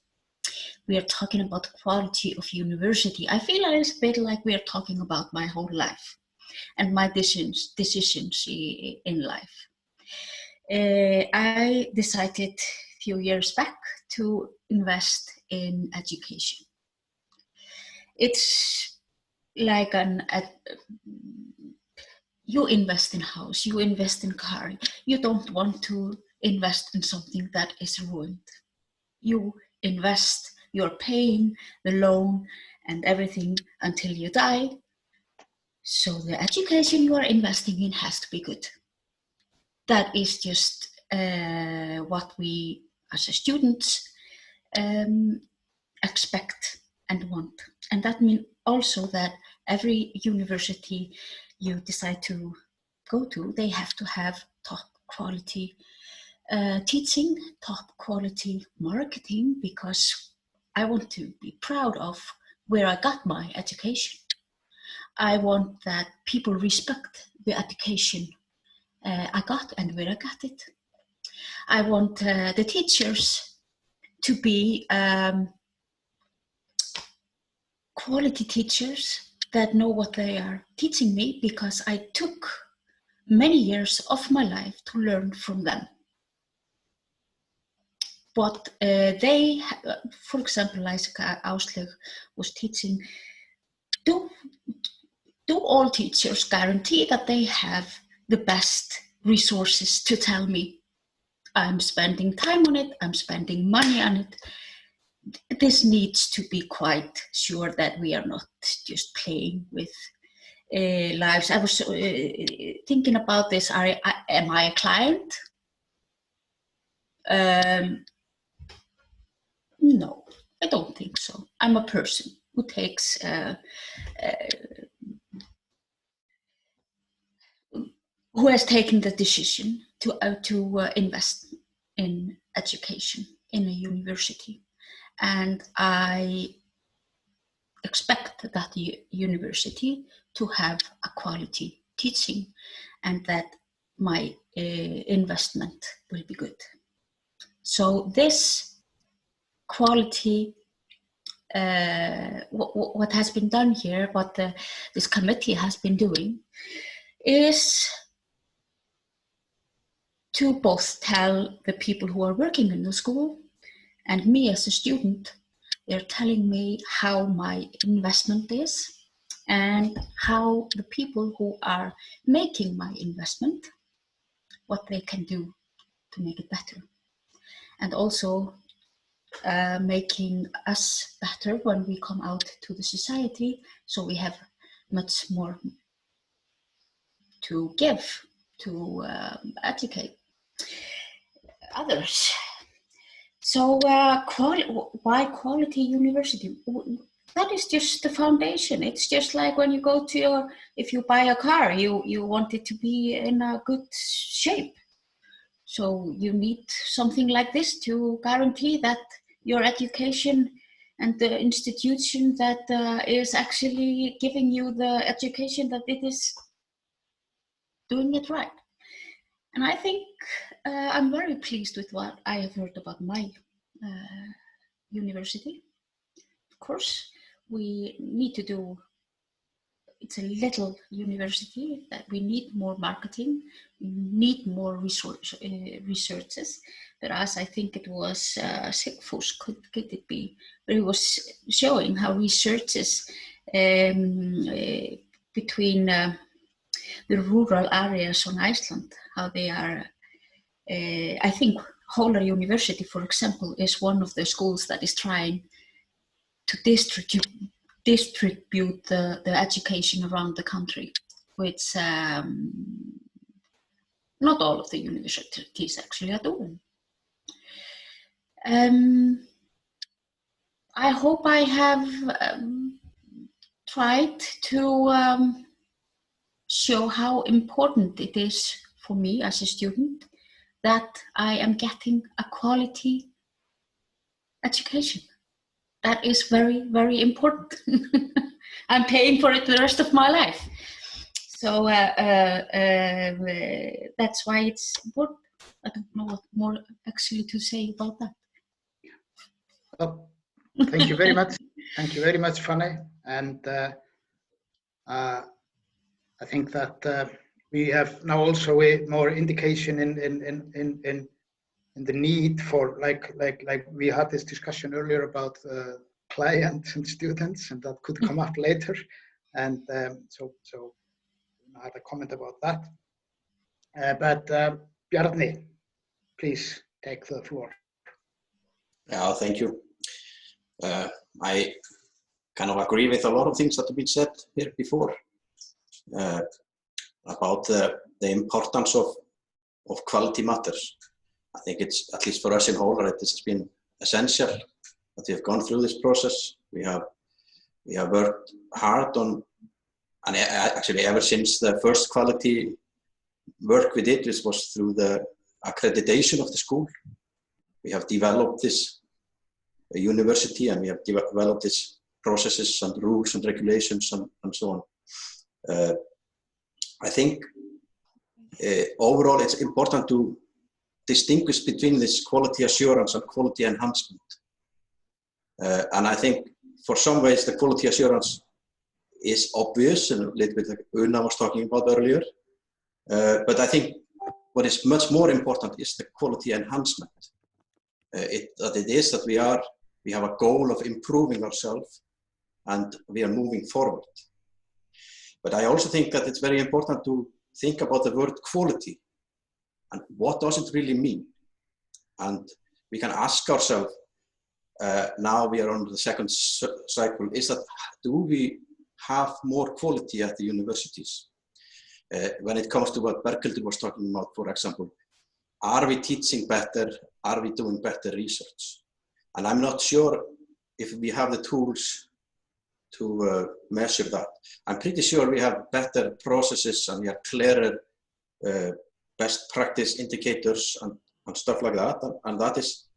We are talking about quality of university. I feel a little bit like we are talking about my whole life and my decisions in life. I decided a few years back to invest in education. It's like you invest in house, you invest in car. You don't want to invest in something that is ruined. You invest, you're paying the loan and everything until you die. So the education you are investing in has to be good. That is just what we as a students expect and want. And that means also that every university you decide to go to, they have to have top quality teaching, top quality marketing, because I want to be proud of where I got my education. I want that people respect the education I got and where I got it. I want the teachers to be quality teachers that know what they are teaching me, because I took many years of my life to learn from them. But they, for example, like Áslaug was teaching, do all teachers guarantee that they have the best resources to tell me, I'm spending time on it, I'm spending money on it? This needs to be quite sure that we are not just playing with lives. I was thinking about this. Am I a client? No, I don't think so. I'm a person. who takes who has taken the decision to invest in education in a university. And I expect that the university to have a quality teaching and that my investment will be good. So this quality, what has been done here, what this committee has been doing, is to both tell the people who are working in the school and me as a student, they're telling me how my investment is and how the people who are making my investment, what they can do to make it better. And also making us better when we come out to the society, so we have much more to give, to educate others. So why quality university? That is just the foundation. It's just like when you go to if you buy a car, you want it to be in a good shape. So you need something like this to guarantee that your education and the institution that is actually giving you the education, that it is doing it right. And I think I'm very pleased with what I have heard about my university. Of course, we need to do, it's a little university that we need more marketing, we need more researches. But as I think it was Sigfús, could it be, but it was showing how researches between the rural areas on Iceland, how they are, I think Hólar University, for example, is one of the schools that is trying to distribute the education around the country, which not all of the universities actually are doing. I hope I have tried to show how important it is for me as a student that I am getting a quality education. That is very, very important. I'm paying for it the rest of my life. So that's why it's important. I don't know what more actually to say about that. Well, thank you very much. Thank you very much, Fanny. And I think that we have now also a more indication in the need for, like we had this discussion earlier about clients and students, and that could come up later. And so I had a comment about that. But Bjarni, please take the floor. Yeah, thank you. I kind of agree with a lot of things that have been said here before about the importance of quality matters. I think it's, at least for us in Hólar, it has been essential that we have gone through this process. We have worked hard on, and actually ever since the first quality work we did, this was through the accreditation of the school. We have developed this university, and we have developed these processes and rules and regulations and so on. I think overall it's important to distinguish between this quality assurance and quality enhancement. And I think for some ways the quality assurance is obvious, and a little bit like Una was talking about earlier. But I think what is much more important is the quality enhancement. That we have a goal of improving ourselves, and we are moving forward. But I also think that it's very important to think about the word quality and what does it really mean. And we can ask ourselves, now we are on the second cycle, is that, do we have more quality at the universities? When it comes to what Berghildur was talking about, for example, are we teaching better? Are we doing better research? And I'm not sure if we have the tools measure that. I'm pretty sure we have better processes and we have clearer best practice indicators and stuff like that. And that is,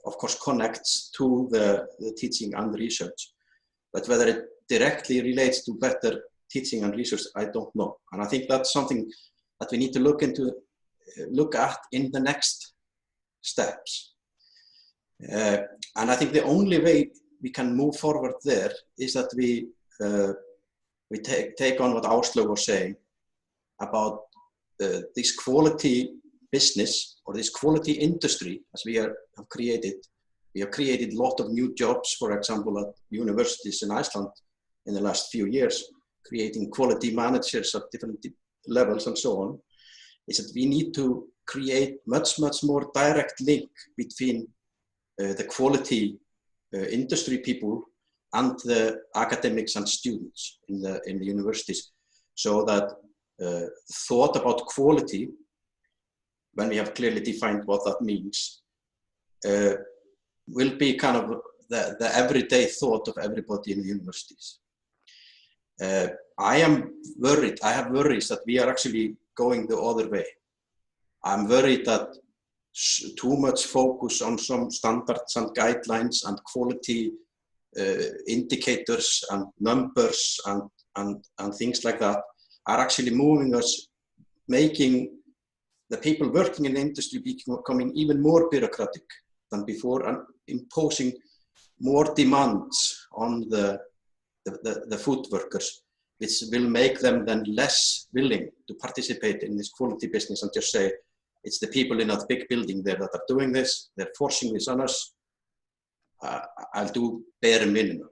of course, connects to the teaching and research. But whether it directly relates to better teaching and research, I don't know. And I think that's something that we need to look at in the next steps. And I think the only way we can move forward there is that we take on what Áslaug was saying about this quality business or this quality industry as we have created. We have created a lot of new jobs, for example, at universities in Iceland in the last few years, creating quality managers at different levels and so on. Is that we need to create much more direct link between the quality industry people and the academics and students in the universities, so that thought about quality, when we have clearly defined what that means, will be kind of the everyday thought of everybody in the universities. I am worried, I have worries that we are actually going the other way. I'm worried that too much focus on some standards and guidelines and quality indicators and numbers and things like that are actually moving us, making the people working in the industry becoming even more bureaucratic than before and imposing more demands on the food workers, which will make them then less willing to participate in this quality business and just say, it's the people in that big building there that are doing this, they're forcing this on us, I'll do bare minimum.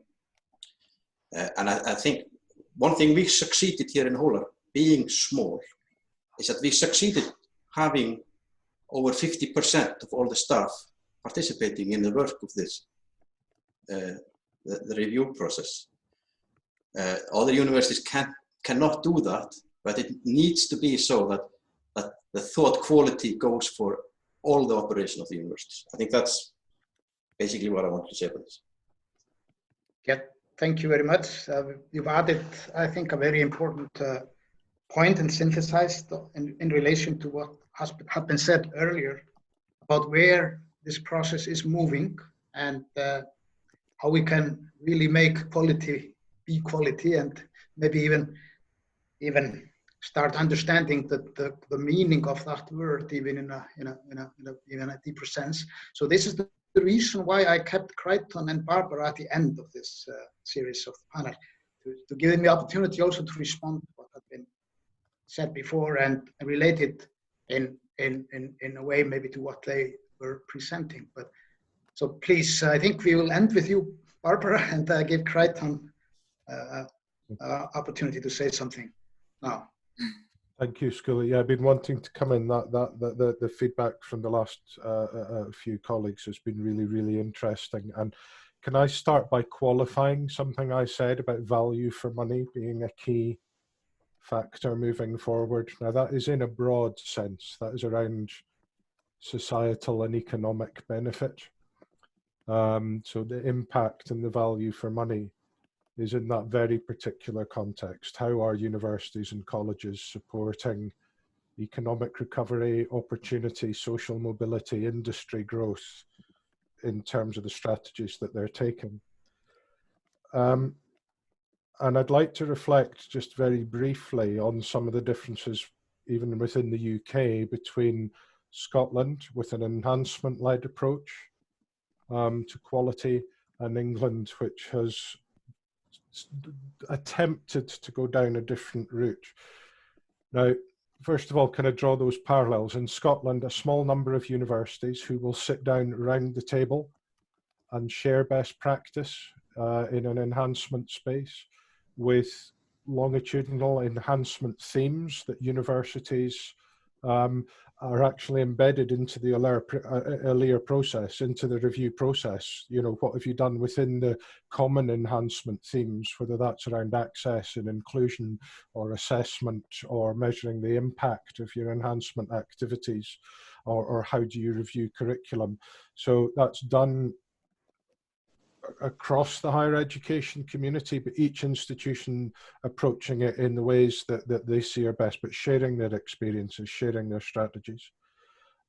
And I think one thing we succeeded here in Hólar, being small, is that we succeeded having over 50% of all the staff participating in the work of this, the review process. Other universities cannot do that, but it needs to be so that the thought quality goes for all the operation of the universities. I think that's basically what I want to say about this. Yeah, thank you very much. You've added, I think, a very important point and synthesized in relation to what has been said earlier about where this process is moving and how we can really make quality be quality, and maybe even start understanding the meaning of that word even in a deeper sense. So this is the reason why I kept Crichton and Barbara at the end of this series of the panel, to give them the opportunity also to respond to what had been said before and relate it in a way maybe to what they were presenting. But so please, I think we will end with you, Barbara, and give Crichton opportunity to say something now. Thank you, Skúli. Yeah, I've been wanting to come in. The feedback from the last few colleagues has been really interesting. And can I start by qualifying something I said about value for money being a key factor moving forward? Now, that is in a broad sense. That is around societal and economic benefit. So the impact and the value for money is in that very particular context. How are universities and colleges supporting economic recovery, opportunity, social mobility, industry growth in terms of the strategies that they're taking? And I'd like to reflect just very briefly on some of the differences even within the UK between Scotland with an enhancement-led approach to quality and England, which has attempted to go down a different route. Now, first of all, can I draw those parallels? In Scotland, a small number of universities who will sit down around the table and share best practice in an enhancement space with longitudinal enhancement themes that universities are actually embedded into the earlier process, into the review process. You know, what have you done within the common enhancement themes, whether that's around access and inclusion or assessment or measuring the impact of your enhancement activities, or how do you review curriculum? So that's done across the higher education community, but each institution approaching it in the ways that they see are best, but sharing their experiences, sharing their strategies.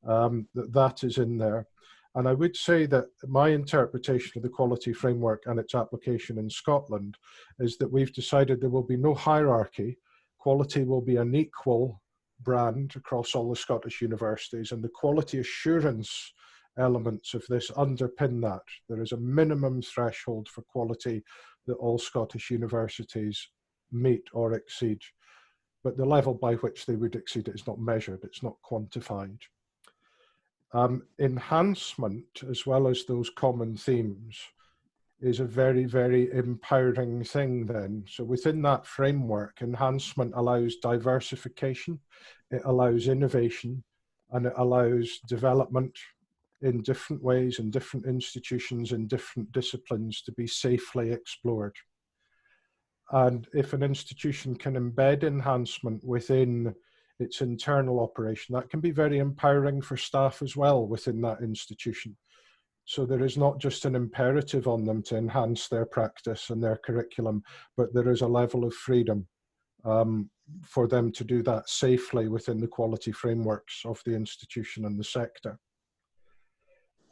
That is in there. And I would say that my interpretation of the quality framework and its application in Scotland is that we've decided there will be no hierarchy. Quality will be an equal brand across all the Scottish universities, and the quality assurance elements of this underpin that. There is a minimum threshold for quality that all Scottish universities meet or exceed, but the level by which they would exceed it is not measured, it's not quantified. Enhancement, as well as those common themes, is a very, very empowering thing then. So within that framework, enhancement allows diversification, it allows innovation, and it allows development in different ways, in different institutions, in different disciplines to be safely explored. And if an institution can embed enhancement within its internal operation, that can be very empowering for staff as well within that institution. So there is not just an imperative on them to enhance their practice and their curriculum, but there is a level of freedom for them to do that safely within the quality frameworks of the institution and the sector.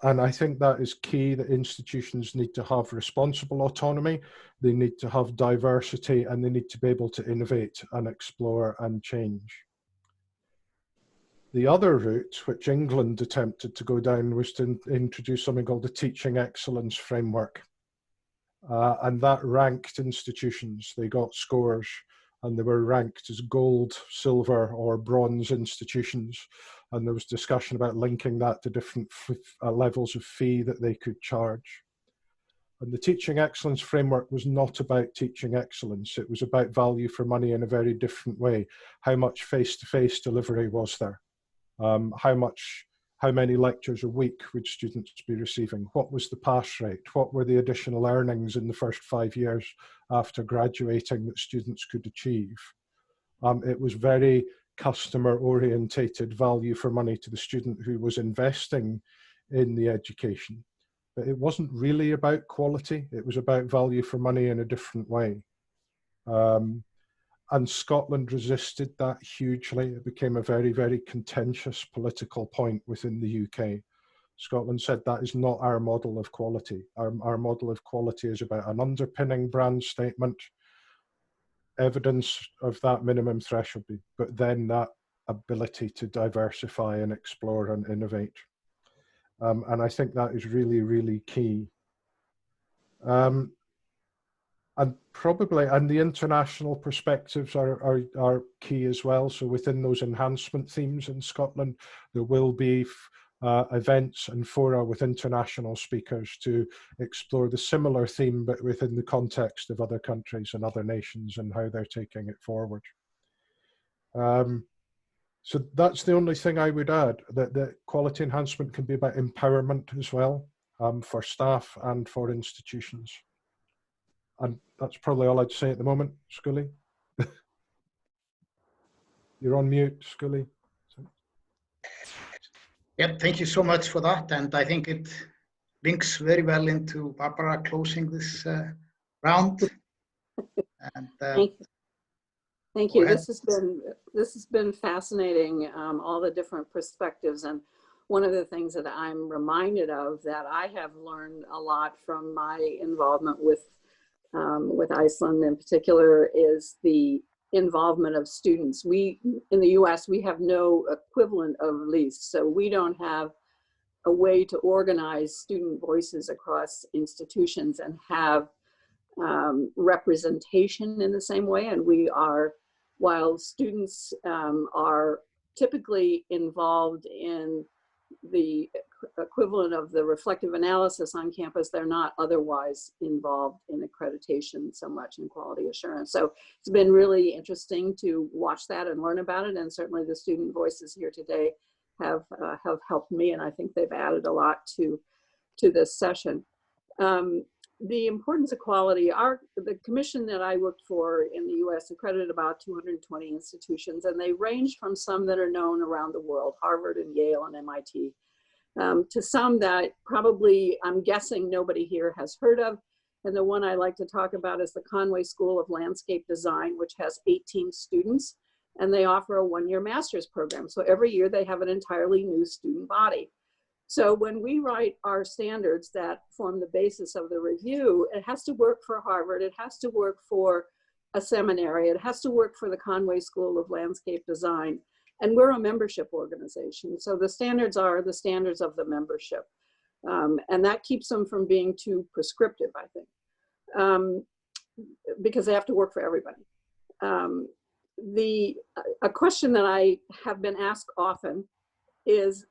And I think that is key, that institutions need to have responsible autonomy, they need to have diversity, and they need to be able to innovate and explore and change. The other route, which England attempted to go down, was to introduce something called the Teaching Excellence Framework. And that ranked institutions. They got scores and they were ranked as gold, silver, or bronze institutions. And there was discussion about linking that to different levels of fee that they could charge. And the Teaching Excellence Framework was not about teaching excellence. It was about value for money in a very different way. How much face-to-face delivery was there? How many lectures a week would students be receiving? What was the pass rate? What were the additional earnings in the first 5 years after graduating that students could achieve? It was very customer orientated, value for money to the student who was investing in the education. But it wasn't really about quality. It was about value for money in a different way. And Scotland resisted that hugely. It became a very, very contentious political point within the UK. Scotland said that is not our model of quality. Our model of quality is about an underpinning brand statement, evidence of that minimum threshold, but then that ability to diversify and explore and innovate. And I think that is really, really key. And the international perspectives are key as well. So within those enhancement themes in Scotland, there will be events and fora with international speakers to explore the similar theme, but within the context of other countries and other nations and how they're taking it forward. So that's the only thing I would add, that quality enhancement can be about empowerment as well, for staff and for institutions. And that's probably all I'd say at the moment, Scully. You're on mute, Scully. Yep, thank you so much for that. And I think it links very well into Barbara closing this round. And, Thank you. This has been fascinating, all the different perspectives. And one of the things that I'm reminded of that I have learned a lot from my involvement with Iceland in particular is the involvement of students. We, in the US, we have no equivalent of LEAS, so we don't have a way to organize student voices across institutions and have representation in the same way. And we are, while students are typically involved in the equivalent of the reflective analysis on campus, they're not otherwise involved in accreditation so much in quality assurance. So it's been really interesting to watch that and learn about it. And certainly the student voices here today have helped me, and I think they've added a lot to this session. The importance of quality, the commission that I worked for in the US accredited about 220 institutions, and they ranged from some that are known around the world, Harvard and Yale and MIT, to some that probably, I'm guessing, nobody here has heard of. And the one I like to talk about is the Conway School of Landscape Design, which has 18 students, and they offer a one-year master's program. So every year they have an entirely new student body. So when we write our standards that form the basis of the review, it has to work for Harvard, it has to work for a seminary, it has to work for the Conway School of Landscape Design, and we're a membership organization. So the standards are the standards of the membership. And that keeps them from being too prescriptive, I think, because they have to work for everybody. A question that I have been asked often is,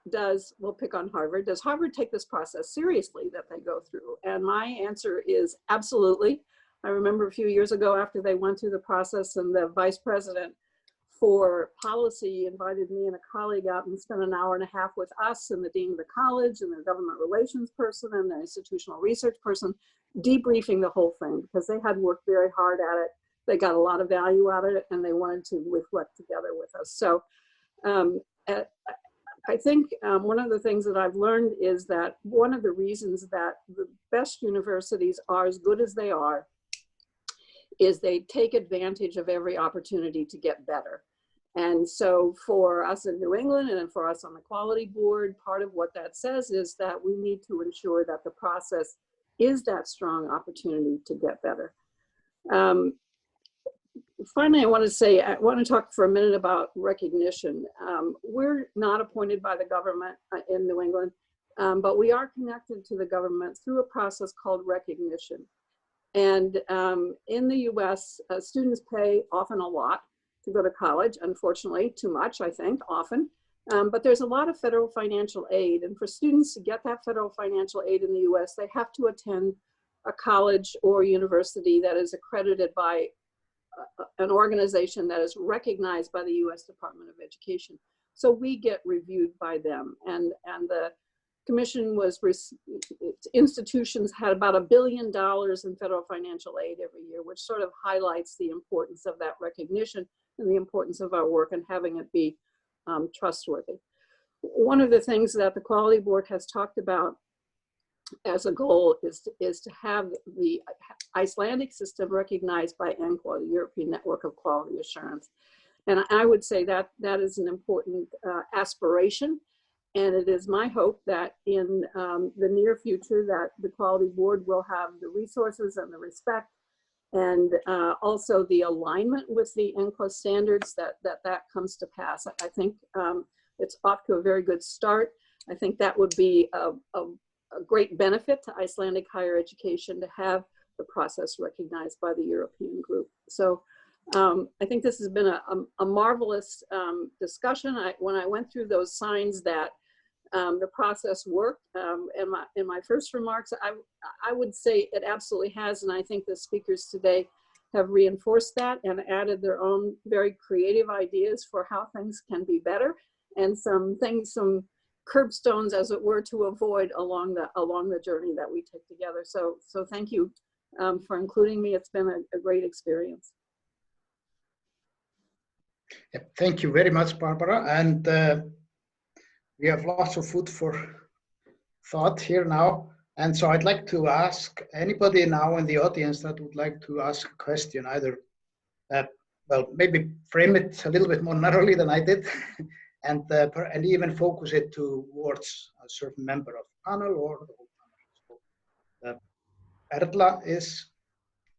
we'll pick on Harvard, does Harvard take this process seriously that they go through? And my answer is absolutely. I remember a few years ago after they went through the process, and the vice president for policy invited me and a colleague out and spent an hour and a half with us and the dean of the college and the government relations person and the institutional research person, debriefing the whole thing, because they had worked very hard at it. They got a lot of value out of it, and they wanted to reflect together with us. So I think one of the things that I've learned is that one of the reasons that the best universities are as good as they are is they take advantage of every opportunity to get better. And so for us in New England and for us on the quality board, part of what that says is that we need to ensure that the process is that strong opportunity to get better. Finally, I want to talk for a minute about recognition. We're not appointed by the government in New England, but we are connected to the government through a process called recognition. And in the US, students pay often a lot to go to college, unfortunately, too much, I think, often. But there's a lot of federal financial aid. And for students to get that federal financial aid in the US, they have to attend a college or university that is accredited by an organization that is recognized by the US Department of Education. So we get reviewed by them. And the commission institutions had about $1 billion in federal financial aid every year, which sort of highlights the importance of that recognition and the importance of our work and having it be trustworthy. One of the things that the Quality Board has talked about as a goal is to have the Icelandic system recognized by ENQA, the European Network of Quality Assurance. And I would say that that is an important aspiration. And it is my hope that in the near future that the Quality Board will have the resources and the respect and also the alignment with the ENQA standards that comes to pass. I think it's off to a very good start. I think that would be a great benefit to Icelandic higher education to have the process recognized by the European group. So I think this has been a marvelous discussion. When I went through those signs that the process worked, in my first remarks, I would say it absolutely has, and I think the speakers today have reinforced that and added their own very creative ideas for how things can be better, and some curbstones, as it were, to avoid along the journey that we take together. So thank you for including me. It's been a great experience. Yeah, thank you very much, Barbara. And we have lots of food for thought here now. And so I'd like to ask anybody now in the audience that would like to ask a question, either, well, maybe frame it a little bit more narrowly than I did, and even focus it towards a certain member of the panel or the whole panel. So, Erla is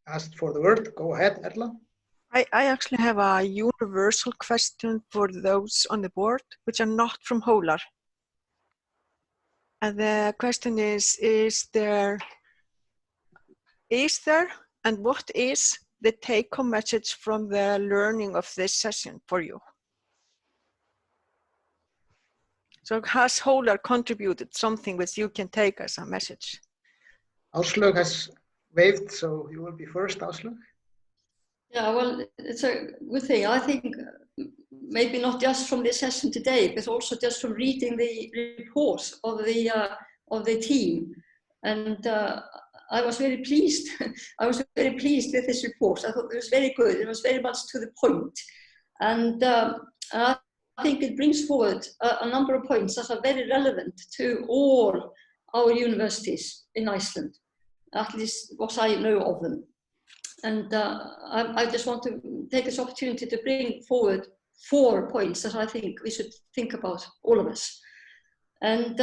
asked for the word. Go ahead, Erla. I actually have a universal question for those on the board which are not from Hólar. And the question is there and what is the take-home message from the learning of this session for you? So has Hólar contributed something which you can take as a message? Áslaug has waved, so you will be first, Áslaug. Yeah, well, it's a good thing. I think maybe not just from this session today, but also just from reading the reports of the team. And I was very pleased. I was very pleased with this report. I thought it was very good. It was very much to the point. And I I think it brings forward a number of points that are very relevant to all our universities in Iceland, at least what I know of them. And I just want to take this opportunity to bring forward 4 points that I think we should think about, all of us. And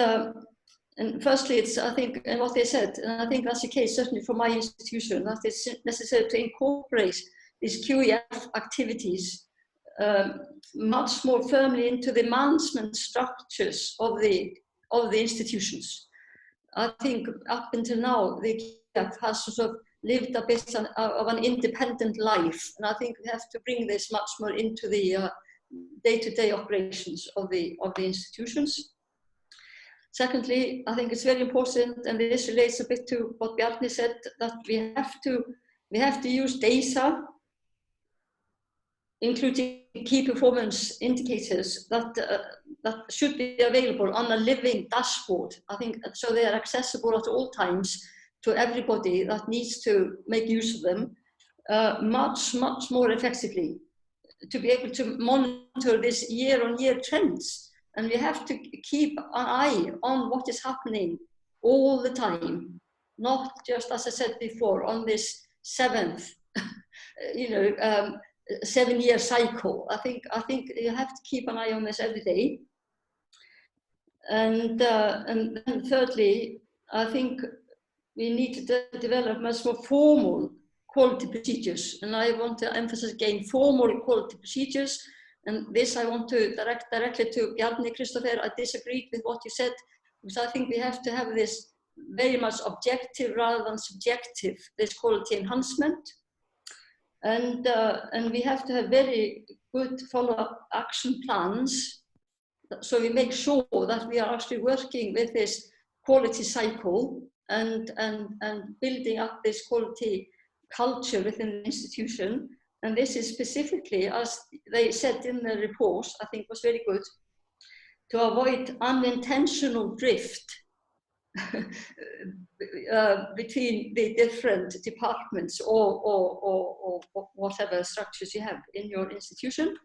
firstly, it's, I think, and what they said, and I think that's the case certainly for my institution, that it's necessary to incorporate these QEF activities much more firmly into the management structures of the institutions. I think up until now, the QEF has sort of lived a bit of an independent life, and I think we have to bring this much more into the day-to-day operations of the institutions. Secondly, I think it's very important, and this relates a bit to what Bjarni said, that we have to use data, including key performance indicators that should be available on a living dashboard. I think so they are accessible at all times to everybody that needs to make use of them much more effectively, to be able to monitor this year-on-year trends. And we have to keep an eye on what is happening all the time, not just, as I said before, on this 7-year cycle. I think you have to keep an eye on this every day. And then thirdly, I think we need to develop much more formal quality procedures. And I want to emphasize again, formal quality procedures. And this I want to direct directly to Bjarni Kristoffer. I disagreed with what you said, because I think we have to have this very much objective rather than subjective, this quality enhancement. And we have to have very good follow-up action plans, so we make sure that we are actually working with this quality cycle and building up this quality culture within the institution. And this is specifically, as they said in the report, I think was very good, to avoid unintentional drift between the different departments or whatever structures you have in your institution.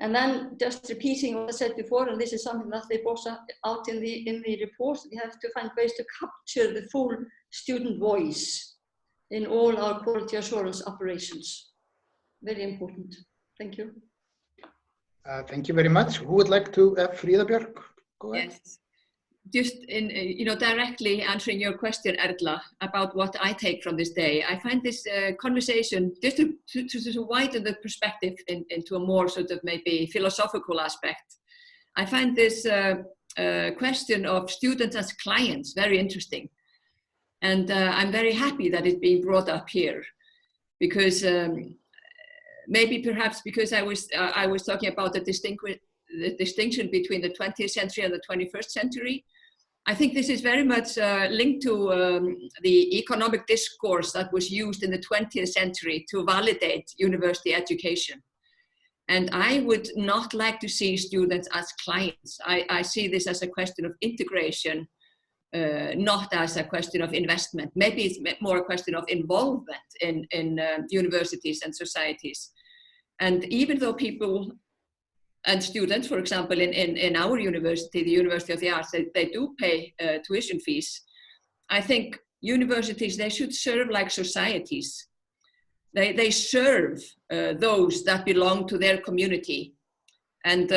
And then just repeating what I said before, and this is something that they brought out in the report, we have to find ways to capture the full student voice in all our quality assurance operations. Very important. Thank you. Thank you very much. Who would like to, Frida Björk, go ahead? Yes. Just in, directly answering your question, Erla, about what I take from this day, I find this conversation, just to widen the perspective into a more sort of maybe philosophical aspect, I find this question of students as clients very interesting. And I'm very happy that it's being brought up here, because maybe perhaps because I was talking about the distinction between the 20th century and the 21st century. I think this is very much linked to the economic discourse that was used in the 20th century to validate university education. And I would not like to see students as clients. I see this as a question of integration, not as a question of investment. Maybe it's more a question of involvement in universities and societies. And even though people and students, for example, in our university, the University of the Arts, they do pay tuition fees. I think universities, they should serve like societies. They serve those that belong to their community. And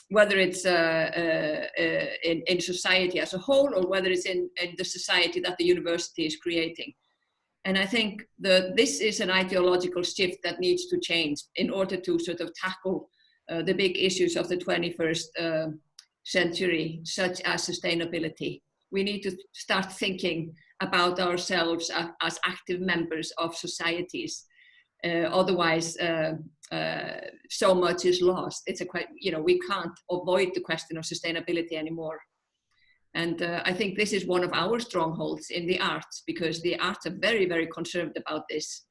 whether it's in society as a whole, or whether it's in the society that the university is creating. And I think this is an ideological shift that needs to change in order to sort of tackle the big issues of the 21st century, such as sustainability. We need to start thinking about ourselves as active members of societies. Otherwise, so much is lost. It's we can't avoid the question of sustainability anymore. And I think this is one of our strongholds in the arts, because the arts are very, very concerned about this.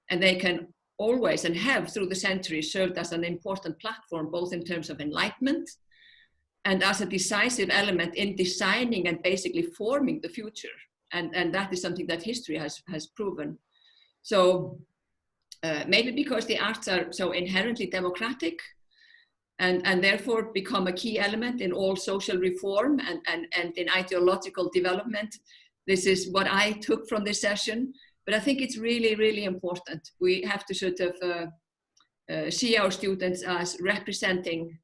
And they can always, and have through the centuries, served as an important platform, both in terms of enlightenment and as a decisive element in designing and basically forming the future. And that is something that history has proven. So maybe because the arts are so inherently democratic, and therefore become a key element in all social reform and in ideological development. This is what I took from this session, but I think it's really, really important. We have to sort of see our students as representing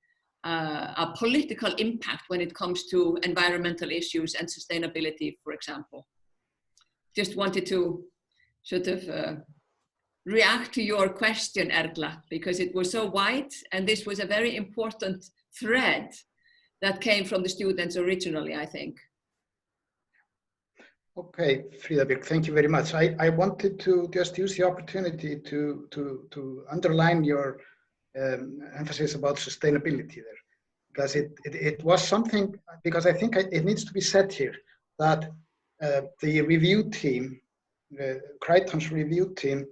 a political impact when it comes to environmental issues and sustainability, for example. Just wanted to sort of react to your question, Erla, because it was so wide, and this was a very important thread that came from the students originally, I think. Okay, Frida Björk, thank you very much. I wanted to just use the opportunity to underline your emphasis about sustainability there, because it was something, because I think it needs to be said here that the review team, Crichton's review team,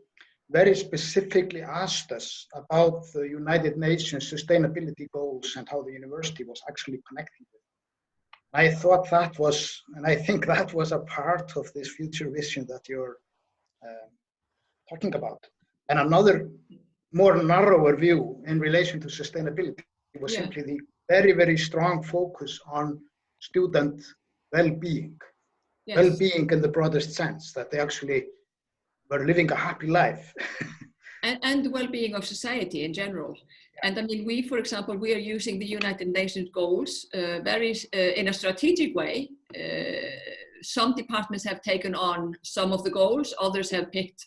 very specifically asked us about the United Nations sustainability goals and how the university was actually connecting with them. I thought that was, and I think that was a part of this future vision that you're talking about. And another more narrower view in relation to sustainability was simply the very, very strong focus on student well-being. Yes. Well-being in the broadest sense, that they actually were living a happy life. and the well-being of society in general. And I mean, we, for example, we are using the United Nations goals in a strategic way. Some departments have taken on some of the goals, others have picked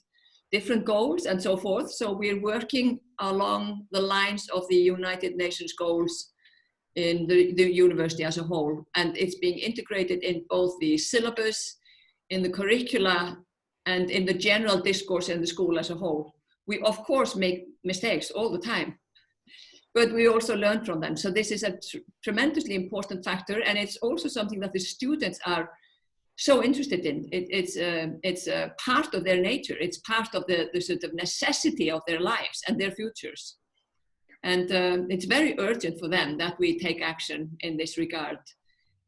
different goals and so forth. So we're working along the lines of the United Nations goals in the university as a whole. And it's being integrated in both the syllabus, in the curricula, and in the general discourse in the school as a whole. We, of course, make mistakes all the time, but we also learn from them. So this is a tremendously important factor, and it's also something that the students are so interested in. It's a part of their nature. It's part of the sort of necessity of their lives and their futures. And it's very urgent for them that we take action in this regard.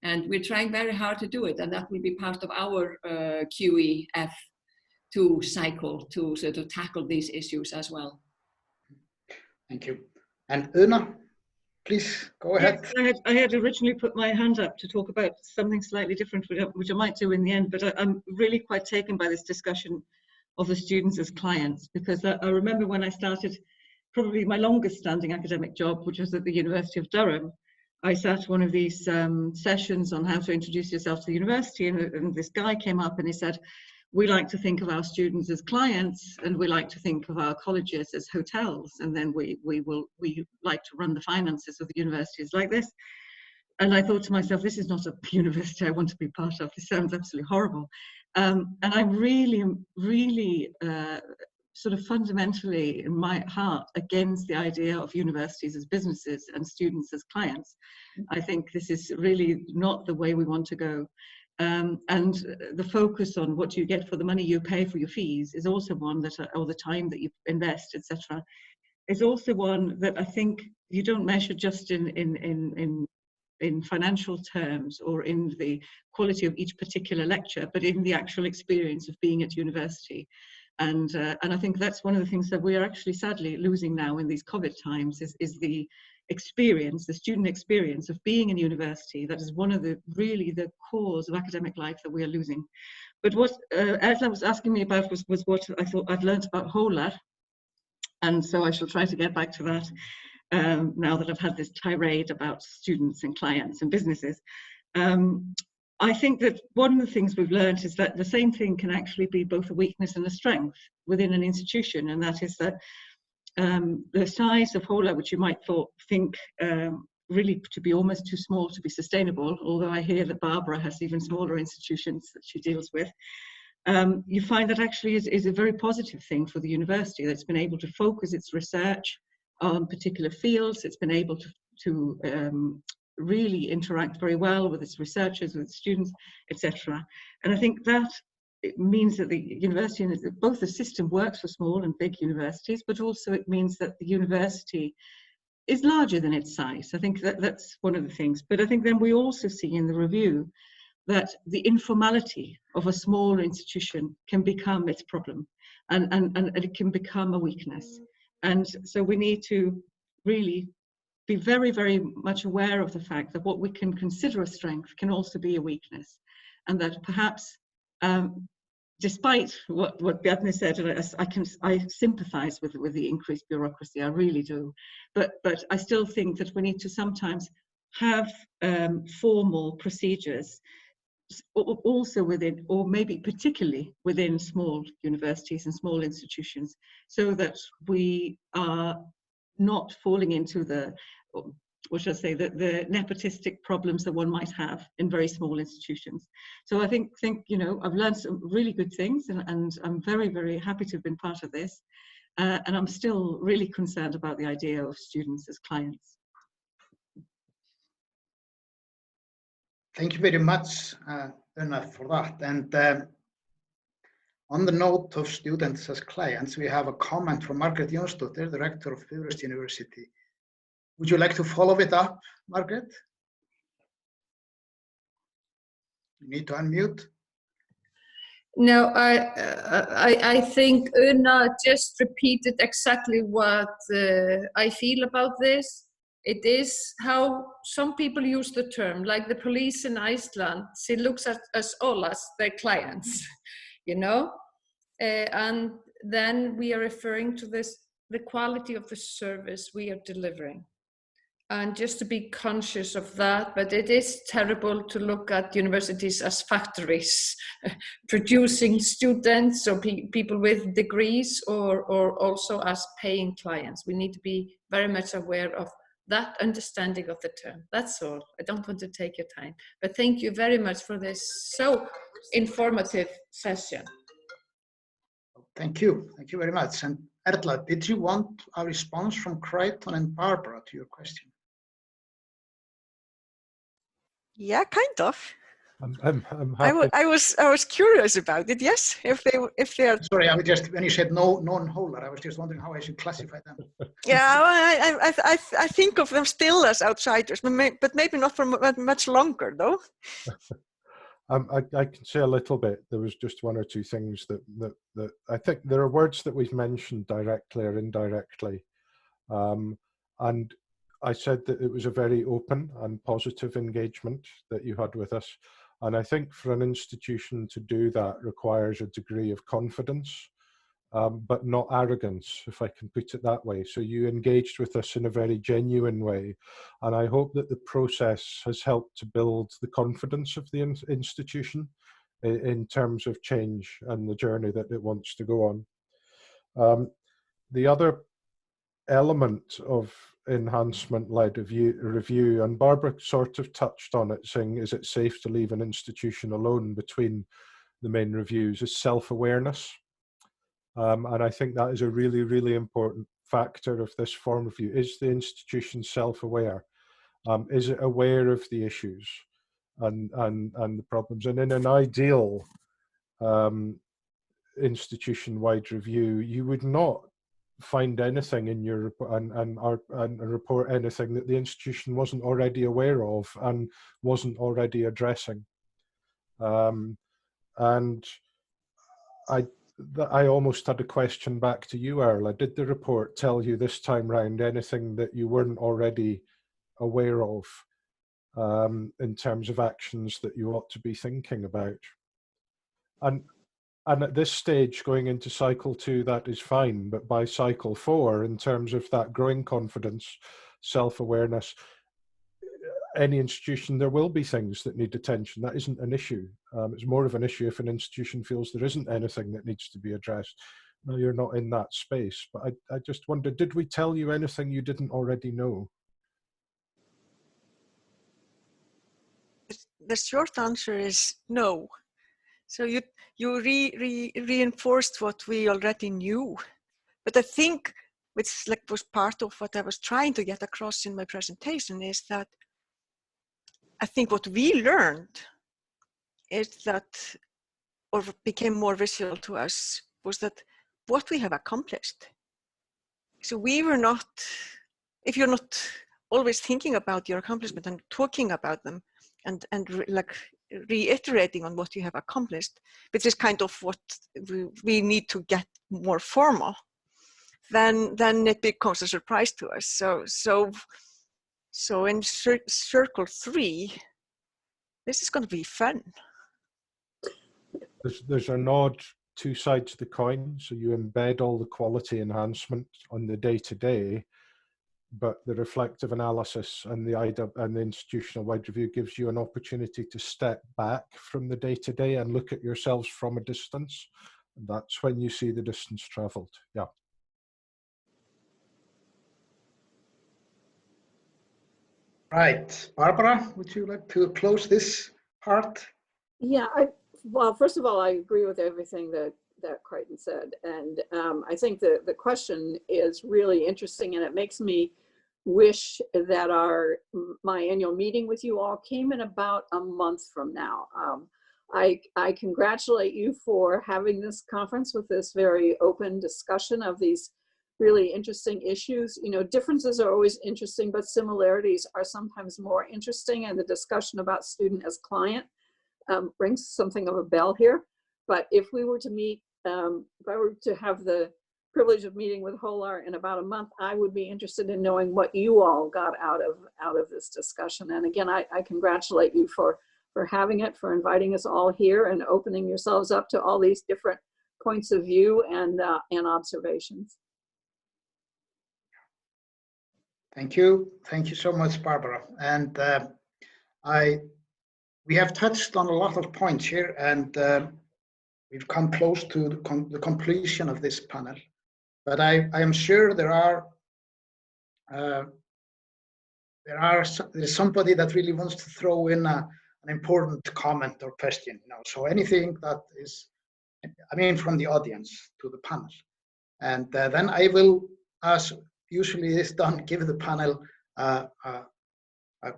And we're trying very hard to do it, and that will be part of our QEF cycle to sort of tackle these issues as well. Thank you. And Una, please go ahead. Yes, I had originally put my hand up to talk about something slightly different, which I might do in the end, but I'm really quite taken by this discussion of the students as clients, because I remember when I started probably my longest standing academic job, which was at the University of Durham. I sat one of these sessions on how to introduce yourself to the university, and this guy came up and he said, we like to think of our students as clients, and we like to think of our colleges as hotels, and then we like to run the finances of the universities like this. And I thought to myself, this is not a university I want to be part of. This sounds absolutely horrible. And I'm really sort of fundamentally in my heart against the idea of universities as businesses and students as clients. I think this is really not the way we want to go. And the focus on what you get for the money you pay for your fees is also one that, or the time that you invest, etc., is also one that I think you don't measure just in financial terms or in the quality of each particular lecture, but in the actual experience of being at university. And I think that's one of the things that we are actually sadly losing now in these COVID times is the experience, the student experience of being in university. That is one of the the cores of academic life that we are losing. But what Erla was asking me about was what I thought I'd learned about Hólar, and so I shall try to get back to that now that I've had this tirade about students and clients and businesses. I think that one of the things we've learned is that the same thing can actually be both a weakness and a strength within an institution, and that is that the size of Hólar, which you might think really to be almost too small to be sustainable, although I hear that Barbara has even smaller institutions that she deals with, you find that actually is a very positive thing for the university, that it's been able to focus its research on particular fields. It's been able to really interact very well with its researchers, with its students, etc. And I think that it means that the university, and both the system works for small and big universities, but also it means that the university is larger than its size. I think that's one of the things. But I think then we also see in the review that the informality of a small institution can become its problem, and it can become a weakness. And so we need to really be very, very much aware of the fact that what we can consider a strength can also be a weakness, and that perhaps, despite what Bjarni said, and I sympathise with the increased bureaucracy, I really do, but I still think that we need to sometimes have formal procedures also within, or maybe particularly within, small universities and small institutions, so that we are not falling into the, what should I say, the nepotistic problems that one might have in very small institutions. So I think you know, I've learned some really good things, and I'm very, very happy to have been part of this. And I'm still really concerned about the idea of students as clients. Thank you very much, Una, for that. And on the note of students as clients, we have a comment from Margaret Jónsdóttir, the rector of Bifröst University. Would you like to follow it up, Margaret? You need to unmute. No, I think Una just repeated exactly what I feel about this. It is how some people use the term, like the police in Iceland. She looks at us all as their clients, you know? And then we are referring to this, the quality of the service we are delivering. And just to be conscious of that, but it is terrible to look at universities as factories, producing students or people with degrees, or also as paying clients. We need to be very much aware of that understanding of the term. That's all. I don't want to take your time, but thank you very much for this so informative session. Thank you. Thank you very much. And Erla, did you want a response from Crichton and Barbara to your question? Yeah, kind of. I'm happy. I was curious about it. Yes, if they are. Sorry, I was just, when you said non-Hólar, I was just wondering how I should classify them. Yeah, I think of them still as outsiders, but maybe not for much longer, though. I can say a little bit. There was just one or two things that I think there are words that we've mentioned directly or indirectly, and I said that it was a very open and positive engagement that you had with us. And I think for an institution to do that requires a degree of confidence, but not arrogance, if I can put it that way. So you engaged with us in a very genuine way. And I hope that the process has helped to build the confidence of the institution in terms of change and the journey that it wants to go on. The other element of enhancement-led review, and Barbara sort of touched on it, saying, is it safe to leave an institution alone between the main reviews, is self-awareness. And I think that is a really, really important factor of this form review. Is the institution self-aware? Is it aware of the issues and the problems? And in an ideal institution-wide review, you would not find anything in your report and report anything that the institution wasn't already aware of and wasn't already addressing. And I almost had a question back to you, Erla. Did the report tell you this time round anything that you weren't already aware of in terms of actions that you ought to be thinking about? And at this stage, going into cycle 2, that is fine. But by cycle 4, in terms of that growing confidence, self-awareness, any institution, there will be things that need attention. That isn't an issue. It's more of an issue if an institution feels there isn't anything that needs to be addressed. No, you're not in that space. But I just wondered, did we tell you anything you didn't already know? The short answer is no. So you reinforced what we already knew, but I think, which was part of what I was trying to get across in my presentation, is that I think what we learned is that, or became more visual to us, was that what we have accomplished. So we were not, if you're not always thinking about your accomplishment and talking about them and like reiterating on what you have accomplished, which is kind of what we need to get more formal, then it becomes a surprise to us. So So in circle 3, this is going to be fun. There's an odd two sides to the coin. So you embed all the quality enhancement on the day-to-day, but the reflective analysis and the institutional-wide review gives you an opportunity to step back from the day-to-day and look at yourselves from a distance. And that's when you see the distance traveled. Yeah. Right. Barbara, would you like to close this part? Yeah, well, first of all, I agree with everything that Crichton said. And I think the question is really interesting, and it makes me wish that my annual meeting with you all came in about a month from now. I congratulate you for having this conference with this very open discussion of these really interesting issues. You know, differences are always interesting, but similarities are sometimes more interesting, and the discussion about student as client rings something of a bell here. But if we were to meet, if I were to have the privilege of meeting with Hólar in about a month, I would be interested in knowing what you all got out of this discussion. And again, I congratulate you for having it, for inviting us all here and opening yourselves up to all these different points of view and observations. Thank you. Thank you so much, Barbara. And we have touched on a lot of points here, and we've come close to the completion of this panel. But I am sure there's somebody that really wants to throw in an important comment or question. You know, so anything that is, I mean, from the audience to the panel, and then I will, as usually is done, give the panel a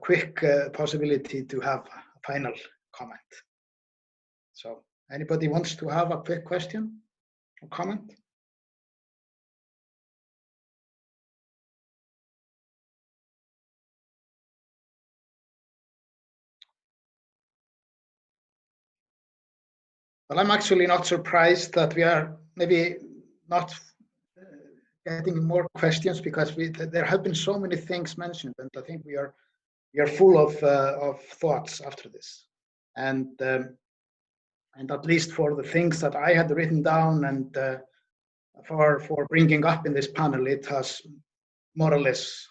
quick possibility to have a final comment. So anybody wants to have a quick question or comment? Well, I'm actually not surprised that we are maybe not getting more questions, because there have been so many things mentioned, and I think we are full of thoughts after this, and at least for the things that I had written down and for bringing up in this panel, it has more or less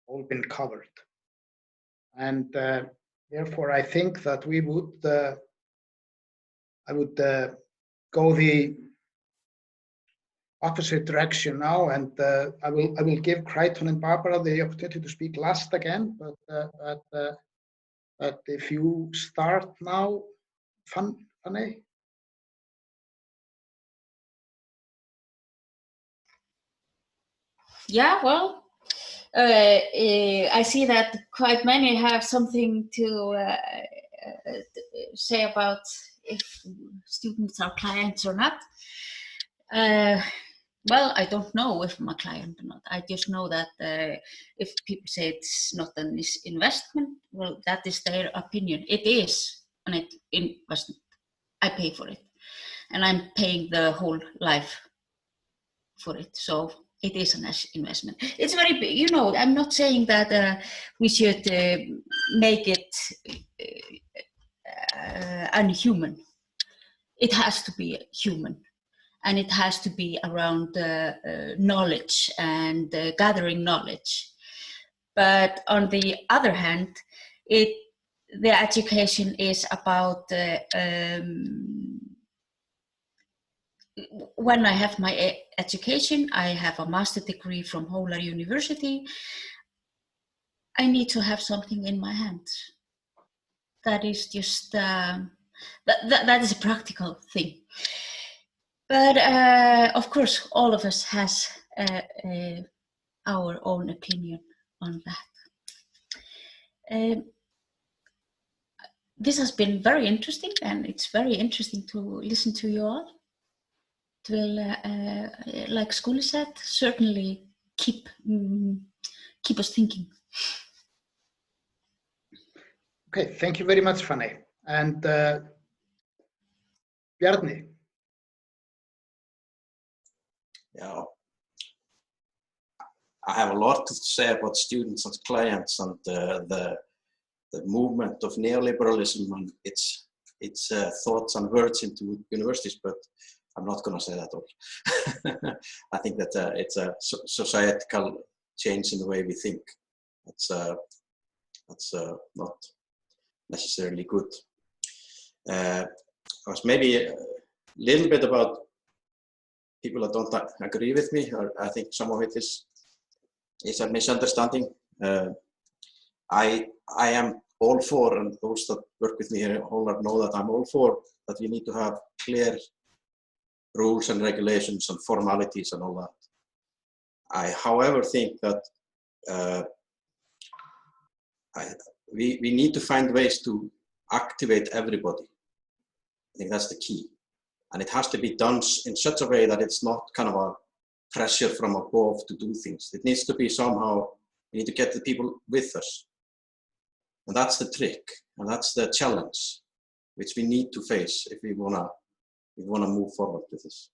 all been covered, and therefore I think that we would I would go the opposite direction now, and I will give Crichton and Barbara the opportunity to speak last again. But if you start now, Fanny. Yeah, well, I see that quite many have something to say about if students are clients or not. Well, I don't know if I'm a client or not. I just know that if people say it's not an investment, well, that is their opinion. It is an investment. I pay for it, and I'm paying the whole life for it. So it is an investment. It's very big. You know, I'm not saying that we should make it unhuman. It has to be human. And it has to be around knowledge and gathering knowledge. But on the other hand, the education is about when I have my education, I have a master's degree from Hólar University. I need to have something in my hands. That is just that is a practical thing. But of course, all of us has our own opinion on that. This has been very interesting, and it's very interesting to listen to you all. It will, like Skúli said, certainly keep us thinking. Okay, thank you very much, Fanny. And Bjarni. Yeah, I have a lot to say about students and clients and the movement of neoliberalism and its thoughts and words into universities, but I'm not going to say that all. I think that it's a societal change in the way we think. That's not necessarily good. Maybe a little bit about people that don't agree with me, or I think some of it is a misunderstanding. I am all for, and those that work with me here at Hólar know that I'm all for, that we need to have clear rules and regulations and formalities and all that. I, however, think that we need to find ways to activate everybody. I think that's the key. And it has to be done in such a way that it's not kind of a pressure from above to do things. It needs to be somehow, we need to get the people with us. And that's the trick, and that's the challenge, which we need to face if we wanna move forward with this.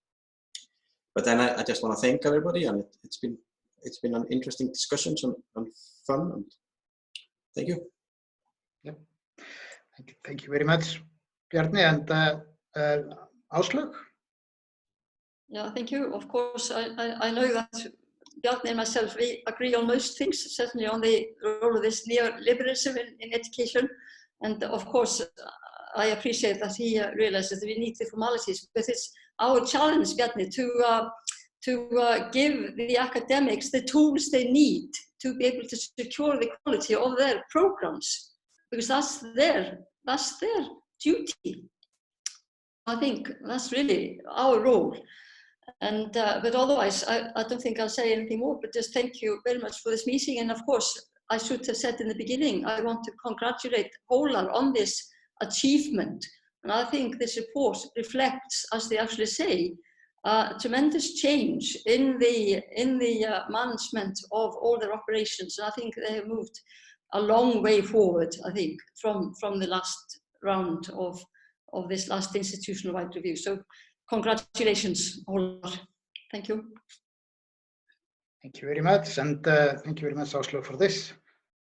But then I just want to thank everybody, and it's been an interesting discussion and fun. And thank you. Yeah, thank you very much, Bjarni, and Áslaug. Yeah, thank you. Of course, I know that Bjarni and myself, we agree on most things, certainly on the role of this neoliberalism in education. And of course, I appreciate that he realizes that we need the formalities, because it's our challenge, Bjarni, to give the academics the tools they need to be able to secure the quality of their programs, because that's their duty. I think that's really our role. And but otherwise, I don't think I'll say anything more, but just thank you very much for this meeting. And of course, I should have said in the beginning, I want to congratulate Hólar on this achievement. And I think this report reflects, as they actually say, tremendous change in the management of all their operations. And I think they have moved a long way forward, I think, from the last round of this last institutional-wide review. So congratulations, Hólar. Thank you. Thank you very much, and thank you very much, Áslaug, for this.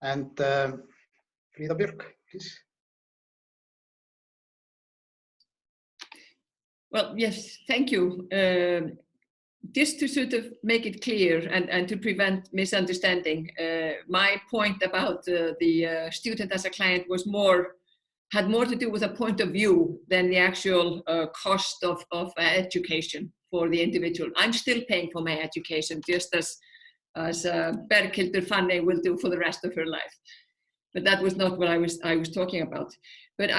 And Fríða Björk, please. Well, yes, thank you. Just to sort of make it clear and to prevent misunderstanding, my point about the student as a client had more to do with a point of view than the actual cost of education for the individual. I'm still paying for my education, just as Berghildur Fanney will do for the rest of her life. But that was not what I was talking about. But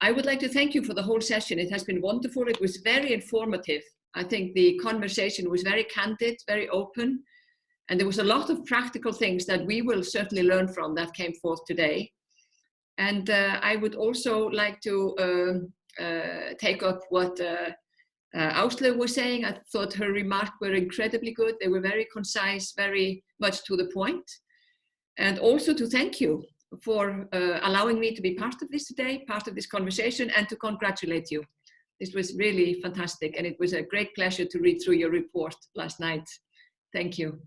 I would like to thank you for the whole session. It has been wonderful. It was very informative. I think the conversation was very candid, very open, and there was a lot of practical things that we will certainly learn from that came forth today. And I would also like to take up what Áslaug was saying. I thought her remarks were incredibly good. They were very concise, very much to the point. And also to thank you for allowing me to be part of this today, part of this conversation, and to congratulate you. This was really fantastic, and it was a great pleasure to read through your report last night. Thank you.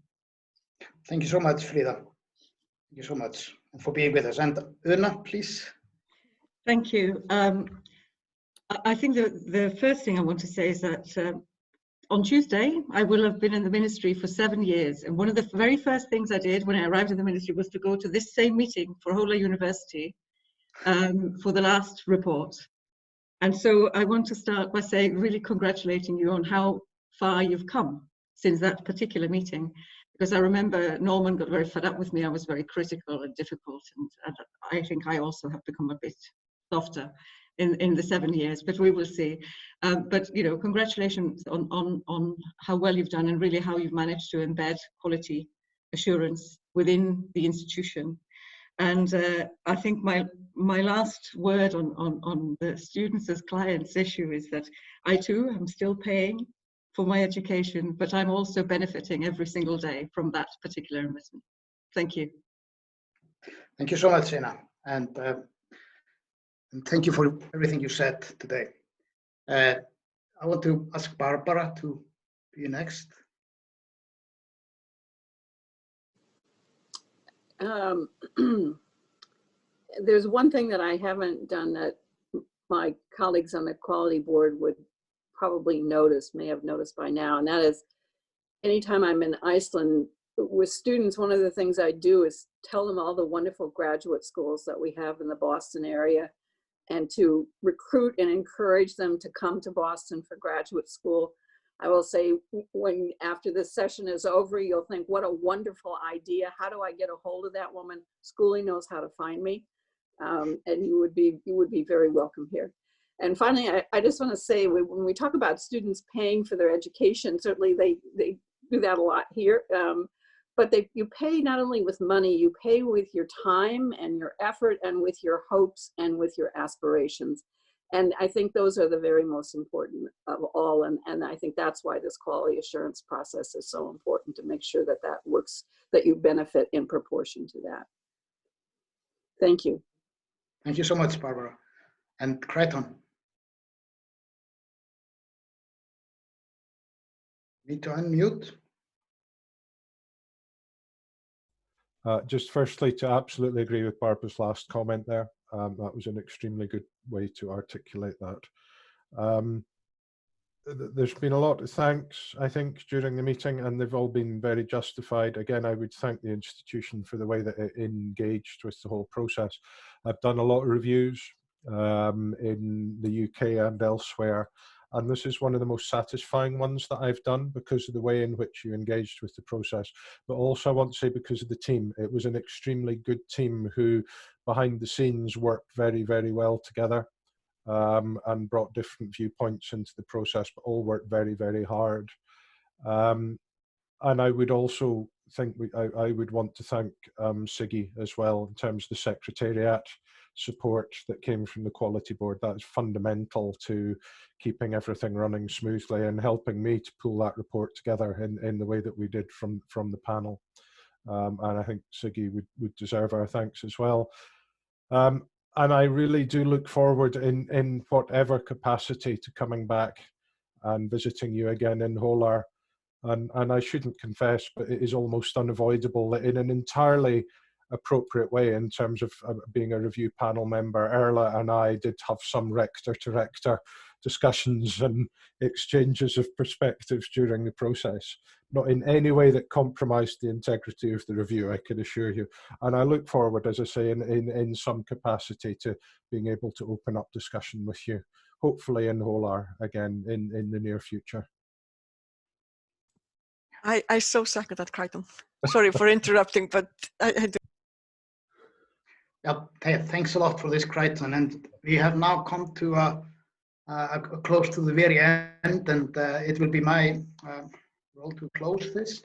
Thank you so much, Fríða. Thank you so much for being with us. And Una, please. Thank you. I think the first thing I want to say is that on Tuesday, I will have been in the ministry for 7 years. And one of the very first things I did when I arrived in the ministry was to go to this same meeting for Hólar University for the last report. And so I want to start by saying, really congratulating you on how far you've come since that particular meeting. Because I remember Norman got very fed up with me. I was very critical and difficult. And I think I also have become a bit softer in the 7 years, but we will see. But congratulations on how well you've done and really how you've managed to embed quality assurance within the institution. And I think my last word on the students as clients issue is that I too am still paying for my education, but I'm also benefiting every single day from that particular investment. Thank you. Thank you so much, Una. And thank you for everything you said today. I want to ask Barbara to be next. there's one thing that I haven't done that my colleagues on the quality board would probably may have noticed by now, and that is anytime I'm in Iceland with students, one of the things I do is tell them all the wonderful graduate schools that we have in the Boston area, and to recruit and encourage them to come to Boston for graduate school. I will say, when after this session is over, you'll think, what a wonderful idea. How do I get a hold of that woman? Schooling knows how to find me. And you would be very welcome here. And finally, I just want to say, when we talk about students paying for their education, certainly they do that a lot here. But you pay not only with money, you pay with your time and your effort and with your hopes and with your aspirations. And I think those are the very most important of all. And I think that's why this quality assurance process is so important, to make sure that that works, that you benefit in proportion to that. Thank you. Thank you so much, Barbara. And Creighton. Need to unmute. Just firstly, to absolutely agree with Barbara's last comment there. That was an extremely good way to articulate that. There's been a lot of thanks, I think, during the meeting, and they've all been very justified. Again, I would thank the institution for the way that it engaged with the whole process. I've done a lot of reviews in the UK and elsewhere, and this is one of the most satisfying ones that I've done because of the way in which you engaged with the process. But also I want to say because of the team. It was an extremely good team who, behind the scenes, worked very, very well together. And brought different viewpoints into the process, but all worked very, very hard. And I would also think I would want to thank Siggy as well, in terms of the secretariat support that came from the quality board. That is fundamental to keeping everything running smoothly and helping me to pull that report together in the way that we did from the panel. And I think Siggy would deserve our thanks as well. And I really do look forward in whatever capacity to coming back and visiting you again in Hólar. And I shouldn't confess, but it is almost unavoidable that in an entirely appropriate way, in terms of being a review panel member, Erla and I did have some rector-to-rector discussions and exchanges of perspectives during the process. Not in any way that compromised the integrity of the review, I can assure you. And I look forward, as I say, in some capacity to being able to open up discussion with you, hopefully in Hólar again in the near future. I so second that, Creighton. Sorry for interrupting, but I do. Yeah, thanks a lot for this, Creighton. And we have now come to close to the very end, and it will be my role to close this.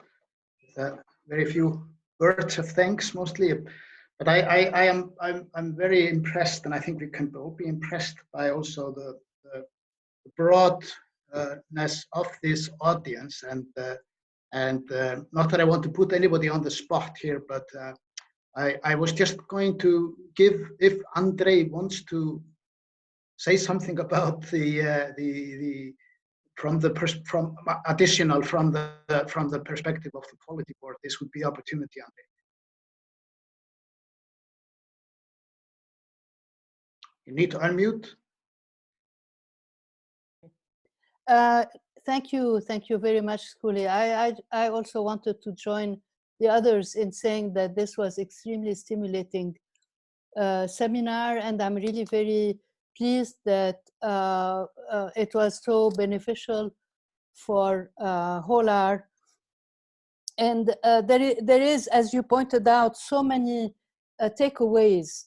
Very few words of thanks, mostly. But I'm very impressed, and I think we can all be impressed by also the broadness of this audience. And not that I want to put anybody on the spot here, but I was just going to give, if Andre wants to say something about from the perspective of the quality board, this would be opportunity, Andre. You need to unmute. Thank you very much, Skuli. I also wanted to join the others in saying that this was extremely stimulating seminar, and I'm really very pleased that it was so beneficial for Hólar. And there is, as you pointed out, so many takeaways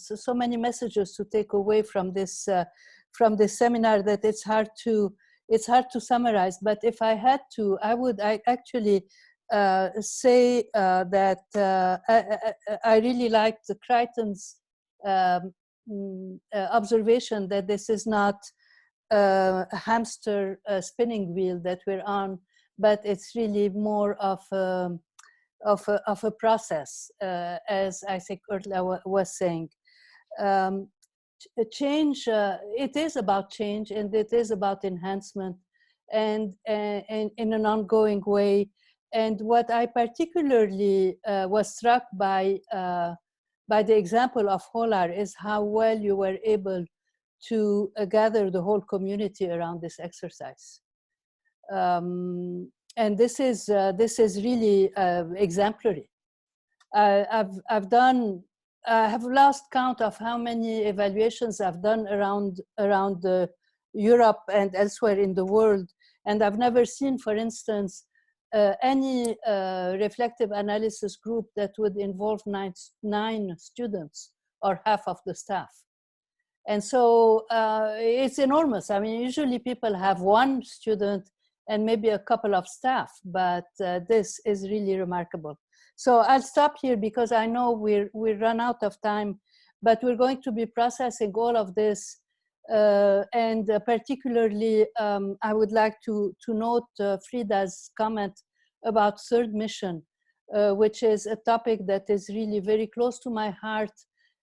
so many messages to take away from this seminar that it's hard to summarize. But if I had to, I actually say that I really liked the Creighton's observation that this is not a hamster spinning wheel that we're on, but it's really more of a process, as I think Erla was saying. Change, it is about change, and it is about enhancement, and in an ongoing way. And what I particularly was struck by the example of Hólar is how well you were able to gather the whole community around this exercise. And this is really exemplary. I have lost count of how many evaluations I've done around Europe and elsewhere in the world, and I've never seen, for instance, any reflective analysis group that would involve nine students or half of the staff. And so it's enormous. I mean, usually people have one student and maybe a couple of staff, but this is really remarkable. So I'll stop here because I know we run out of time, but we're going to be processing all of this. And particularly, I would like to note Frida's comment about third mission, which is a topic that is really very close to my heart.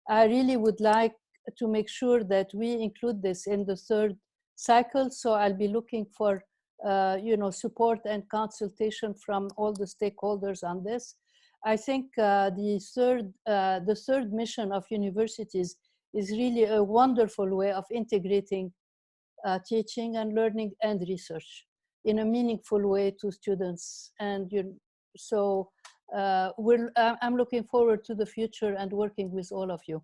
I really would like to make sure that we include this in the third cycle. So I'll be looking for support and consultation from all the stakeholders on this. I think the third mission of universities is really a wonderful way of integrating teaching and learning and research in a meaningful way to students. And I'm looking forward to the future and working with all of you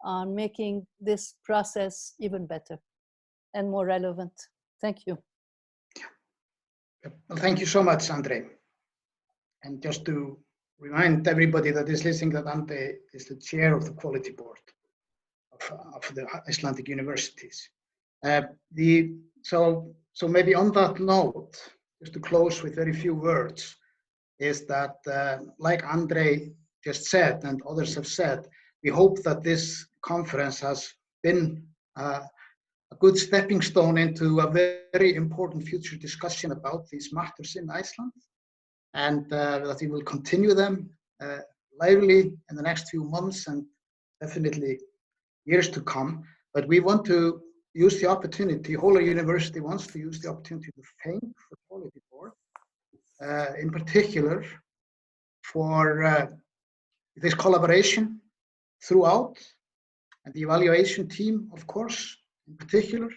on making this process even better and more relevant. Thank you. Well, thank you so much, Andre. And just to remind everybody that is listening that Andre is the chair of the quality board of the Icelandic universities. So maybe on that note, just to close with very few words, is that like Andre just said and others have said, we hope that this conference has been a good stepping stone into a very important future discussion about these matters in Iceland, and that we will continue them lively in the next few months and definitely years to come. But we want to use the opportunity, Hólar University wants to use the opportunity to thank the Quality Board, in particular for this collaboration throughout, and the evaluation team, of course, in particular,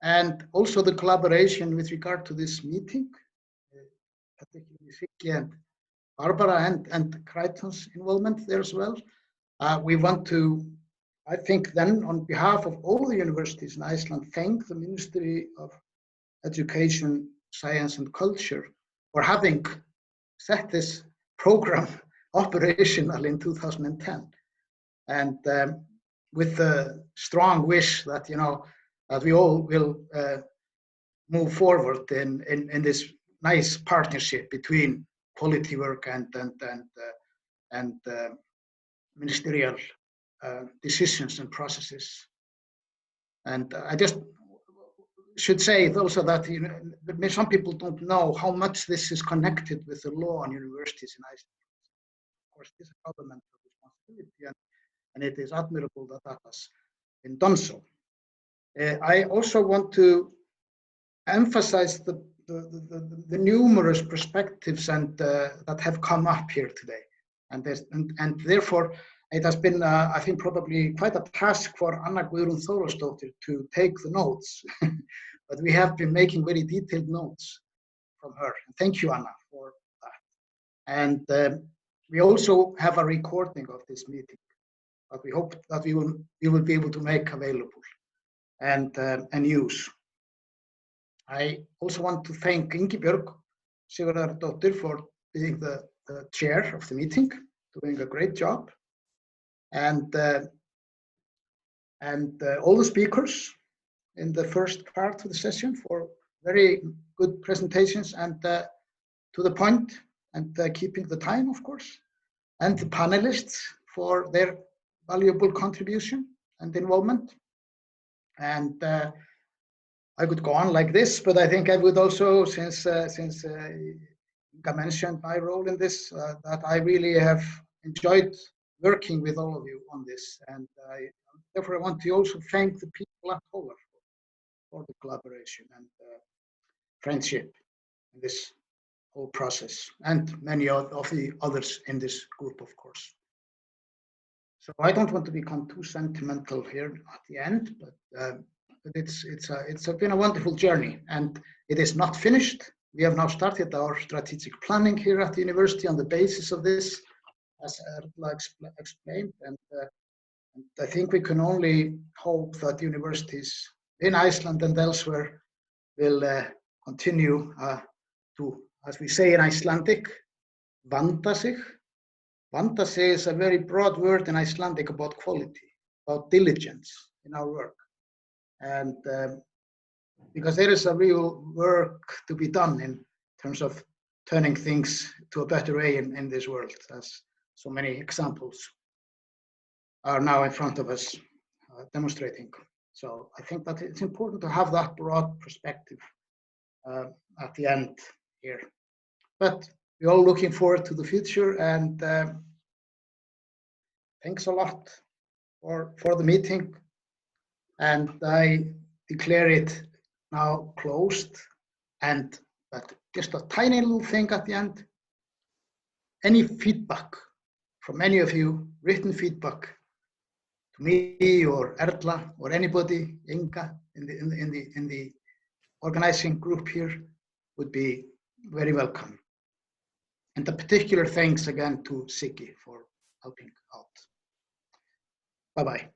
and also the collaboration with regard to this meeting, particularly Siggi and Barbara and Crichton's involvement there as well. We want to, I think then, on behalf of all the universities in Iceland, thank the Ministry of Education, Science and Culture for having set this program operational in 2010. And with the strong wish that, that we all will move forward in this nice partnership between quality work and ministerial decisions and processes. And I just should say also that some people don't know how much this is connected with the law on universities in Iceland. Of course, it is a governmental responsibility, and it is admirable that that has been done so. I also want to emphasize the numerous perspectives and that have come up here today, and therefore it has been, I think, probably quite a task for Anna Guðrún Þórðardóttir to take the notes, but we have been making very detailed notes from her. And thank you, Anna, for that. And we also have a recording of this meeting, but we hope that we will be able to make available and use. I also want to thank Ingibjörg Sigurðardóttir for being the chair of the meeting, doing a great job, and all the speakers in the first part of the session for very good presentations and to the point, and keeping the time, of course, and the panelists for their valuable contribution and involvement. And I could go on like this, but I think I would also, since Inga mentioned my role in this, that I really have enjoyed working with all of you on this, and therefore I want to also thank the people at Hólar for the collaboration and friendship in this whole process, and many of the others in this group, of course. So I don't want to become too sentimental here at the end, but it's been a wonderful journey, and it is not finished. We have now started our strategic planning here at the university on the basis of this, as Erla explained, and I think we can only hope that universities in Iceland and elsewhere will continue to, as we say in Icelandic, vanda sig. Vanda sig is a very broad word in Icelandic about quality, about diligence in our work. And because there is a real work to be done in terms of turning things to a better way in this world, as so many examples are now in front of us demonstrating. So I think that it's important to have that broad perspective at the end here. But we're all looking forward to the future, and thanks a lot for the meeting. And I declare it now closed. But just a tiny little thing at the end. Any feedback from any of you, written feedback to me or Erla or anybody, Inga, in the organizing group here, would be very welcome. And a particular thanks again to Siggi for helping out. Bye-bye.